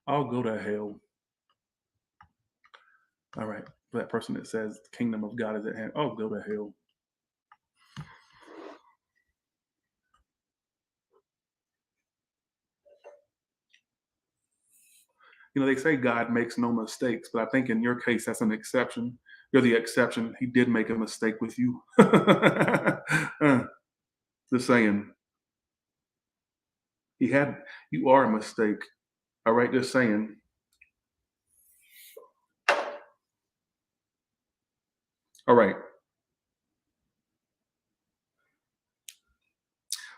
I'll go to hell. All right. For that person that says the kingdom of God is at hand, I'll go to hell. They say God makes no mistakes, but I think in your case, that's an exception. You're the exception. He did make a mistake with you. Just saying. You are a mistake. All right, just saying. All right.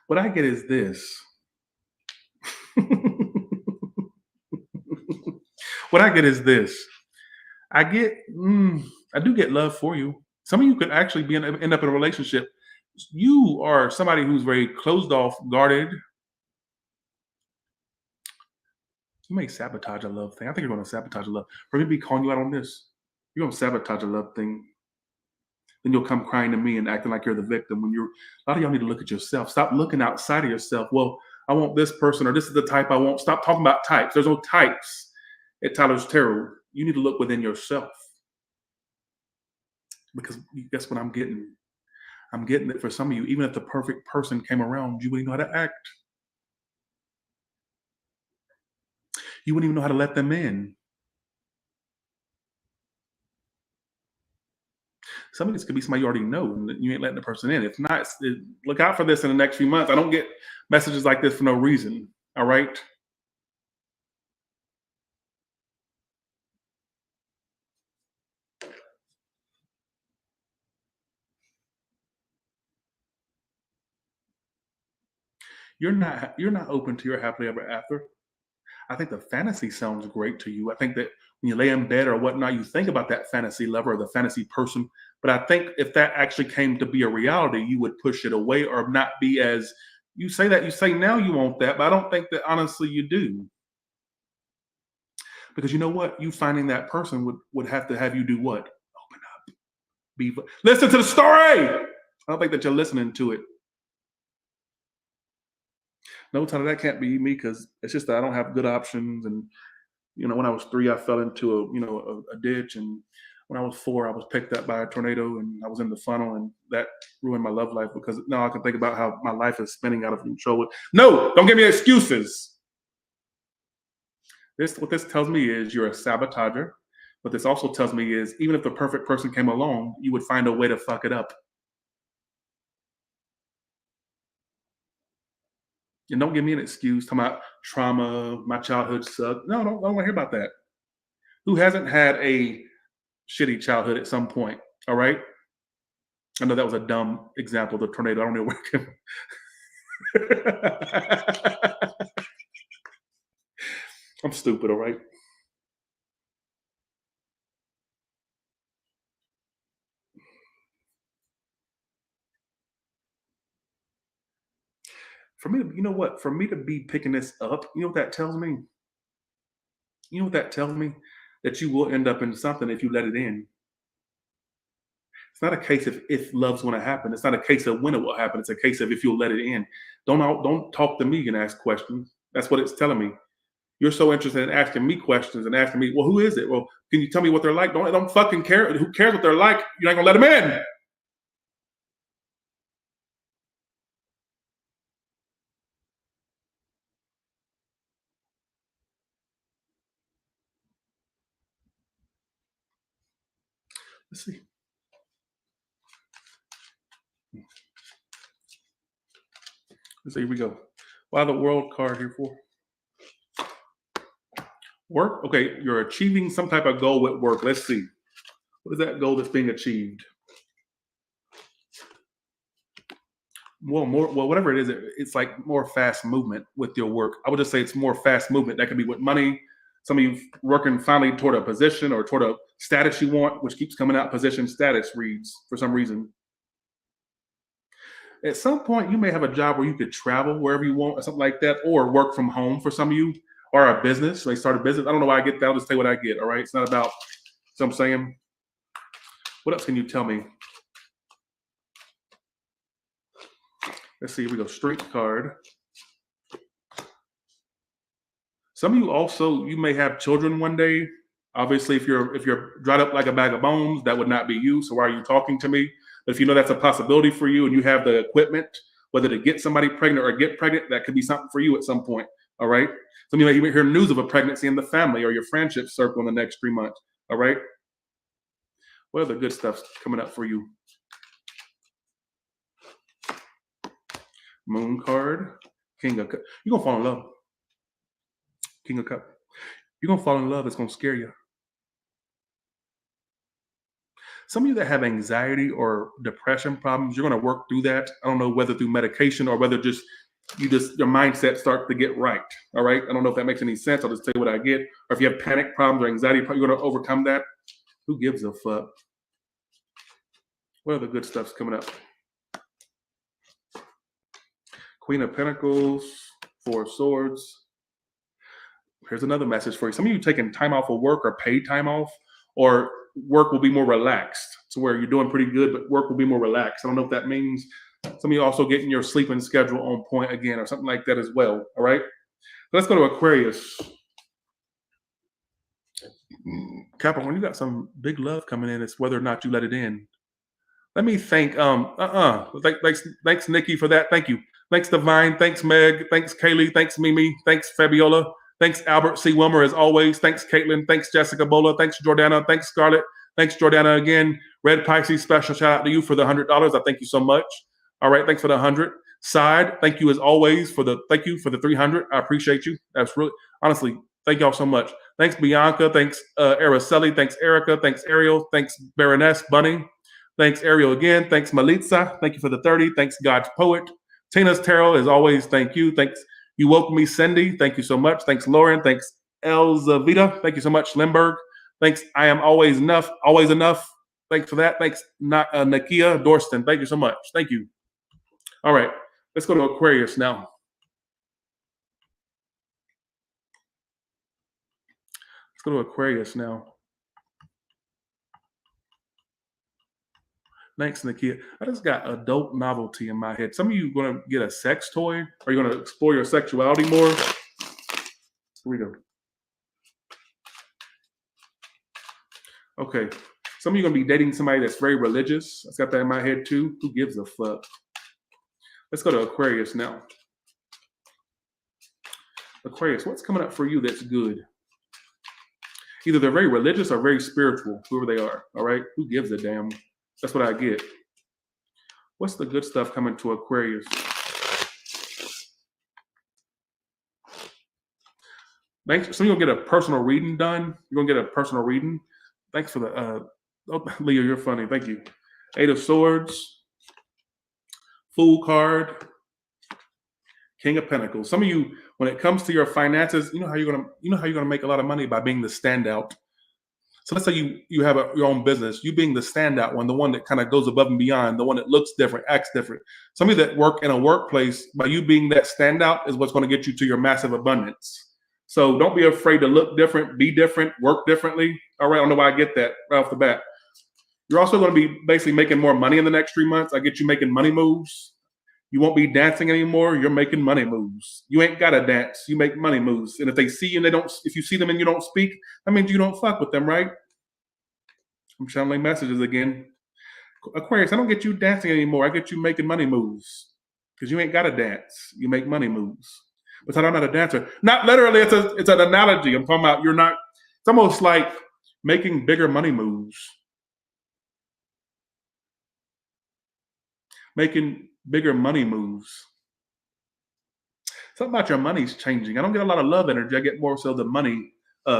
What I get is this. What I get is this. I do get love for you. Some of you could actually end up in a relationship. You are somebody who's very closed off, guarded. You may sabotage a love thing. I think you're going to sabotage a love. For me to be calling you out on this, you're going to sabotage a love thing. Then you'll come crying to me and acting like you're the victim. A lot of y'all need to look at yourself. Stop looking outside of yourself. Well, I want this person, or this is the type I want. Stop talking about types. There's no types at Tyler's Tarot. You need to look within yourself. Because guess what I'm getting? I'm getting that for some of you, even if the perfect person came around, you wouldn't know how to act. You wouldn't even know how to let them in. Some of this could be somebody you already know, and you ain't letting the person in. If not, look out for this in the next few months. I don't get messages like this for no reason. All right. You're not open to your happily ever after. I think the fantasy sounds great to you. I think that when you lay in bed or whatnot, you think about that fantasy lover or the fantasy person. But I think if that actually came to be a reality, you would push it away or not be as you say now you want that, but I don't think that honestly you do. Because you know what? You finding that person would have to have you do what? Open up. Listen to the story. I don't think that you're listening to it. No, Tyler, that can't be me because it's just that I don't have good options. And when I was 3, I fell into a ditch, and when I was 4, I was picked up by a tornado, and I was in the funnel, and that ruined my love life because now I can think about how my life is spinning out of control. No, don't give me excuses. What this tells me is you're a sabotager. What this also tells me is even if the perfect person came along, you would find a way to fuck it up. And don't give me an excuse talking about trauma, my childhood sucked. No, don't want to hear about that. Who hasn't had a shitty childhood at some point? All right. I know that was a dumb example, the tornado. I don't know where it came. I'm stupid, all right? For me, you know what? For me to be picking this up, you know what that tells me? You know what that tells me? That you will end up in something if you let it in. It's not a case of if love's going to happen. It's not a case of when it will happen. It's a case of if you'll let it in. Don't talk to me and ask questions. That's what it's telling me. You're so interested in asking me questions and asking me, well, who is it? Well, can you tell me what they're like? Don't fucking care. Who cares what they're like? You're not gonna let them in. Let's see. Here we go. Why the world card here for? Work? Okay, you're achieving some type of goal with work. Let's see. What is that goal that's being achieved? Well, whatever it is, it's like more fast movement with your work. I would just say it's more fast movement. That could be with money. Some of you working finally toward a position or toward a status you want, which keeps coming out. Position status reads for some reason. At some point, you may have a job where you could travel wherever you want or something like that, or work from home for some of you, or a business. They start a business. I don't know why I get that. I'll just tell you what I get. All right. It's not about, so I'm saying, what else can you tell me? Let's see. Here we go. Strength card. Some of you also, you may have children one day. Obviously, if you're dried up like a bag of bones, that would not be you. So why are you talking to me? But if you know that's a possibility for you and you have the equipment, whether to get somebody pregnant or get pregnant, that could be something for you at some point. All right. Some of you may hear news of a pregnancy in the family or your friendship circle in the next 3 months. All right. What other good stuff's coming up for you? Moon card, King of Cups. You're gonna fall in love. King of Cups. You're gonna fall in love. It's gonna scare you. Some of you that have anxiety or depression problems, you're going to work through that. I don't know whether through medication or whether just your mindset starts to get right. All right. I don't know if that makes any sense. I'll just tell you what I get. Or if you have panic problems or anxiety, you're going to overcome that. Who gives a fuck? What other good stuff's coming up? Queen of Pentacles, Four of Swords. Here's another message for you. Some of you taking time off of work or paid time off, or work will be more relaxed to where you're doing pretty good, but work will be more relaxed. I don't know if that means some of you also getting your sleeping schedule on point again or something like that as well. All right. Let's go to Aquarius. Capricorn, you got some big love coming in. It's whether or not you let it in. Let me thank thanks Nikki for that. Thank you. Thanks Divine. Thanks Meg. Thanks Kaylee. Thanks Mimi. Thanks Fabiola. Thanks Albert C. Wilmer as always. Thanks Caitlin. Thanks Jessica Bola. Thanks Jordana. Thanks Scarlett. Thanks Jordana again. Red Pisces special shout out to you for the $100. I thank you so much. All right, thanks for the 100. Side, thank you as always for the 300. I appreciate you. That's really honestly, thank y'all so much. Thanks Bianca. Thanks Araceli. Thanks Erica. Thanks Ariel. Thanks Baroness Bunny. Thanks Ariel again. Thanks Malitza. Thank you for the 30. Thanks God's Poet. Tina's Tarot as always. Thank you. Thanks You Woke Me Cindy. Thank you so much. Thanks Lauren. Thanks Elzavita. Thank you so much Limburg. Thanks I Am Always Enough. Always Enough. Thanks for that. Thanks Nakia Dorston. Thank you so much. Thank you. All right. Let's go to Aquarius now. Let's go to Aquarius now. Thanks, Nakia. I just got adult novelty in my head. Some of you going to get a sex toy? Are you going to explore your sexuality more? Here we go. Okay. Some of you are going to be dating somebody that's very religious. I've got that in my head too. Who gives a fuck? Let's go to Aquarius now. Aquarius, what's coming up for you that's good? Either they're very religious or very spiritual, whoever they are. All right? Who gives a damn? That's what I get. What's the good stuff coming to Aquarius? Thanks. Some of you will get a personal reading done. You're going to get a personal reading. Thanks for the, Leo, you're funny. Thank you. 8 of Swords. Fool card. King of Pentacles. Some of you, when it comes to your finances, you know how you're gonna make a lot of money by being the standout. So let's say you have your own business. You being the standout one, the one that kind of goes above and beyond, the one that looks different, acts different. Some of you that work in a workplace, by you being that standout is what's going to get you to your massive abundance. So don't be afraid to look different, be different, work differently. All right, I don't know why I get that right off the bat. You're also going to be basically making more money in the next 3 months. I get you making money moves. You won't be dancing anymore. You're making money moves. You ain't got to dance. You make money moves. And if they see you and if you see them and you don't speak, that means you don't fuck with them, right? I'm channeling messages again. Aquarius, I don't get you dancing anymore. I get you making money moves because you ain't got to dance. You make money moves. But I'm not a dancer. Not literally. It's an analogy. I'm talking about you're not. It's almost like making bigger money moves. Making bigger money moves. Something about your money's changing. I don't get a lot of love energy. I get more so the money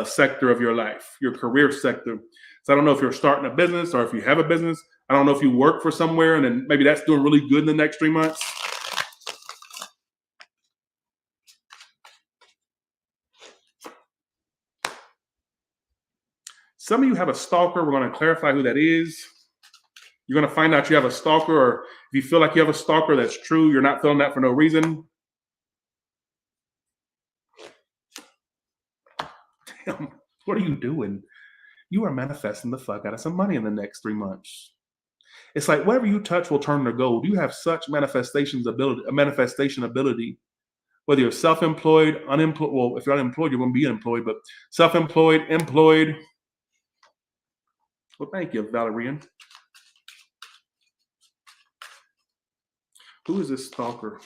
sector of your life, your career sector. So I don't know if you're starting a business or if you have a business. I don't know if you work for somewhere and then maybe that's doing really good in the next 3 months. Some of you have a stalker. We're going to clarify who that is. You're going to find out you have a stalker, or if you feel like you have a stalker, that's true. You're not feeling that for no reason. Damn, what are you doing? You are manifesting the fuck out of some money in the next 3 months. It's like whatever you touch will turn to gold. You have such manifestation ability. Whether you're self-employed, unemployed. Well, if you're unemployed, you're going to be unemployed, but self-employed, employed. Well, thank you, Valerian. Who is this stalker?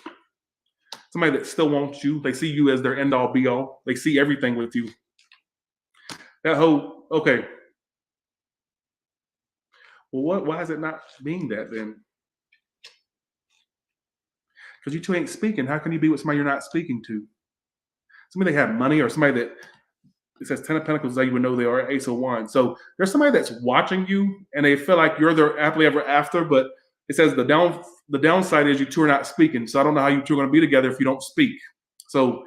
Somebody that still wants you. They see you as their end-all, be-all. They see everything with you. That whole, okay. Well, why is it not being that then? Because you two ain't speaking. How can you be with somebody you're not speaking to? Somebody that have money, or somebody that it says 10 of Pentacles, that you would know they are Ace of Wands. So there's somebody that's watching you and they feel like you're their happily ever after, but it says the downside is you two are not speaking. So I don't know how you two are going to be together if you don't speak. So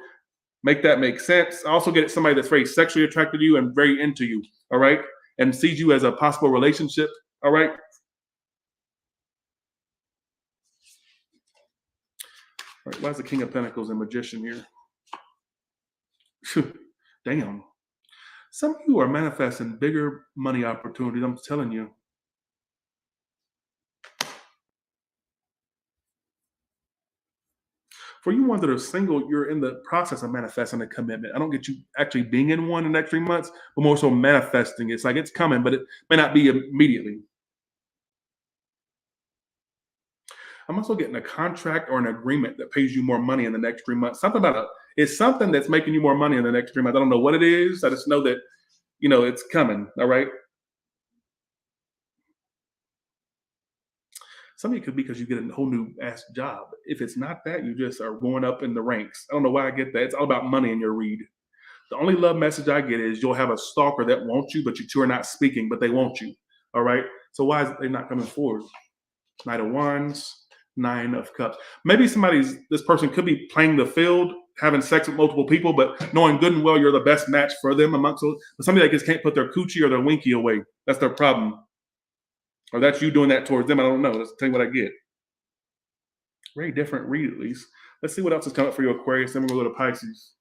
make that make sense. I also get somebody that's very sexually attracted to you and very into you, all right? And sees you as a possible relationship, all right? All right, why is the King of Pentacles and Magician here? Damn. Some of you are manifesting bigger money opportunities, I'm telling you. For you ones that are single, you're in the process of manifesting a commitment. I don't get you actually being in one in the next 3 months, but more so manifesting. It's like it's coming, but it may not be immediately. I'm also getting a contract or an agreement that pays you more money in the next 3 months. It's something that's making you more money in the next 3 months. I don't know what it is. I just know that, it's coming. All right. Some of it could be because you get a whole new ass job. If it's not that, you just are going up in the ranks. I don't know why I get that. It's all about money in your read. The only love message I get is you'll have a stalker that wants you, but you two are not speaking, but they want you. All right. So why is they not coming forward? Knight of Wands, 9 of Cups. Maybe this person could be playing the field, having sex with multiple people, but knowing good and well you're the best match for them amongst those. But somebody that just can't put their coochie or their winky away. That's their problem. Or that's you doing that towards them. I don't know. Let's tell you what I get. Very different read, at least. Let's see what else is coming up for you, Aquarius. Then we're going to go to Pisces.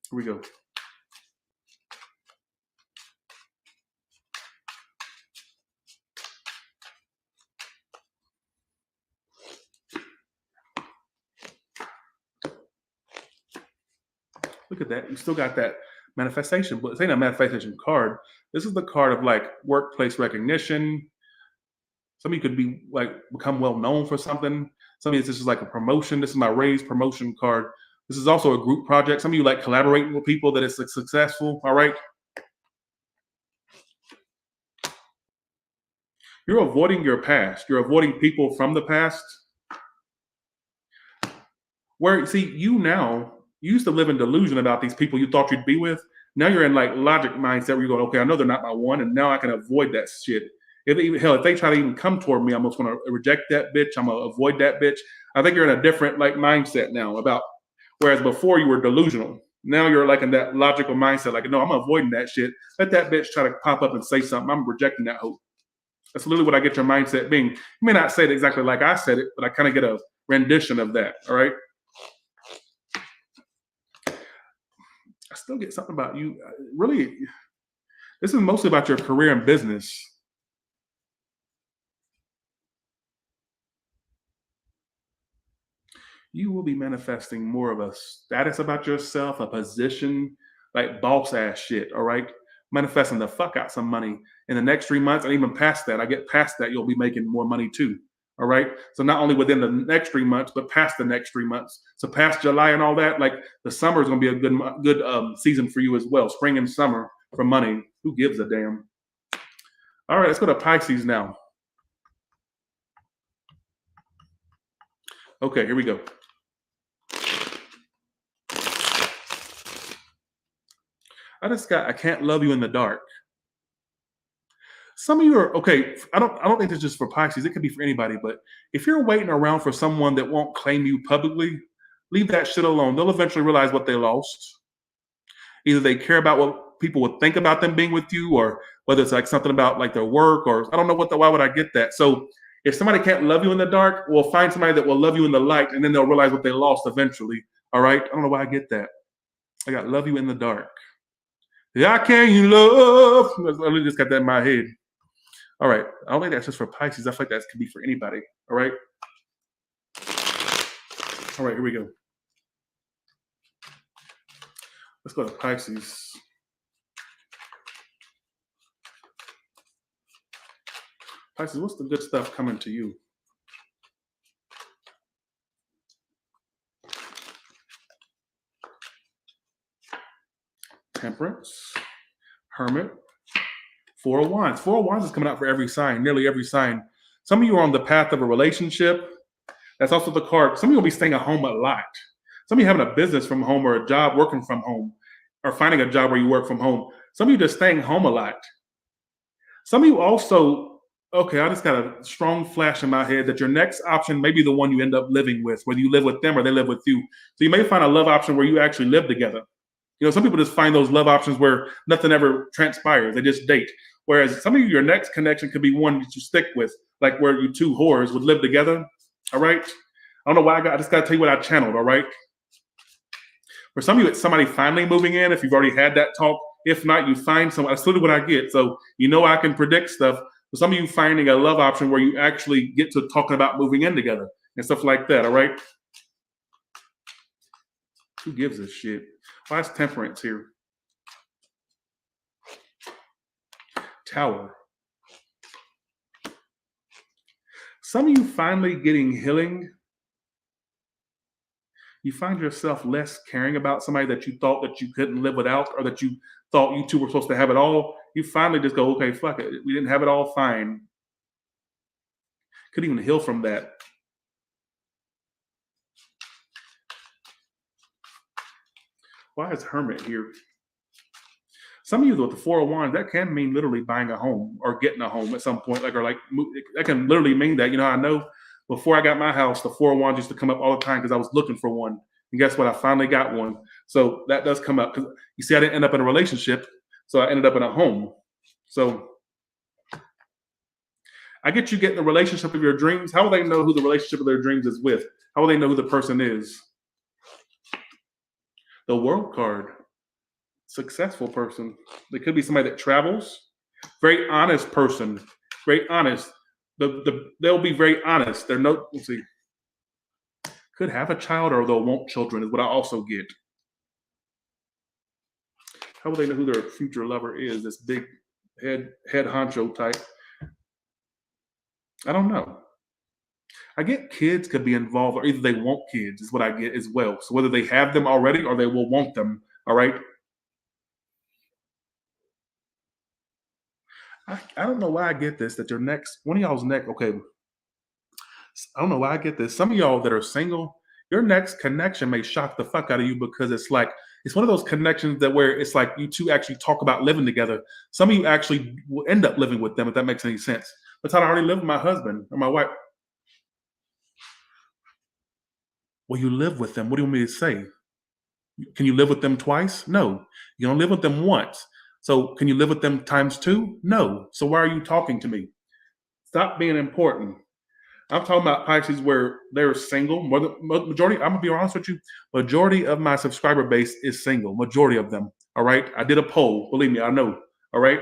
Here we go. Look at that. You still got that manifestation, but this ain't a manifestation card. This is the card of like workplace recognition. Some of you could be like become well known for something. Some of you, this is like a promotion. This is my raised promotion card. This is also a group project. Some of you like collaborating with people that is successful. All right. You're avoiding your past. You're avoiding people from the past. Where, see, you used to live in delusion about these people you thought you'd be with. Now you're in like logic mindset where you go, okay, I know they're not my one, and now I can avoid that shit. If they try to even come toward me, I'm just gonna reject that bitch. I'm gonna avoid that bitch. I think you're in a different like mindset now about, whereas before you were delusional. Now you're like in that logical mindset, like, no, I'm avoiding that shit. Let that bitch try to pop up and say something. I'm rejecting that hope. That's literally what I get your mindset being. You may not say it exactly like I said it, but I kind of get a rendition of that. All right. I still get something about you. Really, this is mostly about your career and business. You will be manifesting more of a status about yourself, a position, like boss ass shit. All right. Manifesting the fuck out some money in the next 3 months, and even past that. I get past that, you'll be making more money too. All right. So not only within the next 3 months, but past the next 3 months. So past July and all that, like the summer is going to be a good season for you as well. Spring and summer for money. Who gives a damn? All right, let's go to Pisces now. Okay, here we go. I can't love you in the dark. Some of you are okay. I don't think this is just for Pisces. It could be for anybody. But if you're waiting around for someone that won't claim you publicly, leave that shit alone. They'll eventually realize what they lost. Either they care about what people would think about them being with you, or whether it's like something about like their work, or I don't know why would I get that? So if somebody can't love you in the dark, we'll find somebody that will love you in the light, and then they'll realize what they lost eventually. All right. I don't know why I get that. I got love you in the dark. Yeah, can you love? I literally just got that in my head. All right. I don't think that's just for Pisces. I feel like that could be for anybody. All right. All right. Here we go. Let's go to Pisces. Pisces, what's the good stuff coming to you? Temperance, Hermit, Four of Wands. Four of Wands is coming out for every sign, nearly every sign. Some of you are on the path of a relationship. That's also the card. Some of you will be staying at home a lot. Some of you having a business from home, or a job working from home, or finding a job where you work from home. Some of you just staying home a lot. Some of you also, okay, I just got a strong flash in my head that your next option may be the one you end up living with, whether you live with them or they live with you. So you may find a love option where you actually live together. You know, some people just find those love options where nothing ever transpires. They just date. Whereas some of you, your next connection could be one that you stick with, like where you two whores would live together. All right. I don't know why I just got to tell you what I channeled. All right. For some of you, it's somebody finally moving in. If you've already had that talk, if not, you find someone. That's literally what I get. So, you know, I can predict stuff. For some of you, finding a love option where you actually get to talking about moving in together and stuff like that. All right. Who gives a shit? Why is Temperance here? Tower. Some of you finally getting healing. You find yourself less caring about somebody that you thought that you couldn't live without, or that you thought you two were supposed to have it all. You finally just go, okay, fuck it. We didn't have it all, fine. Couldn't even heal from that. Why is Hermit here? Some of you, with the Four of Wands, that can mean literally buying a home or getting a home at some point. That can literally mean that. You know, I know before I got my house, the Four of Wands used to come up all the time because I was looking for one. And guess what? I finally got one. So that does come up. Because you see, I didn't end up in a relationship, so I ended up in a home. So I get you getting the relationship of your dreams. How will they know who the relationship of their dreams is with? How will they know who the person is? The World card. Successful person. They could be somebody that travels. Very honest person. Very honest. They'll be very honest. Let's see. Could have a child, or they'll want children is what I also get. How will they know who their future lover is? This big head honcho type. I don't know. I get kids could be involved, or either they want kids, is what I get as well. So whether they have them already or they will want them, all right? I don't know why I get this, that your next, one of y'all's next, okay, I don't know why I get this. Some of y'all that are single, your next connection may shock the fuck out of you because it's like, it's one of those connections that where it's like you two actually talk about living together. Some of you actually will end up living with them, if that makes any sense. That's how I already live with my husband or my wife. Well, you live with them. What do you want me to say? Can you live with them twice? No. You don't live with them once. So can you live with them times two? No. So why are you talking to me? Stop being important. I'm talking about Pisces where they're single. Majority, I'm gonna be honest with you. Majority of my subscriber base is single. Majority of them. All right. I did a poll. Believe me, I know. All right.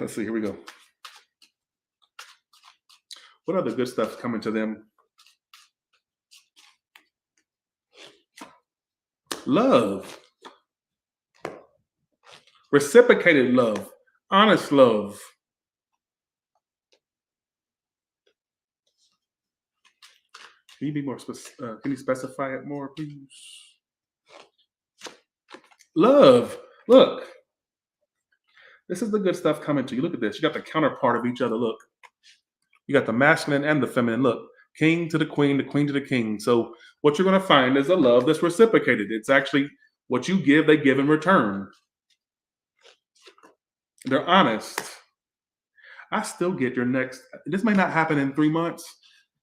Let's see. Here we go. What other good stuff's coming to them? Love. Reciprocated love. Honest love. Can you be more specific? Can you specify it more, please? Love. Look. This is the good stuff coming to you. Look at this. You got the counterpart of each other. Look. You got the masculine and the feminine. Look. King to the queen to the king. So what you're going to find is a love that's reciprocated. It's actually what you give, they give in return. They're honest. I still get your next. This may not happen in 3 months.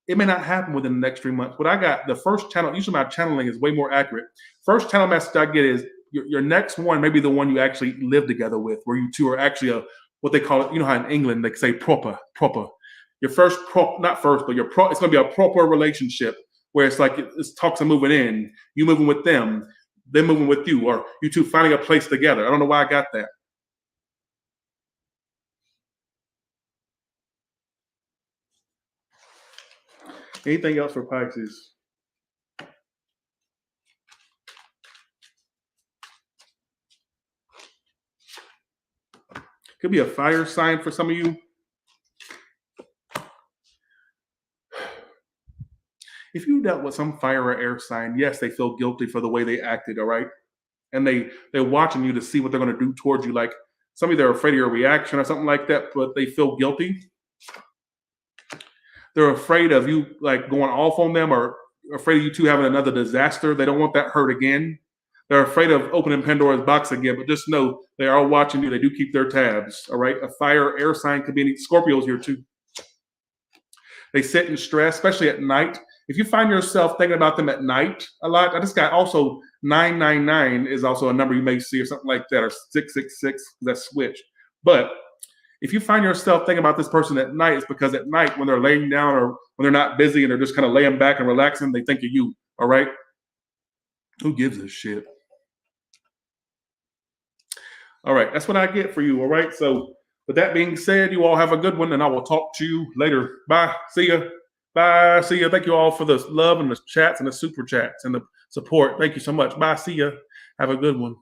It may not happen within the next 3 months. But I got the first channel. Usually my channeling is way more accurate. First channel message I get is your next one may be the one you actually live together with, where you two are actually what they call it. You know how in England they say proper. Your first not first, but it's going to be a proper relationship where it's like it's talks of moving in, you moving with them, they're moving with you, or you two finding a place together. I don't know why I got that. Anything else for Pisces? Could be a fire sign for some of you. If you dealt with some fire or air sign, yes, they feel guilty for the way they acted, all right? And they're watching you to see what they're going to do towards you. Like some of you, they're afraid of your reaction or something like that, but they feel guilty. They're afraid of you like going off on them or afraid of you two having another disaster. They don't want that hurt again. They're afraid of opening Pandora's box again, but just know they are watching you. They do keep their tabs, all right? A fire, air sign could be any Scorpios here too. They sit in stress, especially at night. If you find yourself thinking about them at night a lot, I just got also 999 is also a number you may see or something like that, or 666, that's switch. But if you find yourself thinking about this person at night, it's because at night when they're laying down or when they're not busy and they're just kind of laying back and relaxing, they think of you, all right? Who gives a shit? All right, that's what I get for you, all right? So with that being said, you all have a good one, and I will talk to you later. Bye. See ya. Bye. See ya. Thank you all for the love and the chats and the super chats and the support. Thank you so much. Bye. See ya. Have a good one.